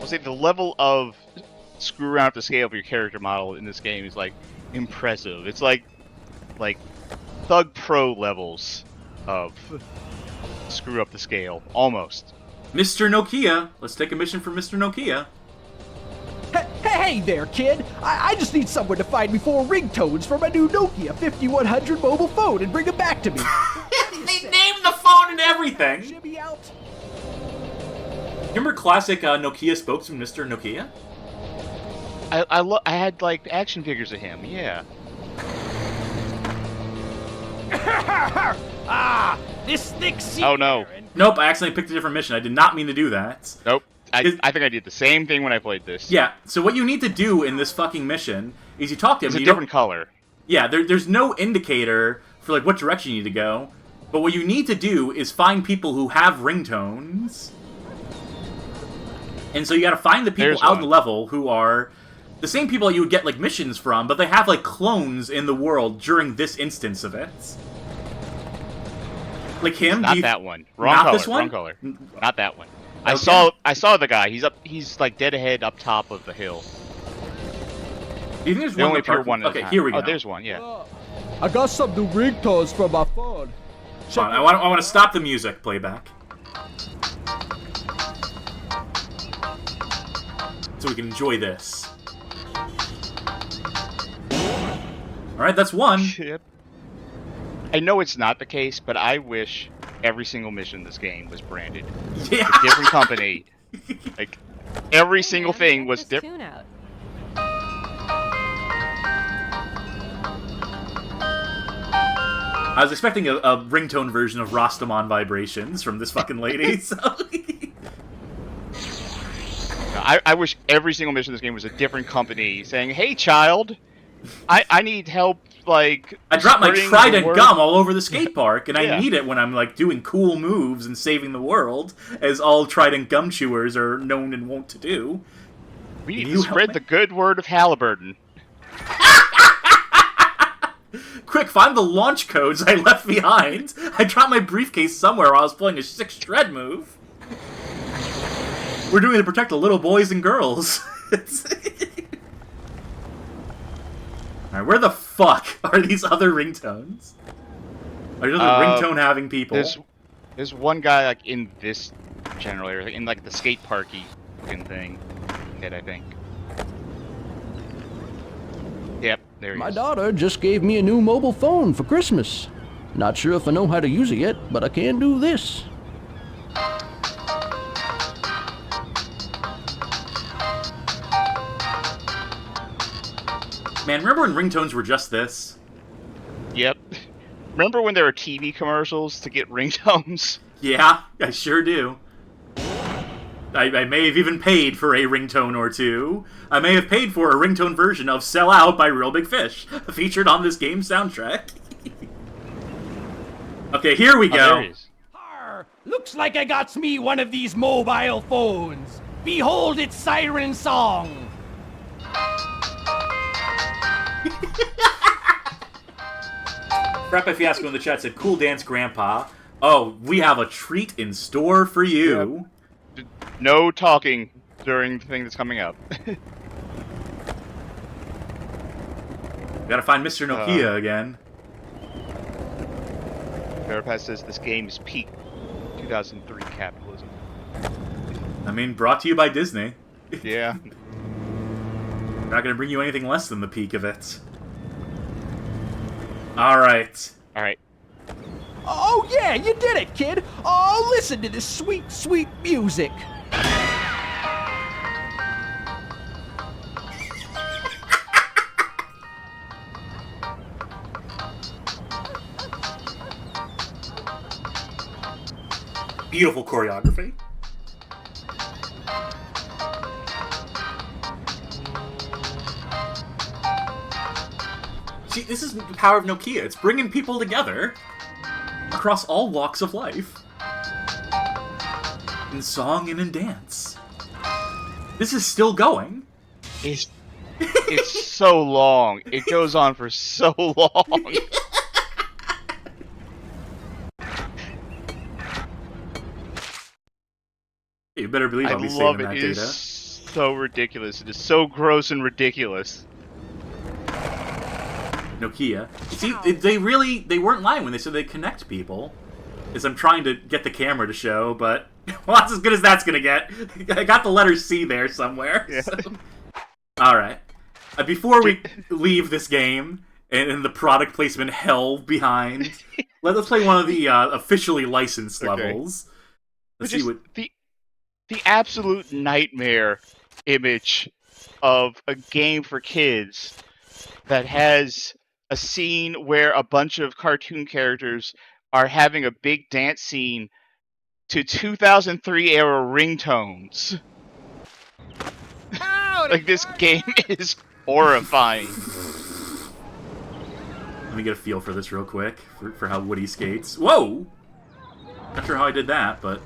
I'll say the level of screw around with the scale of your character model in this game is, like, impressive. It's like Thug Pro levels of screw up the scale. Almost. Mr. Nokia. Let's take a mission from Mr. Nokia. Hey there, kid. I just need someone to find me 4 ringtones for my new Nokia 5100 mobile phone and bring them back to me. They named the phone and everything. Shimmy out. Remember classic Nokia spokesman Mr. Nokia? I had, like, action figures of him, yeah. Ah, this thick sea. Oh, no. Nope, I accidentally picked a different mission. I did not mean to do that. Nope. I think I did the same thing when I played this. Yeah, so what you need to do in this fucking mission is you talk to him. It's a different color. Yeah, there's no indicator for, like, what direction you need to go. But what you need to do is find people who have ringtones. And so you gotta find the people out in the level who are the same people that you would get, like, missions from, but they have, like, clones in the world during this instance of it. Like him? Not that one. Wrong not color. This one? Wrong color. Not that one. Okay. I saw the guy. He's like dead ahead up top of the hill. Do you think there's They one? only appear one at a Okay, time. here we go. Oh, there's one. Yeah. I got some new ringtones for my phone. Hold on, I want to stop the music playback. So we can enjoy this. Alright, that's one. Shit. I know it's not the case, but I wish every single mission in this game was branded. Yeah. A different company. Like, every single thing was different. I was expecting a ringtone version of Rastaman Vibrations from this fucking lady, so... I wish every single mission in this game was a different company saying, "Hey, child, I need help." Like, I dropped my Trident gum all over the skate park, and Yeah. I need it when I'm, like, doing cool moves and saving the world, as all Trident gum chewers are known and wont to do. We need to spread the good word of Halliburton. Quick, find the launch codes I left behind. I dropped my briefcase somewhere while I was playing a 6 shred move. We're doing it to protect the little boys and girls. Alright, where the fuck are these other ringtones? Are these other ringtone-having people? There's one guy, like, in this general area, in, like, the skate parky fucking thing. I think. Yep, there he My is. daughter just gave me a new mobile phone for Christmas. Not sure if I know how to use it yet, but I can do this. Man, remember when ringtones were just this? Yep. Remember when there were TV commercials to get ringtones? Yeah, I sure do. I may have even paid for a ringtone or two. I may have paid for a ringtone version of Sell Out by Real Big Fish, featured on this game's soundtrack. Okay, here we go. There he is. Arr, looks like I got me one of these mobile phones. Behold its siren song. Frappa Fiasco in the chat said, "Cool dance, Grandpa." Oh, we have a treat in store for you. No talking during the thing that's coming up. Gotta find Mr. Nokia again. Verapaz says this game is peak 2003 capitalism. I mean, brought to you by Disney. Yeah. We're not gonna bring you anything less than the peak of it. Alright. Alright. Oh yeah, you did it, kid! Oh, listen to this sweet, sweet music! Beautiful choreography. See, this is the power of Nokia. It's bringing people together across all walks of life. In song and in dance. This is still going. It's so long. It goes on for so long. You better believe I'll be love saving it. that It data. is so ridiculous. It is so gross and ridiculous. Nokia. See, they weren't lying when they said they connect people. As I'm trying to get the camera to show, but well, that's as good as that's gonna get. I got the letter C there somewhere. Yeah. So. All right. Before we leave this game and the product placement hell behind, let's play one of the officially licensed levels. Let's see what the absolute nightmare image of a game for kids that has a scene where a bunch of cartoon characters are having a big dance scene to 2003 era ringtones. Like, this game is horrifying. Let me get a feel for this real quick, for how Woody skates. Whoa! Not sure how I did that, but...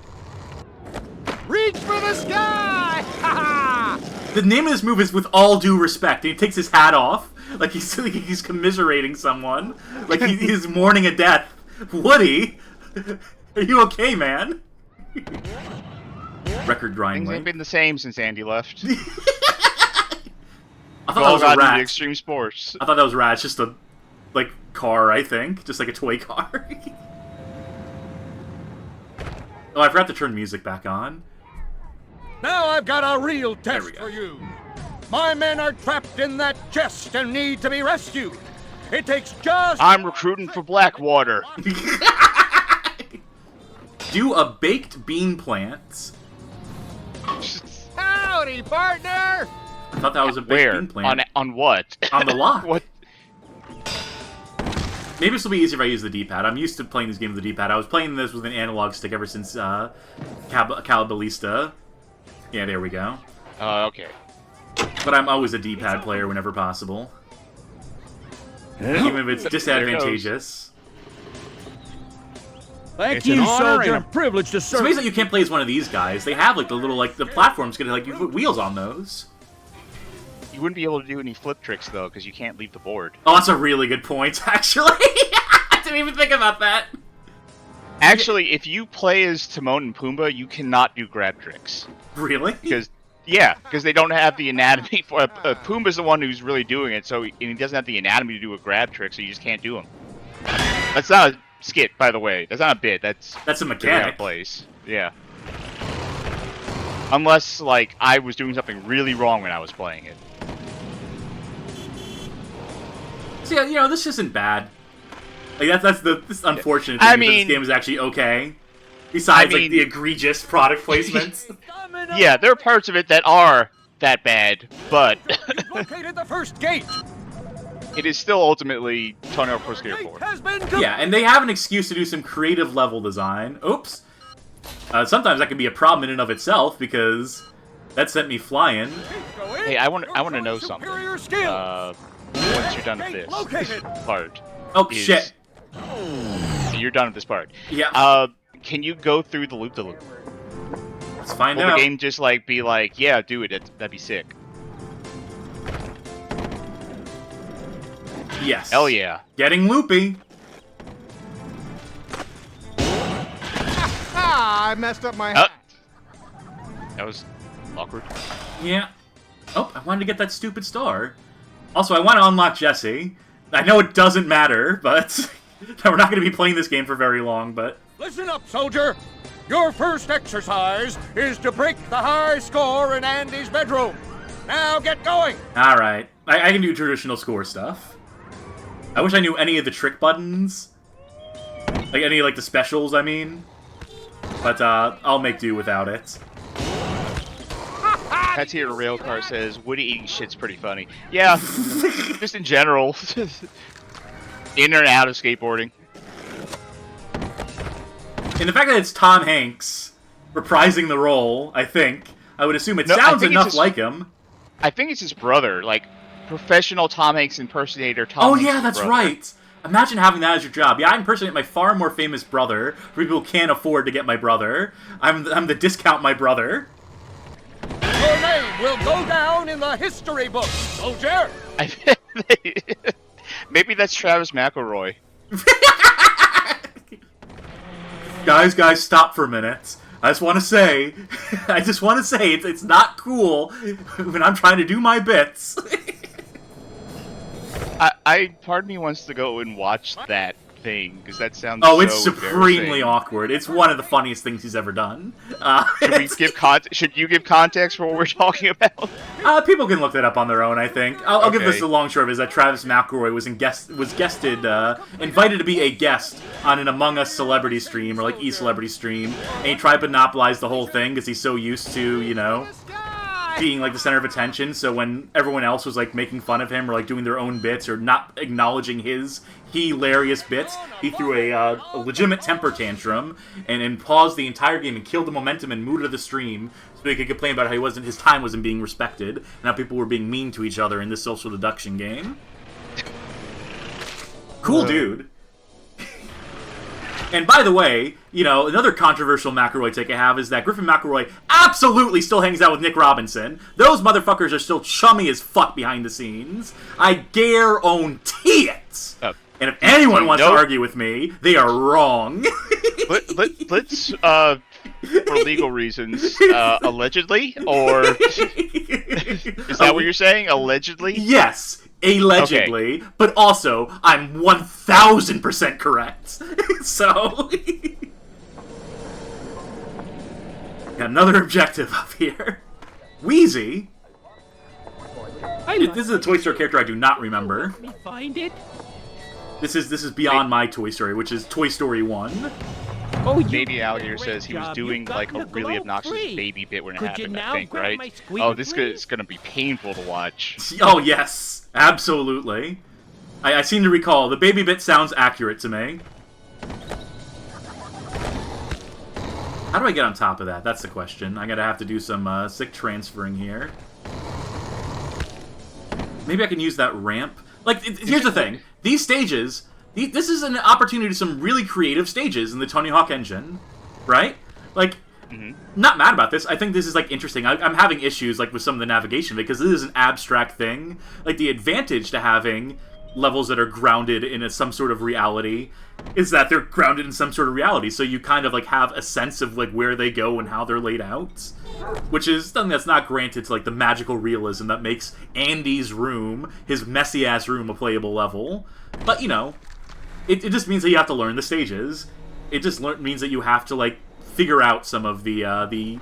Reach for the sky! Ha ha! The name of this move is With All Due Respect, and he takes his hat off, like he's commiserating someone, like he's mourning a death. Woody, are you okay, man? Record grind. Things ain't been the same since Andy left. I thought that was a rat. Extreme sports. I thought that was rad. It's just a, like, car, I think. Just like a toy car. Oh, I forgot to turn music back on. Now I've got a real test for you. My men are trapped in that chest and need to be rescued. It takes just... I'm recruiting for Blackwater. Do a baked bean plant. Howdy, partner! I thought that was a baked bean plant. On what? On the lock. What? Maybe this will be easier if I use the D-pad. I'm used to playing this game with the D-pad. I was playing this with an analog stick ever since Caballista. Yeah, there we go. Okay. But I'm always a D-pad player whenever possible. Even if it's disadvantageous. Thank you, soldier. And a privilege to serve. It's amazing that you can't play as one of these guys. They have, like, the little, like, the platforms gonna, like, you put wheels on those. You wouldn't be able to do any flip tricks, though, because you can't leave the board. Oh, that's a really good point, actually. I didn't even think about that. Actually, if you play as Timon and Pumbaa, you cannot do grab tricks. Really? Because they don't have the anatomy for... Pumbaa's the one who's really doing it, and he doesn't have the anatomy to do a grab trick, so you just can't do them. That's not a skit, by the way. That's not a bit. That's a mechanic. Place. Yeah. Unless, like, I was doing something really wrong when I was playing it. So, yeah, you know, this isn't bad. Like, that's this unfortunate thing. I mean, this game is actually okay. Besides, like, the egregious product placements. Yeah, there are parts of it that are that bad, but... located the first gate! It is still ultimately Tony Hawk Pro Skater 4. Yeah, and they have an excuse to do some creative level design. Oops. Sometimes that can be a problem in and of itself, because that sent me flying. Hey, I want to know something. Once you're done with this part. Oh, shit. You're done with this part. Yeah. Can you go through the loop-de-loop? Let's find Will out. the game just, like, be like, yeah, do it, that'd be sick. Yes. Hell yeah. Getting loopy. I messed up my hat. That was awkward. Yeah. Oh, I wanted to get that stupid star. Also, I want to unlock Jesse. I know it doesn't matter, but we're not going to be playing this game for very long, but... Listen up, soldier! Your first exercise is to break the high score in Andy's bedroom. Now get going! Alright. I can do traditional score stuff. I wish I knew any of the trick buttons. Like, any, like, the specials, I mean. But, I'll make do without it. That's here. Railcar says Woody eating shit's pretty funny. Yeah, just in general, in and out of skateboarding. And the fact that it's Tom Hanks reprising the role, I would assume it sounds enough like him. I think it's his brother, like professional Tom Hanks impersonator. Tom Hanks' yeah, that's brother. right. Imagine having that as your job. Yeah, I impersonate my far more famous brother. For people who can't afford to get my brother. I'm the discount my brother. Your name will go down in the history books, soldier! Maybe that's Travis McElroy. Guys, stop for a minute. I just want to say, it's not cool when I'm trying to do my bits. Part of me wants to go and watch that thing, because that sounds it's supremely awkward. It's one of the funniest things he's ever done. Should you give context for what we're talking about? People can look that up on their own, I think. I'll give this the long short of it, is that Travis McElroy was invited to be a guest on an Among Us celebrity stream, or like e-celebrity stream, and he tried to monopolize the whole thing, because he's so used to, being like the center of attention. So when everyone else was like making fun of him or like doing their own bits or not acknowledging his hilarious bits, he threw a legitimate temper tantrum and paused the entire game and killed the momentum and mood of the stream so he could complain about how his time wasn't being respected and how people were being mean to each other in this social deduction game. Cool dude. And by the way, another controversial McElroy take I have is that Griffin McElroy absolutely still hangs out with Nick Robinson. Those motherfuckers are still chummy as fuck behind the sines. I guarantee it. And if anyone wants to argue with me, they are wrong. Let's for legal reasons, allegedly, or is that what you're saying? Allegedly? Yes. Allegedly, okay. But also, I'm 1000% correct. So, got another objective up here. Wheezy? This is a Toy Story character I do not remember. Let me find it. This is beyond my Toy Story, which is Toy Story 1. Baby Alligator says he was doing like a really obnoxious baby bit when it happened, I think, right? Oh, this is going to be painful to watch. Oh, yes. Absolutely. I seem to recall. The baby bit sounds accurate to me. How do I get on top of that? That's the question. I'm going to have to do some sick transferring here. Maybe I can use that ramp. Like, here's the thing. These stages... This is an opportunity to some really creative stages in the Tony Hawk engine, right? Like, not mad about this. I think this is, like, interesting. I'm having issues, like, with some of the navigation because this is an abstract thing. Like, the advantage to having levels that are grounded in some sort of reality is that they're grounded in some sort of reality. So you kind of, like, have a sense of, like, where they go and how they're laid out. Which is something that's not granted to, like, the magical realism that makes Andy's room, his messy-ass room, a playable level. But, It just means that you have to learn the stages. It just means that you have to, like, figure out some of the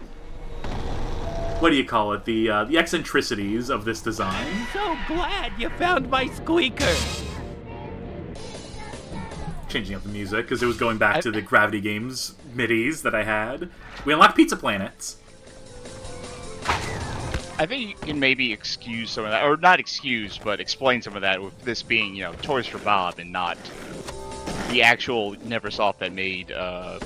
what do you call it? The eccentricities of this design. I'm so glad you found my squeaker. Changing up the music, because it was going back to the Gravity Games midis that I had. We unlocked Pizza Planets. I think you can maybe excuse some of that, or not excuse, but explain some of that with this being, Toys for Bob and not the actual Neversoft that made, I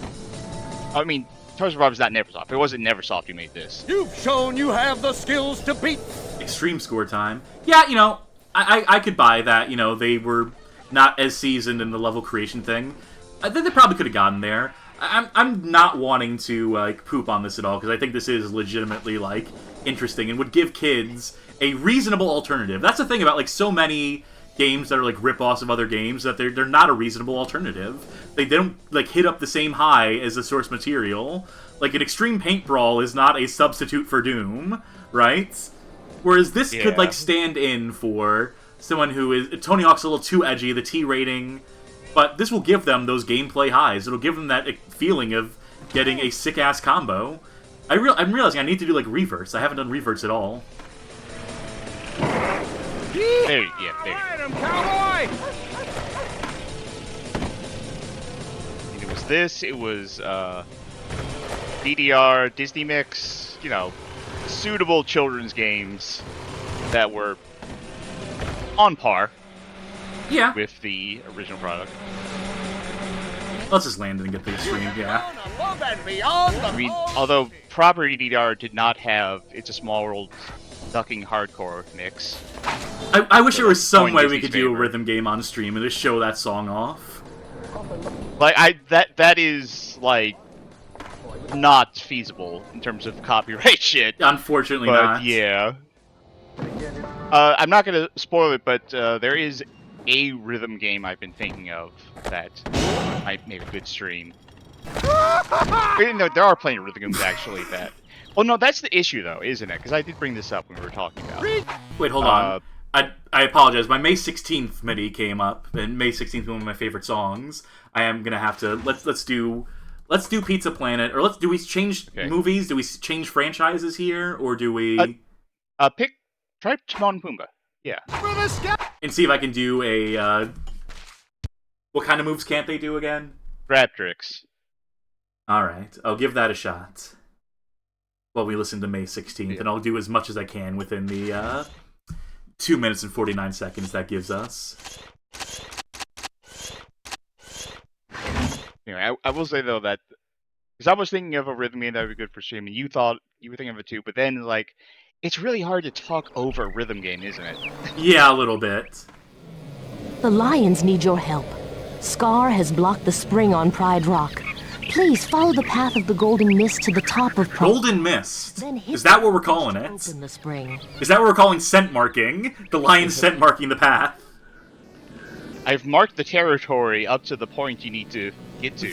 mean, Toys for Bob is not Neversoft. If it wasn't Neversoft who made this. You've shown you have the skills to beat. Extreme score time. Yeah, I could buy that, they were not as seasoned in the level creation thing. I think they probably could have gotten there. I'm not wanting to, like, poop on this at all, because I think this is legitimately, like, interesting and would give kids a reasonable alternative. That's the thing about, like, so many, games that are like rip-offs of other games, that they're not a reasonable alternative. They don't like hit up the same high as the source material. Like an Extreme Paint Brawl is not a substitute for Doom, right? Whereas this could like stand in for someone who is Tony Hawk's a little too edgy, the T rating, but this will give them those gameplay highs. It'll give them that feeling of getting a sick-ass combo. I'm realizing I need to do like reverts. I haven't done reverts at all. There. Cowboy! And it was this. It was DDR Disney Mix. You know, suitable children's games that were on par. Yeah. With the original product. Let's just land and get the Xtreme, yeah. I mean, although proper DDR did not have It's a Small World ducking hardcore mix. I wish there was some way we could do a rhythm game on stream and just show that song off. Like that is like not feasible in terms of copyright shit. Unfortunately but, not. Yeah. I'm not gonna spoil it, but there is a rhythm game I've been thinking of that might make a good stream. There are plenty of rhythm games actually that. Well, no, that's the issue though, isn't it? Because I did bring this up when we were talking about. Wait, hold on. I apologize. My May 16th MIDI came up, and May 16th was one of my favorite songs. I am gonna have to let's do Pizza Planet, or do we change movies? Do we change franchises here, or do we try Timon and Pumbaa? Yeah. And see if I can do a what kind of moves can't they do again? Grab tricks. All right, I'll give that a shot. While we listen to May 16th, and I'll do as much as I can within the 2 minutes and 49 seconds that gives us. Anyway, I will say though that because I was thinking of a rhythm game that would be good for streaming, you thought you were thinking of it too, but then like it's really hard to talk over a rhythm game, isn't it? Yeah, a little bit. The Lions need your help. Scar has blocked the spring on Pride Rock. Please follow the path of the Golden Mist to the top of Golden Mist? Is that what we're calling it? Open the spring. Is that what we're calling scent marking? The lion scent marking the path? I've marked the territory up to the point you need to get to.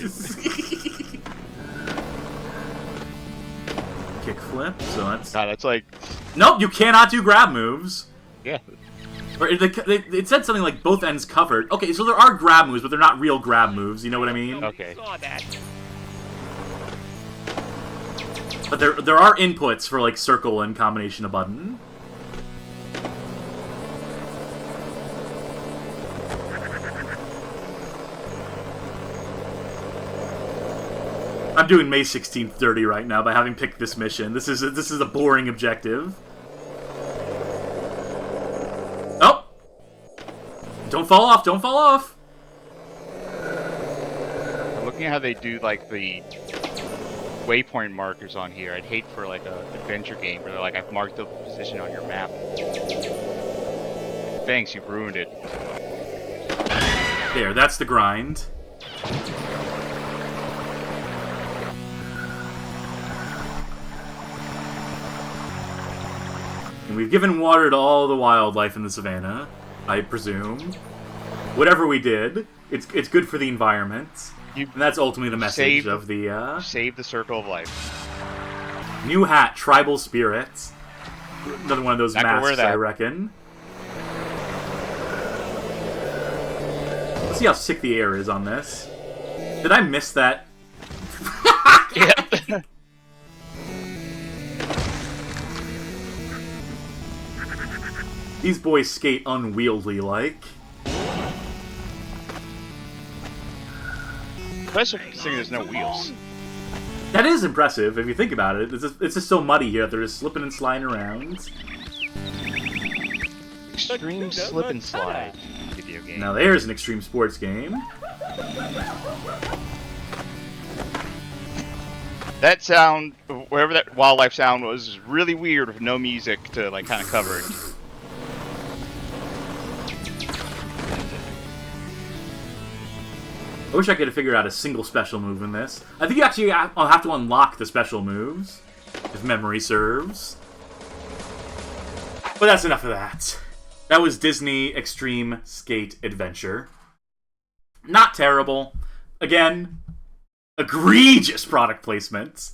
Kickflip, so that's... God, that's like... Nope, you cannot do grab moves. Yeah. Or it said something like both ends covered. Okay, so there are grab moves, but they're not real grab moves, you know what I mean? Okay. But there are inputs for like circle and combination of button. I'm doing May 16th dirty right now by having picked this mission. This is a boring objective. Oh! Don't fall off! Don't fall off! I'm looking at how they do like the waypoint markers on here. I'd hate for like a adventure game where they're like, I've marked the position on your map. Thanks, you've ruined it. There, that's the grind. And we've given water to all the wildlife in the savannah, I presume. Whatever we did, it's good for the environment. And that's ultimately the message of the... Save the circle of life. New hat, Tribal Spirits. Another one of those masks, I reckon. Let's see how sick the air is on this. Did I miss that? Yeah. These boys skate unwieldy-like. Especially considering there's no wheels. That is impressive, if you think about it. It's just so muddy here that they're just slipping and sliding around. Extreme slip and slide video game. Now there's an extreme sports game. That sound, wherever that wildlife sound was, is really weird with no music to like kind of cover it. I wish I could have figured out a single special move in this. I think you actually I'll have to unlock the special moves, if memory serves. But that's enough of that. That was Disney Extreme Skate Adventure. Not terrible. Again, egregious product placement.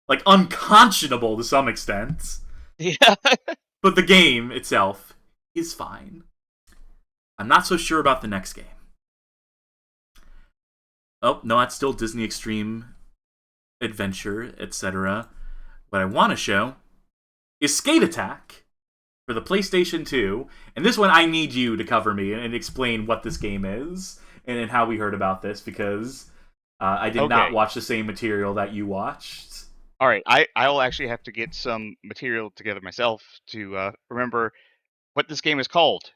Like, unconscionable to some extent. Yeah. But the game itself is fine. I'm not so sure about the next game. Oh, no, that's still Disney Extreme Adventure, etc. What I want to show is Skate Attack for the PlayStation 2. And this one, I need you to cover me and explain what this game is and how we heard about this, because I did not watch the same material that you watched. All right, I'll actually have to get some material together myself to remember what this game is called.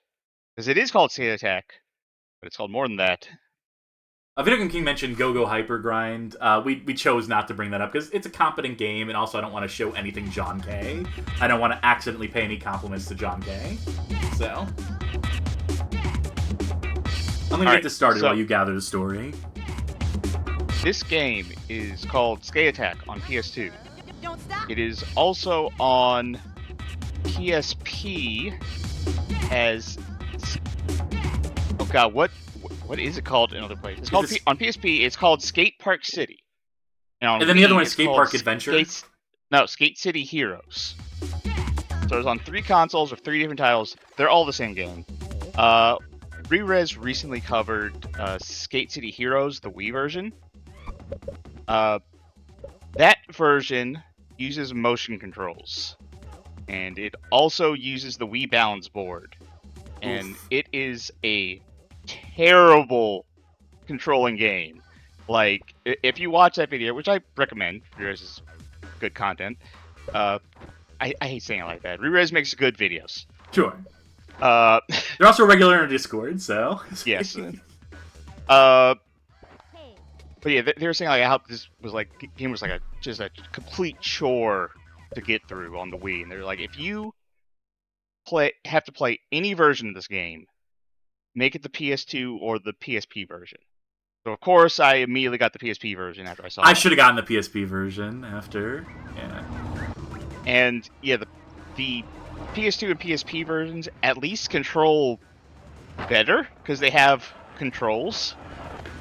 Because it is called Skate Attack, but it's called more than that. Video Game King mentioned Go-Go Hyper Grind. We chose not to bring that up because it's a competent game, and also I don't want to show anything John K. I don't want to accidentally pay any compliments to John K. So I'm going to get this started while you gather the story. This game is called Skate Attack on PS2. It is also on PSP as... Oh god, what is it called in other places? It's called on PSP, it's called Skate Park City. And then the other one is Skate Park Adventure? Skate City Heroes. So it's on 3 consoles with 3 different titles. They're all the same game. Re-Res recently covered Skate City Heroes, the Wii version. That version uses motion controls. And it also uses the Wii Balance board. And it is a terrible controlling game. Like, if you watch that video, which I recommend, Re-Res is good content. I hate saying it like that. Re-Res makes good videos. Sure. They're also regular in our Discord, so... Yes. But yeah, they were saying like how this was like game was like just a complete chore to get through on the Wii, and they're like, if you have to play any version of this game, make it the PS2 or the PSP version. So of course, I immediately got the PSP version after I saw it. I should have gotten the PSP version after. Yeah. And yeah, the PS2 and PSP versions at least control better because they have controls.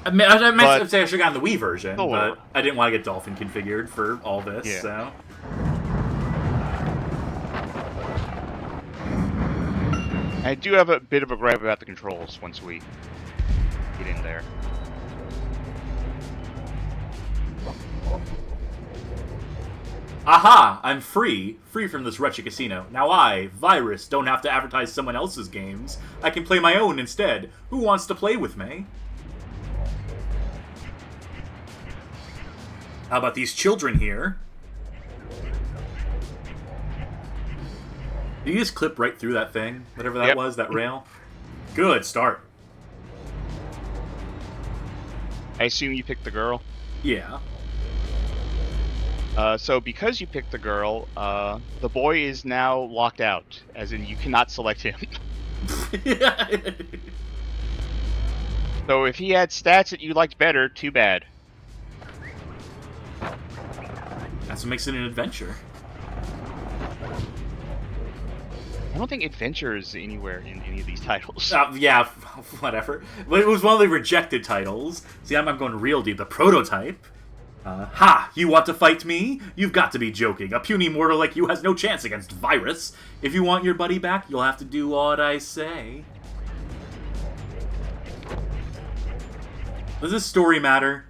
I meant to say I should have gotten the Wii version, but I didn't want to get Dolphin configured for all this, so... I do have a bit of a gripe about the controls once we get in there. Aha! I'm free from this wretched casino. Now I, Virus, don't have to advertise someone else's games. I can play my own instead. Who wants to play with me? How about these children here? Did you just clip right through that thing? Whatever that was, that rail? Good start. I assume you picked the girl? Yeah. So because you picked the girl, the boy is now locked out, as in you cannot select him. So if he had stats that you liked better, too bad. That's what makes it an adventure. I don't think adventure is anywhere in any of these titles. Yeah, whatever. But it was one of the rejected titles. See, I'm going real deep. The prototype. Ha! You want to fight me? You've got to be joking. A puny mortal like you has no chance against Virus. If you want your buddy back, you'll have to do what I say. Does this story matter?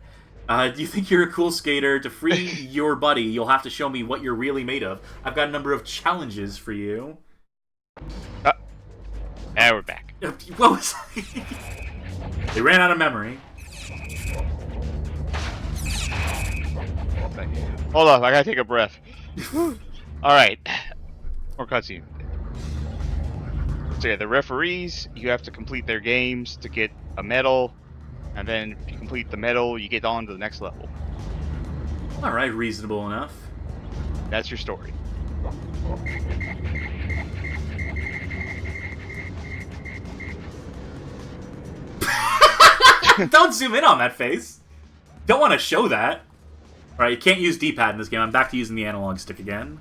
Do you think you're a cool skater? To free your buddy, you'll have to show me what you're really made of. I've got a number of challenges for you. Now we're back. What was They ran out of memory. Hold on, I gotta take a breath. Alright. More cutscene. So yeah, the referees, you have to complete their games to get a medal. And then if you complete the medal, you get on to the next level. Alright, reasonable enough. That's your story. Don't zoom in on that face. Don't want to show that. Alright, you can't use D-pad in this game. I'm back to using the analog stick again.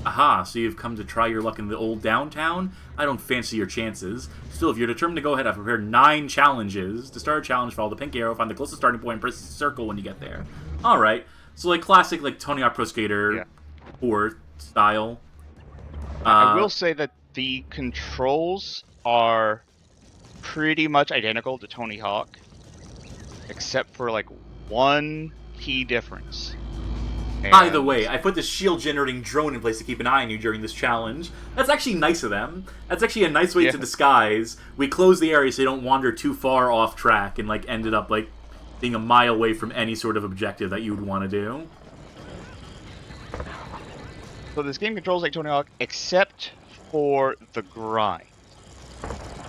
Aha, so you've come to try your luck in the old downtown? I don't fancy your chances. Still, if you're determined to go ahead, I've prepared 9 challenges. To start a challenge, follow the pink arrow, find the closest starting point, and press the circle when you get there. Alright. So, like, classic, like, Tony Hawk Pro Skater 4 style. I will say that the controls are pretty much identical to Tony Hawk, except for, like, one key difference. By the way, I put this shield-generating drone in place to keep an eye on you during this challenge. That's actually nice of them. That's actually a nice way to disguise. We closed the area so you don't wander too far off track and, like, ended up, like, being a mile away from any sort of objective that you would want to do. So this game controls like Tony Hawk, except for the grind.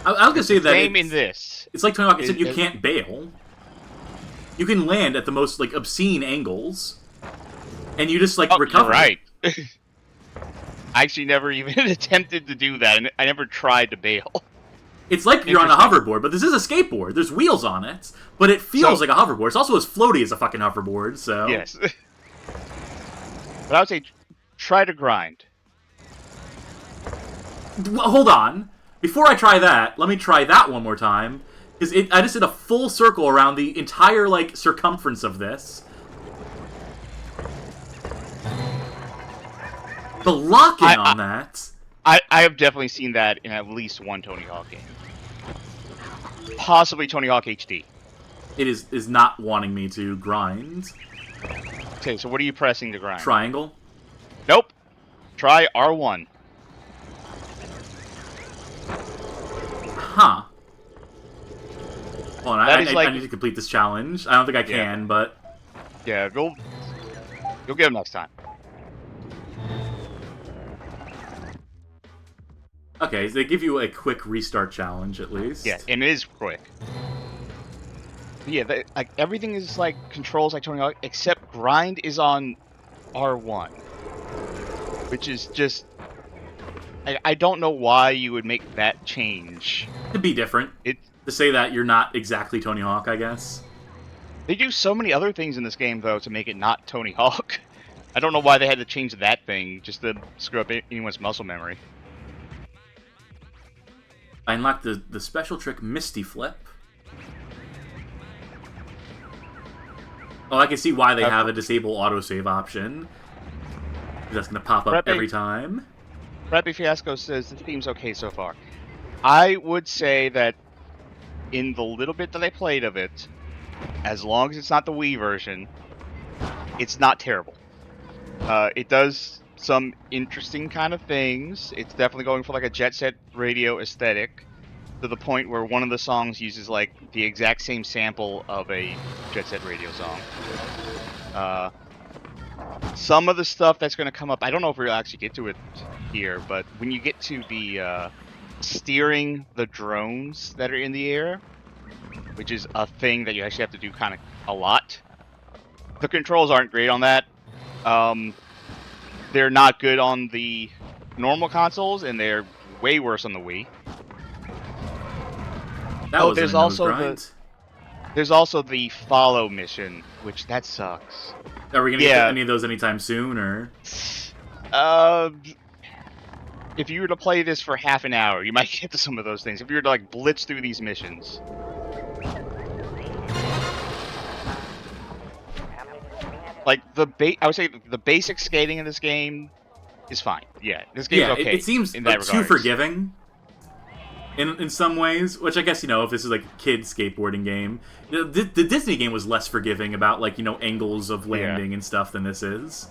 I was going to say that same in this. It's like Tony Hawk, except you can't bail. You can land at the most, like, obscene angles. And you just, like, recover. You're right. I actually never even attempted to do that, and I never tried to bail. It's like you're on a hoverboard, but this is a skateboard. There's wheels on it, but it feels like a hoverboard. It's also as floaty as a fucking hoverboard, so... Yes. But I would say, try to grind. Well, hold on. Before I try that, let me try that one more time. Because I just did a full circle around the entire, like, circumference of this. The lock-in on that... I have definitely seen that in at least one Tony Hawk game. Possibly Tony Hawk HD. It is not wanting me to grind. Okay, so what are you pressing to grind? Triangle. Nope. Try R1. Huh. Hold on, I need to complete this challenge. I don't think I can, but... Yeah, you'll get him next time. Okay, so they give you a quick restart challenge, at least. Yeah, and it is quick. Yeah, like everything is like controls like Tony Hawk, except grind is on R1, which is just... I don't know why you would make that change. To be different. To say that you're not exactly Tony Hawk, I guess. They do so many other things in this game, though, to make it not Tony Hawk. I don't know why they had to change that thing, just to screw up anyone's muscle memory. I unlocked the special trick Misty Flip. Oh, I can see why they have a disable autosave option. That's going to pop up every time. Rappy Fiasco says the theme's okay so far. I would say that in the little bit that I played of it, as long as it's not the Wii version, it's not terrible. It does some interesting kind of things. It's definitely going for like a Jet Set Radio aesthetic, to the point where one of the songs uses like the exact same sample of a Jet Set Radio song. Some of the stuff that's going to come up, I don't know if we'll actually get to it here, but when you get to the steering the drones that are in the air, which is a thing that you actually have to do kind of a lot, the controls aren't great on that. They're not good on the normal consoles, and they're way worse on the Wii. There's also the follow mission, which that sucks. Are we gonna get any of those anytime soon, or? If you were to play this for half an hour, you might get to some of those things. If you were to like blitz through these missions. Like I would say the basic skating in this game is fine. Yeah, this game's okay. It seems in that too forgiving in some ways, which I guess, if this is like a kid's skateboarding game, the Disney game was less forgiving about like, angles of landing and stuff than this is.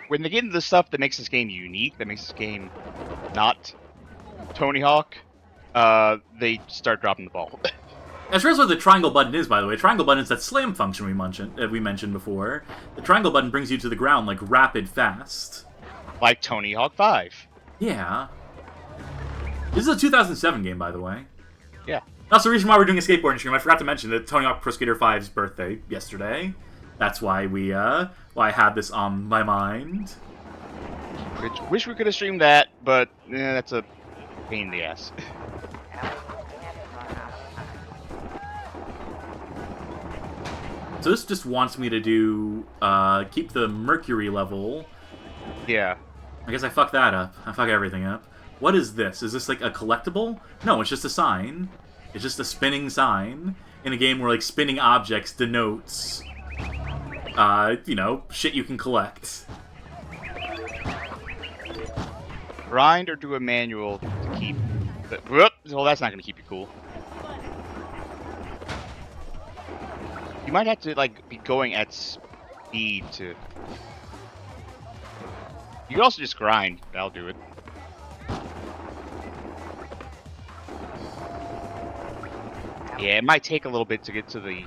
When they get into the stuff that makes this game unique, that makes this game not Tony Hawk, they start dropping the ball. As far as what the triangle button is, by the way, triangle button is that slam function we mentioned before. The triangle button brings you to the ground like rapid fast. Like Tony Hawk 5. Yeah. This is a 2007 game, by the way. Yeah. That's the reason why we're doing a skateboarding stream. I forgot to mention that Tony Hawk Pro Skater 5's birthday yesterday. That's why why I had this on my mind. Wish we could have streamed that, but that's a pain in the ass. So this just wants me to do, keep the mercury level Yeah. I guess I fucked that up. I fuck everything up. What is this? Is this like a collectible? No, it's just a sign. It's just a spinning sign in a game where like spinning objects denotes, you know, shit you can collect. Grind or do a manual to keep... Whoop! Well, that's not going to keep you cool. You might have to, like, be going at speed to... You can also just grind. That'll do it. Yeah, it might take a little bit to get to the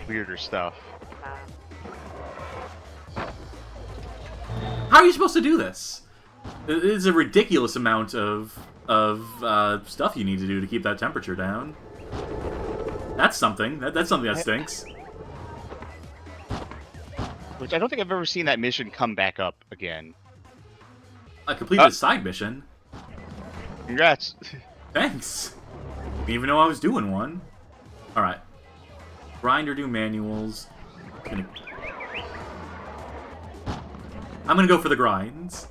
weirder stuff. How are you supposed to do this? It's a ridiculous amount of stuff you need to do to keep that temperature down. That's something. That's something that stinks. Which I don't think I've ever seen that mission come back up again. I completed a side mission. Congrats. Thanks. Didn't even know I was doing one. Alright. Grind or do manuals. I'm gonna go for the grinds.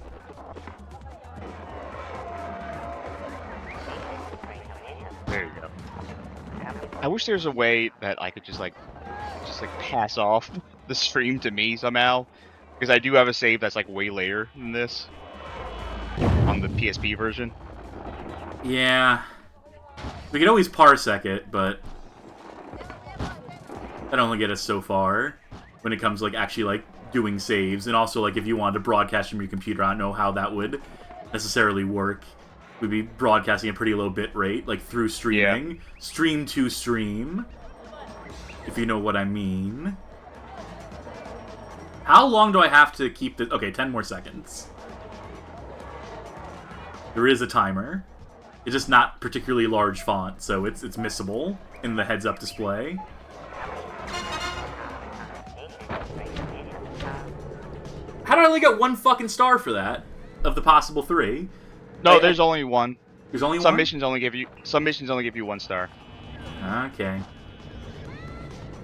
There you go. I wish there was a way that I could just like pass off the stream to me somehow, because I do have a save that's like way later than this on the PSP version. Yeah, we could always parsec it, but that only get us so far when it comes to like actually like doing saves, and also like if you wanted to broadcast from your computer, I don't know how that would necessarily work. We'd be broadcasting a pretty low bit rate, like through streaming. Yeah. Stream to stream, if you know what I mean. How long do I have to keep this? Okay, 10 more seconds. There is a timer. It's just not particularly large font, so it's missable in the heads-up display. How did I only get one fucking star for that? Of the possible 3? No, there's only one. There's only one? Some missions only give you 1 star. Okay.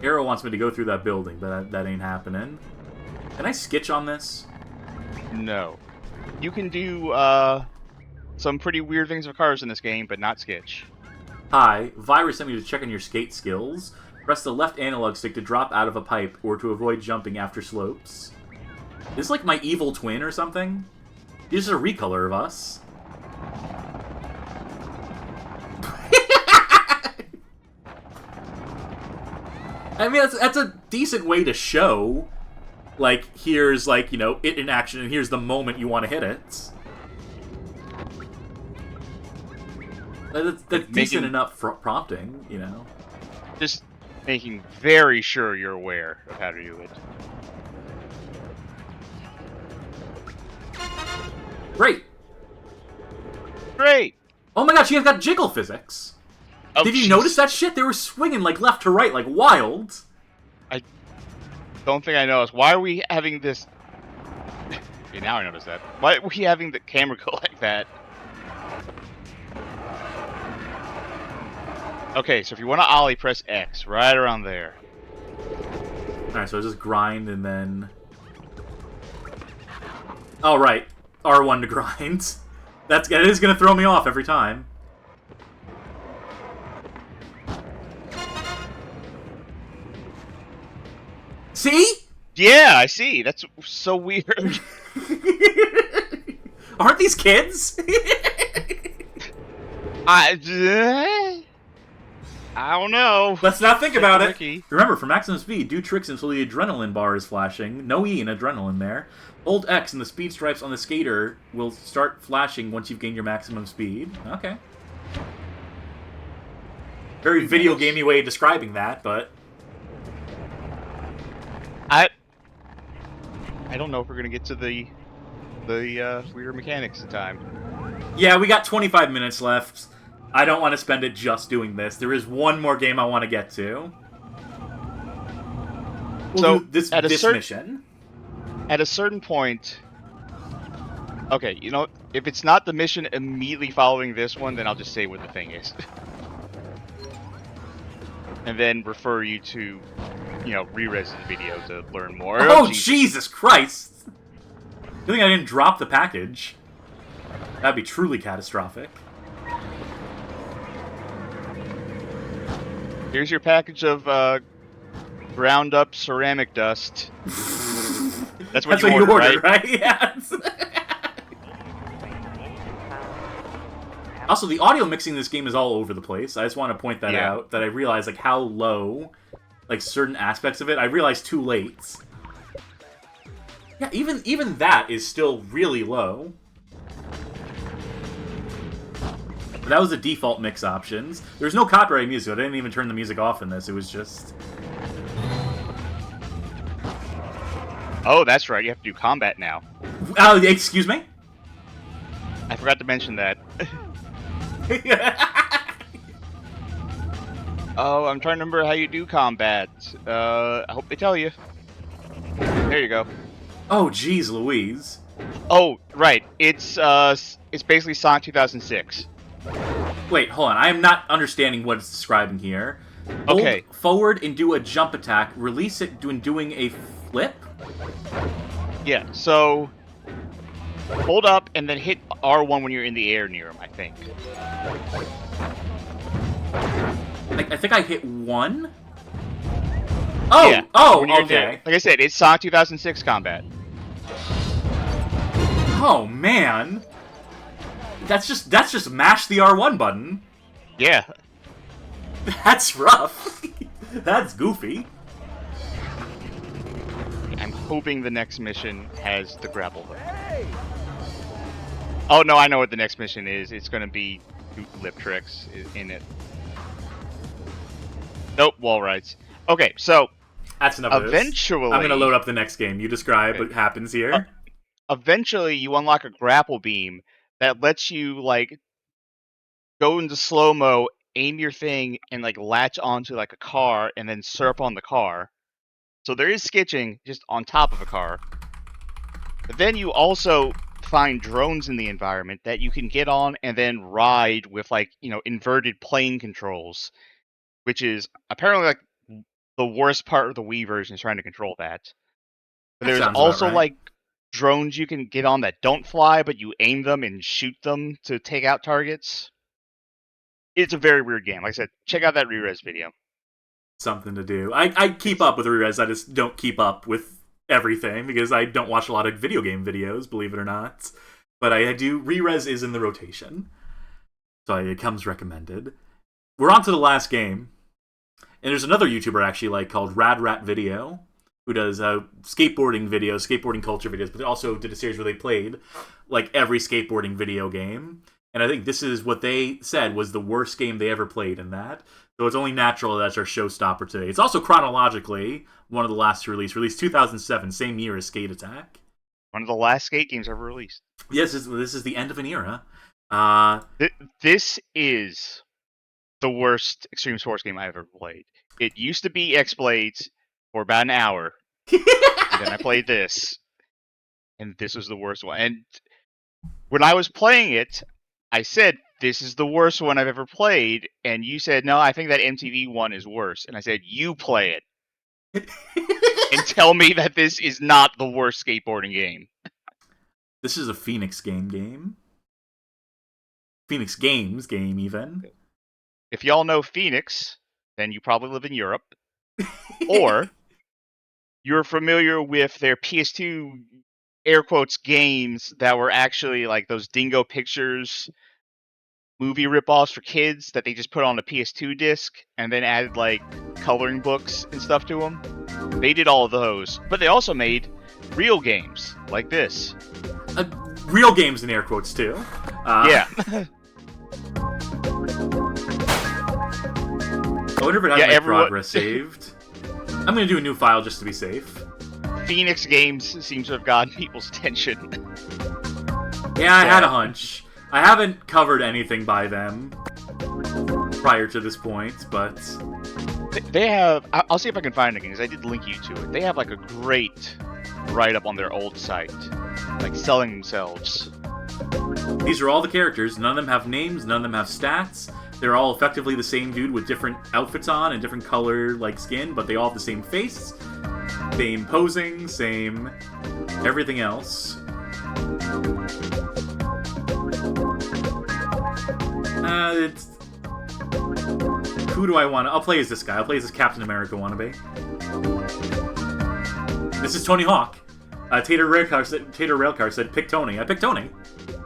Arrow wants me to go through that building, but that ain't happening. Can I sketch on this? No. You can do some pretty weird things with cars in this game, but not sketch. Hi, Virus sent me to check on your skate skills. Press the left analog stick to drop out of a pipe or to avoid jumping after slopes. Is this like my evil twin or something? He's just a recolor of us. I mean, that's a decent way to show, like, here's, like, you know, it in action, and here's the moment you want to hit it. That's decent enough prompting, you know. Just making very sure you're aware of how to do it. Great. Great. Oh my gosh, you guys got jiggle physics. Oh, did you notice that shit? They were swinging like left to right, like wild. I don't think I noticed. Why are we having this? Okay, now I notice that. Why are we having the camera go like that? Okay, so if you want to ollie, press X right around there. Alright, so I just grind and then... Oh, right. R1 to grind. That is going to throw me off every time. See? Yeah, I see. That's so weird. Aren't these kids? I don't know. Let's not think about it. Remember, for maximum speed, do tricks until the adrenaline bar is flashing. No E in adrenaline there. Hold X and the speed stripes on the skater will start flashing once you've gained your maximum speed. Okay. Very video gamey way of describing that, but... I don't know if we're gonna get to the weird mechanics in time. Yeah, we got 25 minutes left. I don't want to spend it just doing this. There is one more game I want to get to. We'll do this mission. At a certain point... Okay, you know, if it's not the mission immediately following this one, then I'll just say what the thing is. And then refer you to, you know, re-res the video to learn more. Oh, Jesus Christ! thing I didn't drop the package. That'd be truly catastrophic. Here's your package of ground up ceramic dust. That's what you ordered, right? Yes. Also, the audio mixing in this game is all over the place. I just want to point that out, that I realized like how low, like certain aspects of it. I realized too late. Yeah, even that is still really low. But that was the default mix options. There's no copyright music. So I didn't even turn the music off in this. It was just. Oh, that's right. You have to do combat now. Oh, excuse me? I forgot to mention that. Oh, I'm trying to remember how you do combat. I hope they tell you. There you go. Oh, jeez, Louise. Oh, right. It's basically Sonic 2006. Wait, hold on. I am not understanding what it's describing here. Okay. Hold forward and do a jump attack. Release it doing a flip? Yeah, so hold up and then hit R1 when you're in the air near him, I think. I think I hit 1? Oh! Yeah. Oh, okay. Like I said, it's Sonic 2006 combat. Oh, man. That's just mash the R1 button. Yeah. That's rough. That's goofy. I'm hoping the next mission has the grapple hook. Oh, no, I know what the next mission is. It's going to be lip tricks in it. Nope, wall rides. Okay, so that's enough. Eventually, I'm going to load up the next game. You describe what happens here. Eventually, you unlock a grapple beam that lets you like go into slow-mo, aim your thing, and like latch onto like a car, and then surf on the car. So there is skitching just on top of a car. But then you also find drones in the environment that you can get on and then ride with like, you know, inverted plane controls, which is apparently like the worst part of the Wii version is trying to control that. But there's also like drones you can get on that don't fly, but you aim them and shoot them to take out targets. It's a very weird game. Like I said, check out that re-res video. Something to do. I keep up with re-res, I just don't keep up with everything because I don't watch a lot of video game videos, believe it or not. But I do. Re-res is in the rotation, so it comes recommended. We're on to the last game, and there's another YouTuber actually like called Rad Rat Video who does skateboarding videos, skateboarding culture videos, but they also did a series where they played like every skateboarding video game. And I think this is what they said was the worst game they ever played in that. So it's only natural that's our showstopper today. It's also chronologically one of the last to release. Released 2007, same year as Skate Attack. One of the last skate games ever released. Yes, this is the end of an era. This is the worst extreme sports game I've ever played. It used to be X-Bladez for about an hour. And then I played this. And this was the worst one. And when I was playing it, I said, this is the worst one I've ever played. And you said, no, I think that MTV one is worse. And I said, you play it. And tell me that this is not the worst skateboarding game. This is a Phoenix game. Phoenix Games game, even. If y'all know Phoenix, then you probably live in Europe. Or you're familiar with their PS2 air quotes games that were actually like those Dingo Pictures movie ripoffs for kids that they just put on a PS2 disc and then added like coloring books and stuff to them. They did all of those, but they also made real games like this. Real games in air quotes too. Yeah. I wonder if it has my progress saved. I'm gonna do a new file just to be safe. Phoenix Games seems to have gotten people's attention. Yeah, I had a hunch. I haven't covered anything by them prior to this point, but they have. I'll see if I can find it again, because I did link you to it. They have like a great write-up on their old site, like selling themselves. These are all the characters. None of them have names. None of them have stats. They're all effectively the same dude with different outfits on and different color like skin, but they all have the same face, same posing, same everything else. Who do I want? I'll play as this guy. I'll play as this Captain America wannabe. This is Tony Hawk. Tater Railcar said, pick Tony. I picked Tony.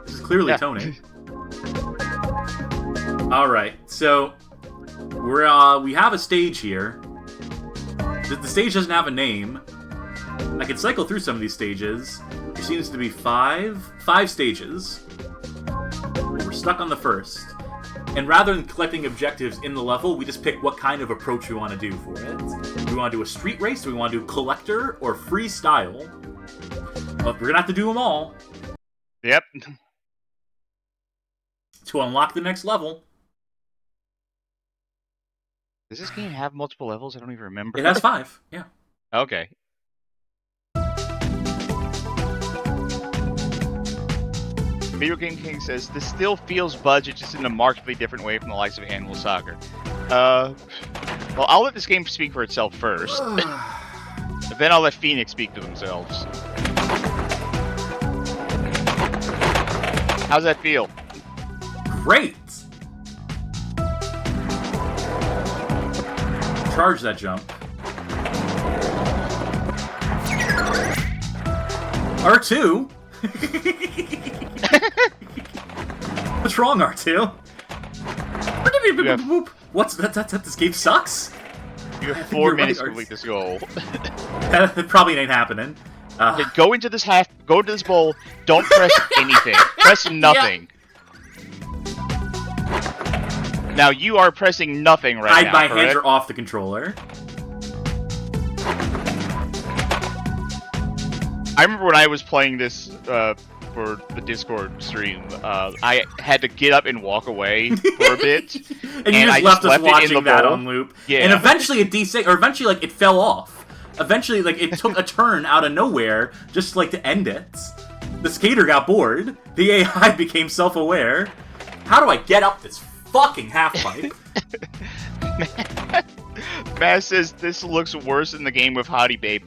This is clearly Tony. Alright, so we have a stage here. The stage doesn't have a name. I can cycle through some of these stages. There seems to be five stages. We're stuck on the first. And rather than collecting objectives in the level, we just pick what kind of approach we want to do for it. Do we want to do a street race? Do we want to do collector or freestyle? But we're going to have to do them all. Yep. To unlock the next level. Does this game have multiple levels? I don't even remember. It has 5, yeah. Okay. Video Game King says, this still feels budget, just in a markedly different way from the likes of Animal Soccer. Well, I'll let this game speak for itself first. But then I'll let Phoenix speak to themselves. How's that feel? Great! Charge that jump. R2? What's wrong, R2? What's that? This game sucks? You have 4 minutes to complete this goal. That probably ain't happening. Go into this bowl, don't press anything. Press nothing. Yeah. Now you are pressing nothing right now, my hands are off the controller. I remember when I was playing this for the Discord stream, I had to get up and walk away for a bit. And you just left us watching that on loop. Yeah. And eventually it fell off. Eventually, it took a turn out of nowhere, just to end it. The skater got bored. The AI became self-aware. How do I get up this fucking half-pipe? Matt says this looks worse than the game with Hottie Babe.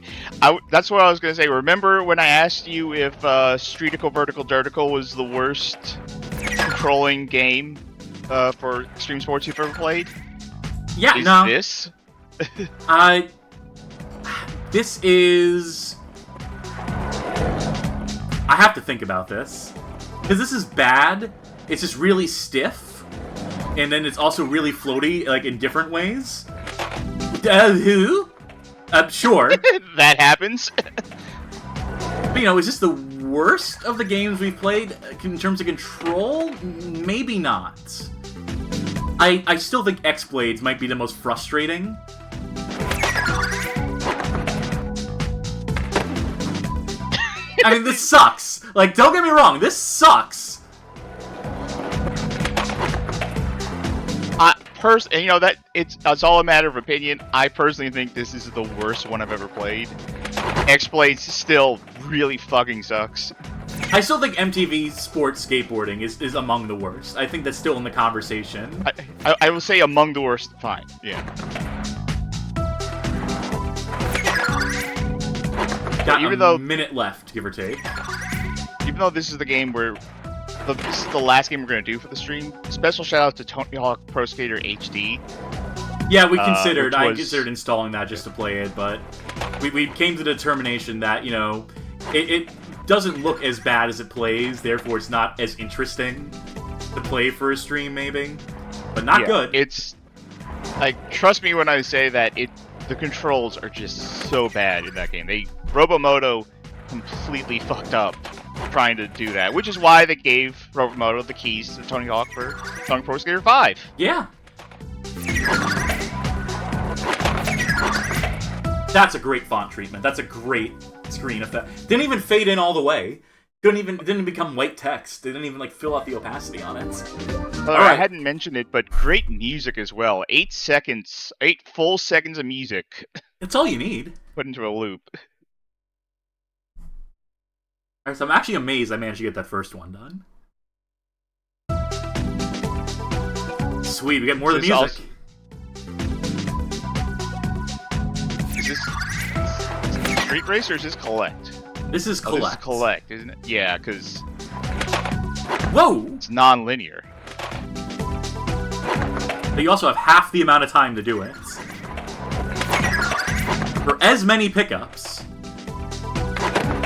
That's what I was going to say. Remember when I asked you if Streetical Vertical Dirtical was the worst controlling game for extreme sports you've ever played? Yeah, This? This is... I have to think about this. Because this is bad. It's just really stiff. And then it's also really floaty, in different ways. Who? Sure. That happens. But, is this the worst of the games we've played in terms of control? Maybe not. I still think X-Bladez might be the most frustrating. I mean, this sucks. Don't get me wrong, this sucks. It's all a matter of opinion. I personally think this is the worst one I've ever played. X-Bladez still really fucking sucks. I still think MTV Sports Skateboarding is among the worst. I think that's still in the conversation. I will say among the worst. Fine. Yeah. Got a minute left, give or take. Even though this is the game where this is the last game we're going to do for the stream, special shout out to Tony Hawk Pro Skater HD. Yeah, I considered installing that just to play it, but we came to the determination that, it doesn't look as bad as it plays, therefore it's not as interesting to play for a stream, maybe. But not good. It's, trust me when I say that the controls are just so bad in that game. Robomoto completely fucked up trying to do that, which is why they gave Robomoto the keys to Tony Hawk for Tony Pro Skater 5. Yeah. That's a great font treatment. That's a great screen effect. Didn't even fade in all the way. Didn't become white text. They didn't even fill out the opacity on it. I hadn't mentioned it, but great music as well. 8 full seconds of music. That's all you need. Put into a loop. Alright, so I'm actually amazed I managed to get that first one done. Sweet, we get more of the music. Is this Street Race or is this Collect? This is collect. This is collect, isn't it? Yeah, because... Whoa! It's non-linear. But you also have half the amount of time to do it. For as many pickups.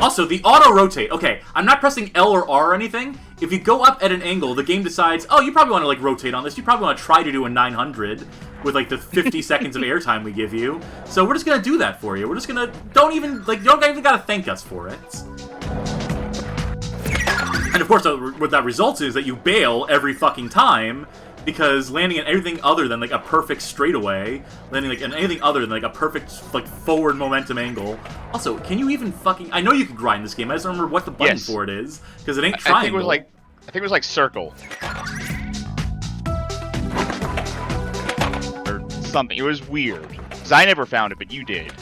Also, the auto-rotate. Okay, I'm not pressing L or R or anything. If you go up at an angle, the game decides, oh, you probably want to, like, rotate on this. You probably want to try to do a 900 with, like, the 50 seconds of airtime we give you. So we're just going to do that for you. We're just going to... Don't even got to thank us for it. And, of course, what that results is that you bail every fucking time, because landing at everything other than, like, a perfect straightaway, landing, like, on anything other than, like, a perfect, like, forward momentum angle. Also, can you even fucking... I know you can grind this game, I just don't remember what the button for it is, because it ain't triangle. I think it was like circle. Or something. It was weird. Because I never found it, but you did.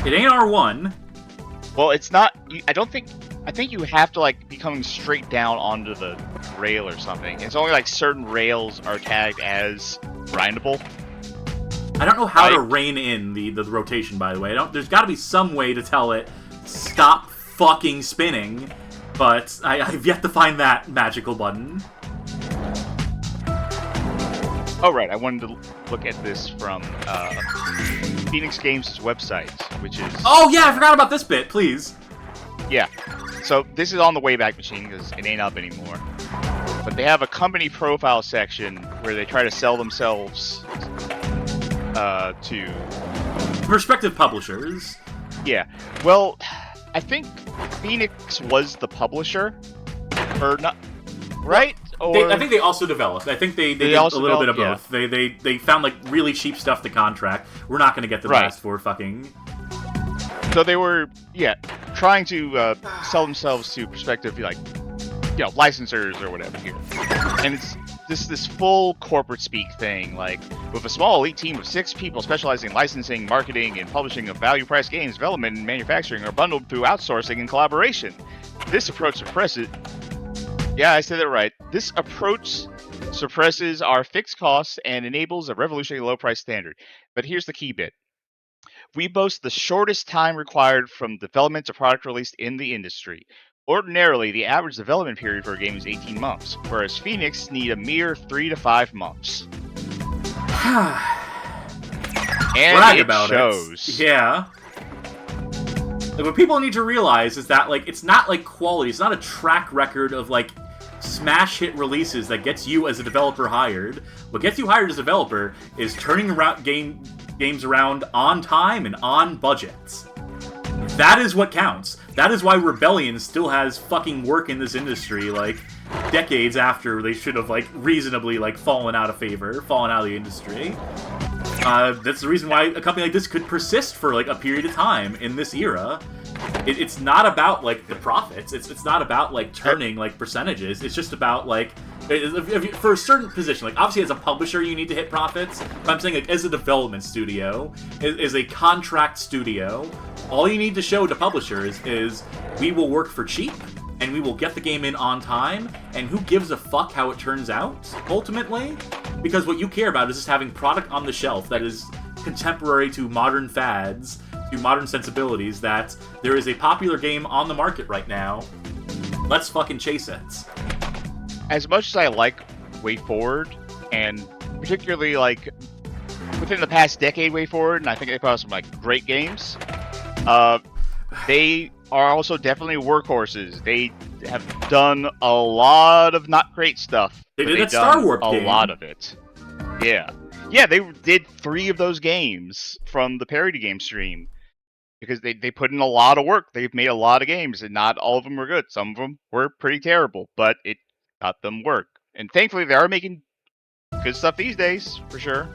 It ain't R1. Well, it's not... I think you have to, like, be coming straight down onto the rail or something. It's only, like, certain rails are tagged as grindable. I don't know how to rein in the rotation, by the way. There's got to be some way to tell it, stop fucking spinning, but I've yet to find that magical button. Oh, right. I wanted to look at this from Phoenix Games' website, which is... Oh, yeah, I forgot about this bit, please. Yeah. So this is on the Wayback Machine, because it ain't up anymore. But they have a company profile section where they try to sell themselves to... prospective publishers. Yeah. Well, I think Phoenix was the publisher, or not, right? I think they also developed. I think they did a little bit of both. Yeah. They found, like, really cheap stuff to contract. We're not going to get the best for fucking... So they were, trying to sell themselves to prospective, like, licensors or whatever here. And it's this full corporate speak thing, like, with a small elite team of 6 people specializing in licensing, marketing, and publishing of value-priced games, development and manufacturing are bundled through outsourcing and collaboration. This approach suppresses... Yeah, I said that right. This approach suppresses our fixed costs and enables a revolutionary low-price standard. But here's the key bit. We boast the shortest time required from development to product release in the industry. Ordinarily, the average development period for a game is 18 months, whereas Phoenix need a mere 3 to 5 months. And it shows. Yeah. Like, what people need to realize is that, like, it's not, like, quality. It's not a track record of, like, smash hit releases that gets you as a developer hired. What gets you hired as a developer is turning around games around on time and on budgets. That is what counts. That is why Rebellion still has fucking work in this industry, like, decades after they should have, like, reasonably, like, fallen out of favor, fallen out of the industry. That's the reason why a company like this could persist for, like, a period of time in this era. It's not about, like, the profits. It's not about, like, turning, like, percentages. It's just about, like, for a certain position. Like, obviously as a publisher you need to hit profits, but I'm saying, like, as a development studio, as a contract studio, all you need to show to publishers is we will work for cheap, and we will get the game in on time, and who gives a fuck how it turns out, ultimately? Because what you care about is just having product on the shelf that is contemporary to modern fads, to modern sensibilities, that there is a popular game on the market right now. Let's fucking chase it. As much as I like WayForward, and particularly, like, within the past decade WayForward, and I think they put out some, like, great games, they are also definitely workhorses. They have done a lot of not great stuff. They did that Star Wars game. A lot of it. Yeah. Yeah, they did 3 of those games from the parody game stream. Because they put in a lot of work. They've made a lot of games, and not all of them were good. Some of them were pretty terrible, but it got them work. And thankfully, they are making good stuff these days, for sure.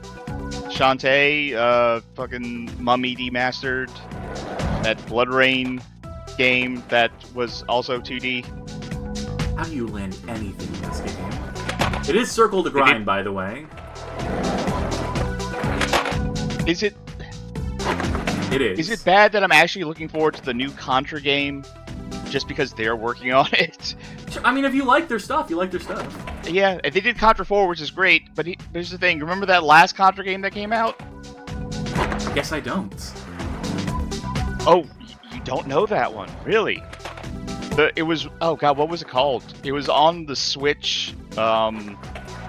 Shantae, fucking Mummy Demastered, that Blood Rain game that was also 2D. How do you land anything in this game? It is circle to grind, by the way. Is it? It is. Is it bad that I'm actually looking forward to the new Contra game just because they're working on it? I mean, if you like their stuff, you like their stuff. Yeah, they did Contra 4, which is great, but here's the thing. Remember that last Contra game that came out? Guess I don't. Oh, you don't know that one. Really? It was, oh god, what was it called? It was on the Switch. Might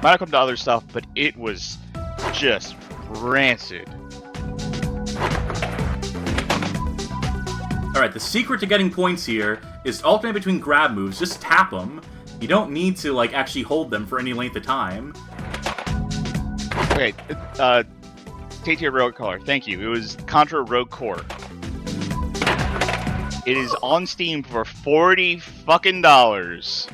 have come to other stuff, but it was just rancid. Alright, the secret to getting points here is to alternate between grab moves. Just tap them. You don't need to, like, actually hold them for any length of time. Okay, Tatia Rogue Color, thank you. It was Contra Rogue Core. It is on Steam for $40 fucking dollars.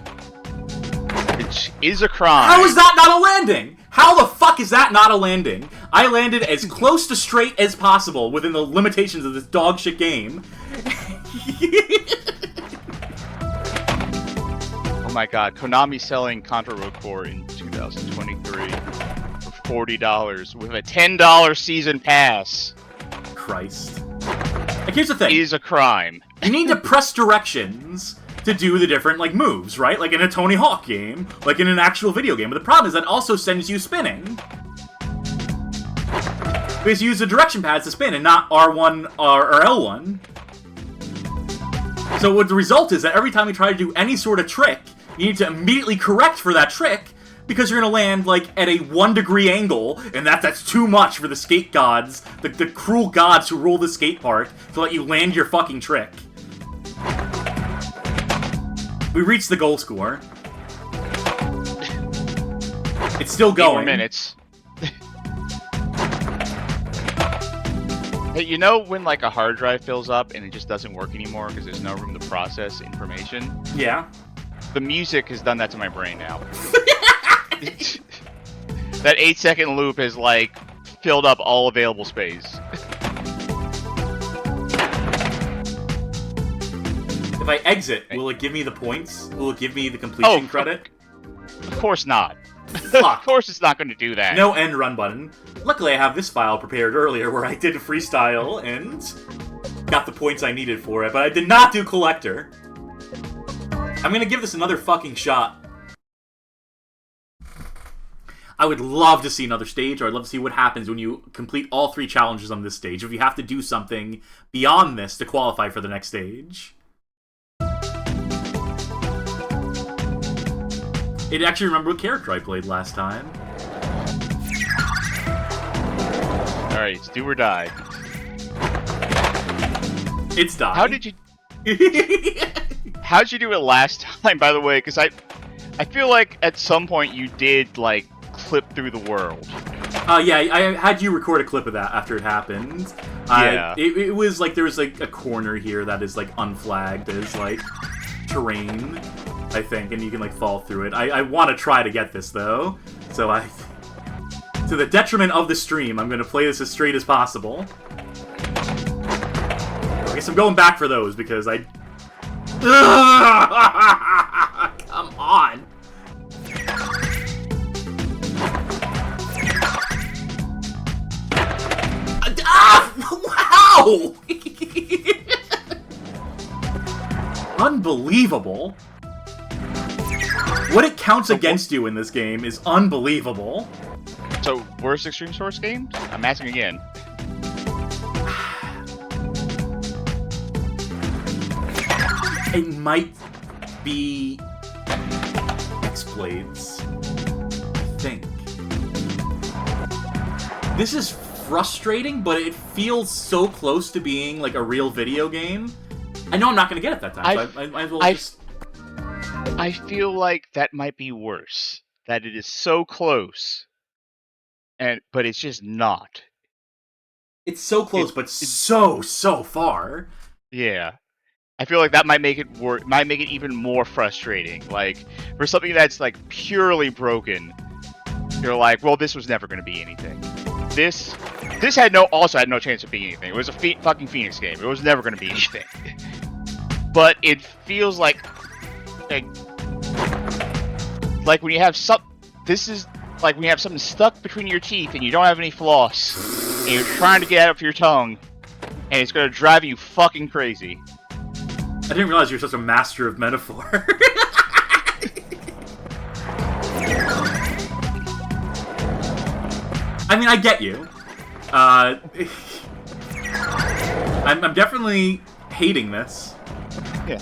Which is a crime. How is that not a landing? How the fuck is that not a landing? I landed as close to straight as possible within the limitations of this dog shit game. Oh my god, Konami selling Contra Rogue Core in 2023 for $40 with a $10 season pass. Christ. Like, here's the thing. Is a crime. You need to press directions to do the different, like, moves, right? Like in a Tony Hawk game, like in an actual video game. But the problem is that also sends you spinning. Because you use the direction pads to spin and not R1 or L1. So what the result is that every time you try to do any sort of trick, you need to immediately correct for that trick, because you're gonna land, like, at a 1 degree angle, and that's too much for the skate gods, the cruel gods who rule the skate park, to let you land your fucking trick. We reached the goal score. It's still going. 8 more minutes. Hey, you know when, like, a hard drive fills up and it just doesn't work anymore because there's no room to process information? Yeah. The music has done that to my brain now. That 8-second loop has, like, filled up all available space. If I exit, will it give me the points? Will it give me the completion credit? Of course not. Fuck. Of course it's not going to do that. No end run button. Luckily I have this file prepared earlier where I did freestyle and got the points I needed for it, but I did not do collector. I'm gonna give this another fucking shot. I would love to see another stage, or I'd love to see what happens when you complete all 3 challenges on this stage, if you have to do something beyond this to qualify for the next stage. It actually remember what character I played last time. Alright, it's do or die. It's die. How did you... How'd you do it last time, by the way? Because I feel like at some point you did, like, clip through the world. Yeah, I had you record a clip of that after it happened. Yeah. It was like, there was like a corner here that is like unflagged as like terrain, I think, and you can like fall through it. I want to try to get this though, so to the detriment of the stream, I'm going to play this as straight as possible. I guess I'm going back for those because I... Come on! Wow! Unbelievable. What it counts against you in this game is unbelievable. So, worst Extreme Source games? I'm asking again. It might be X-Bladez, I think. This is frustrating, but it feels so close to being like a real video game. I know I'm not going to get it that time, so I might as well just... I feel like that might be worse. That it is so close, but it's just not. It's so close, but so far. Yeah. I feel like that might make it might make it even more frustrating. Like, for something that's like purely broken, you're like, well, this was never going to be anything. This also had no chance of being anything. It was a fucking Phoenix game. It was never going to be anything. But it feels like when you have this is like when you have something stuck between your teeth and you don't have any floss, and you're trying to get it out of your tongue, and it's going to drive you fucking crazy. I didn't realize you're such a master of metaphor. I mean, I get you. I'm definitely hating this. Yeah.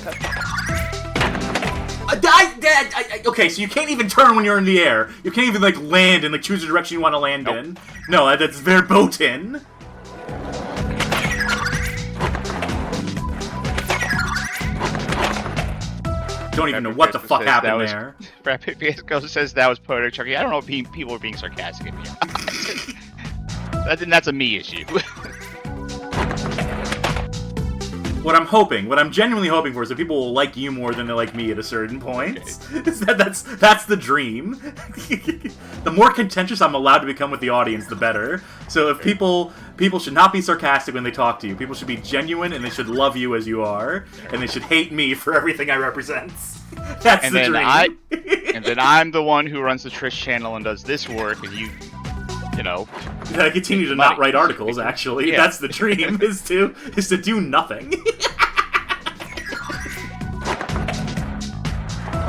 Okay, so you can't even turn when you're in the air. You can't even, like, land and, like, choose the direction you want to land in. No, that's verboten. Don't even know what the fuck happened there. Rapid Fiasco says that was poetic, Chucky. I don't know if people are being sarcastic at me. That's a me issue. What I'm genuinely hoping for is that people will like you more than they like me at a certain point. Okay. That's the dream. The more contentious I'm allowed to become with the audience, the better. So if people should not be sarcastic when they talk to you. People should be genuine, and they should love you as you are, and they should hate me for everything I represent. That's the dream. And then I'm the one who runs the Trish channel and does this work, and you know. I continue to not write articles, actually. Yeah. That's the dream, is to do nothing.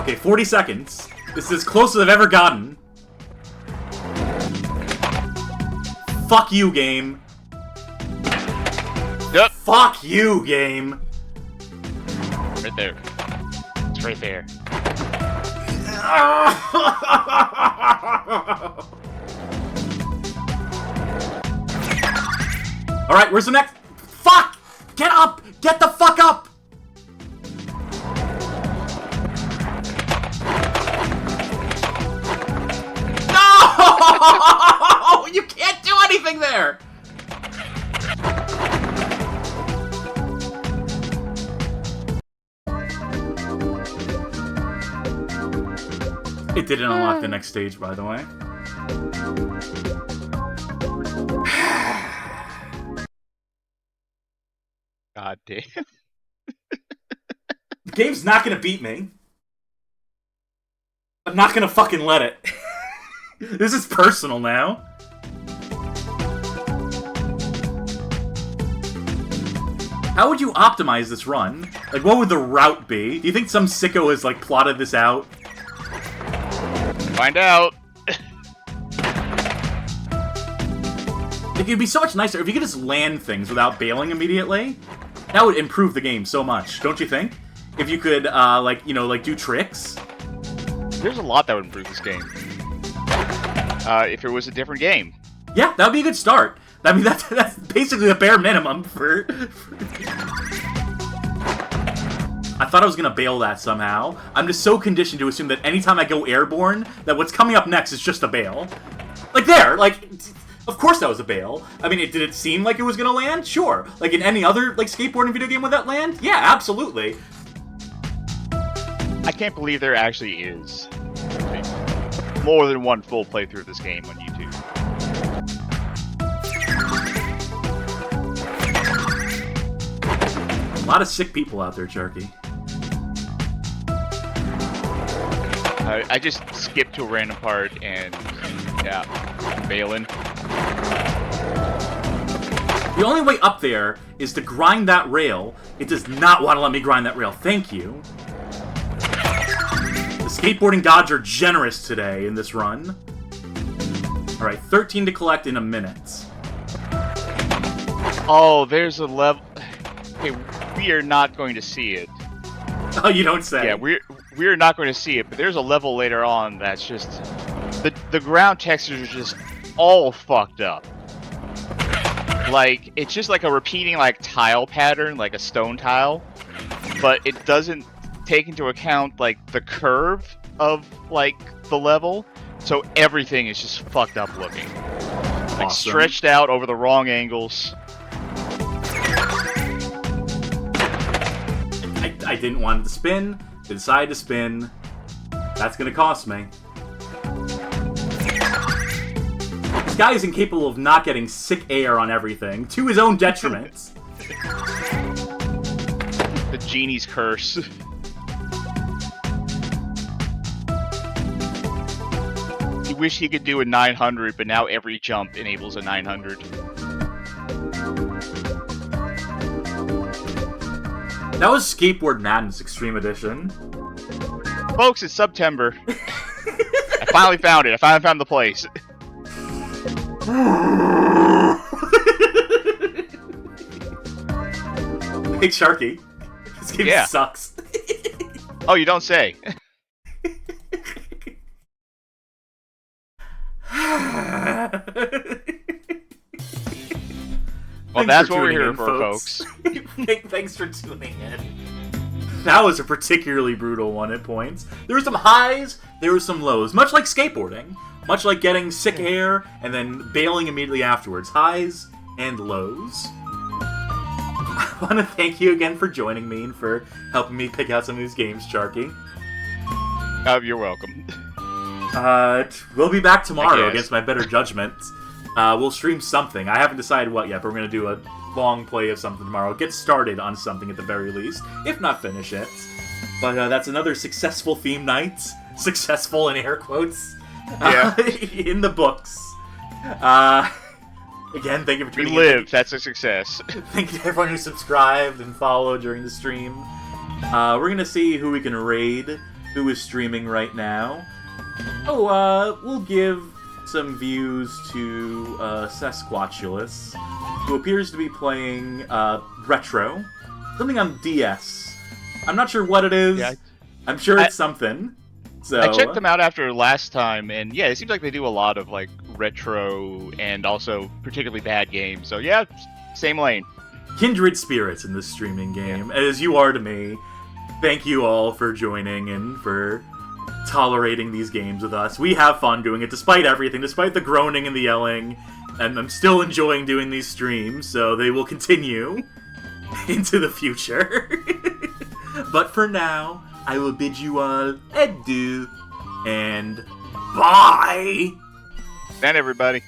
Okay, 40 seconds. This is as close as I've ever gotten. Fuck you, game. Yep. Fuck you, game. Right there. It's right there. Alright, where's the next? Fuck! Get up! Get the fuck up! No! You can't do anything there! It didn't unlock the next stage, by the way. God damn. The game's not gonna beat me. I'm not gonna fucking let it. This is personal now. How would you optimize this run? Like, what would the route be? Do you think some sicko has, like, plotted this out? Find out. Like, it'd be so much nicer if you could just land things without bailing immediately. That would improve the game so much, don't you think? If you could, do tricks. There's a lot that would improve this game. If it was a different game. Yeah, that would be a good start. I mean, that's basically the bare minimum for... I thought I was gonna bail that somehow. I'm just so conditioned to assume that anytime I go airborne, that what's coming up next is just a bail. Like there, like... Of course that was a bail. I mean, did it seem like it was gonna land? Sure. Like in any other, like, skateboarding video game would that land? Yeah, absolutely. I can't believe there actually is more than one full playthrough of this game on YouTube. A lot of sick people out there, Charkie. I just skipped to a random part and, yeah, I'm bailing. The only way up there is to grind that rail. It does not want to let me grind that rail. Thank you. The skateboarding gods are generous today in this run. Alright, 13 to collect in a minute. Oh, there's a level... Okay, we are not going to see it. Oh, you don't say. Yeah, we're not going to see it, but there's a level later on that's just... The ground textures are just all fucked up. Like, it's just like a repeating, like, tile pattern, like a stone tile. But it doesn't take into account, like, the curve of, like, the level. So everything is just fucked up looking. Awesome. Like, stretched out over the wrong angles. I didn't want it to spin. They decided to spin. That's gonna cost me. This guy is incapable of not getting sick air on everything, to his own detriment. The genie's curse. He wished he could do a 900, but now every jump enables a 900. That was Skateboard Madness Extreme Edition. Folks, it's September. I finally found it. I finally found the place. Hey, Charkie. This game sucks. Oh, you don't say. Well, that's what we're here for, folks. Thanks for tuning in. That was a particularly brutal one at points. There were some highs, there were some lows. Much like skateboarding. Much like getting sick hair and then bailing immediately afterwards. Highs and lows. I want to thank you again for joining me and for helping me pick out some of these games, Charkie. Oh, you're welcome. We'll be back tomorrow against my better judgment. We'll stream something. I haven't decided what yet, but we're going to do a long play of something tomorrow. Get started on something at the very least, if not finish it. But that's another successful theme night. Successful in air quotes. In the books. Again, thank you for tuning in. We live. That's a success. Thank you to everyone who subscribed and followed during the stream. We're going to see who we can raid, who is streaming right now. We'll give some views to Sasquatchulus, who appears to be playing Retro. Something on DS. I'm not sure what it is. Yeah, I'm sure it's something. So I checked them out after last time, and yeah, it seems like they do a lot of like retro and also particularly bad games. So yeah, same lane. Kindred spirits in this streaming game, as you are to me. Thank you all for joining and for tolerating these games with us. We have fun doing it, despite everything, despite the groaning and the yelling, and I'm still enjoying doing these streams, so they will continue into the future. But for now, I will bid you all adieu, and bye! And everybody.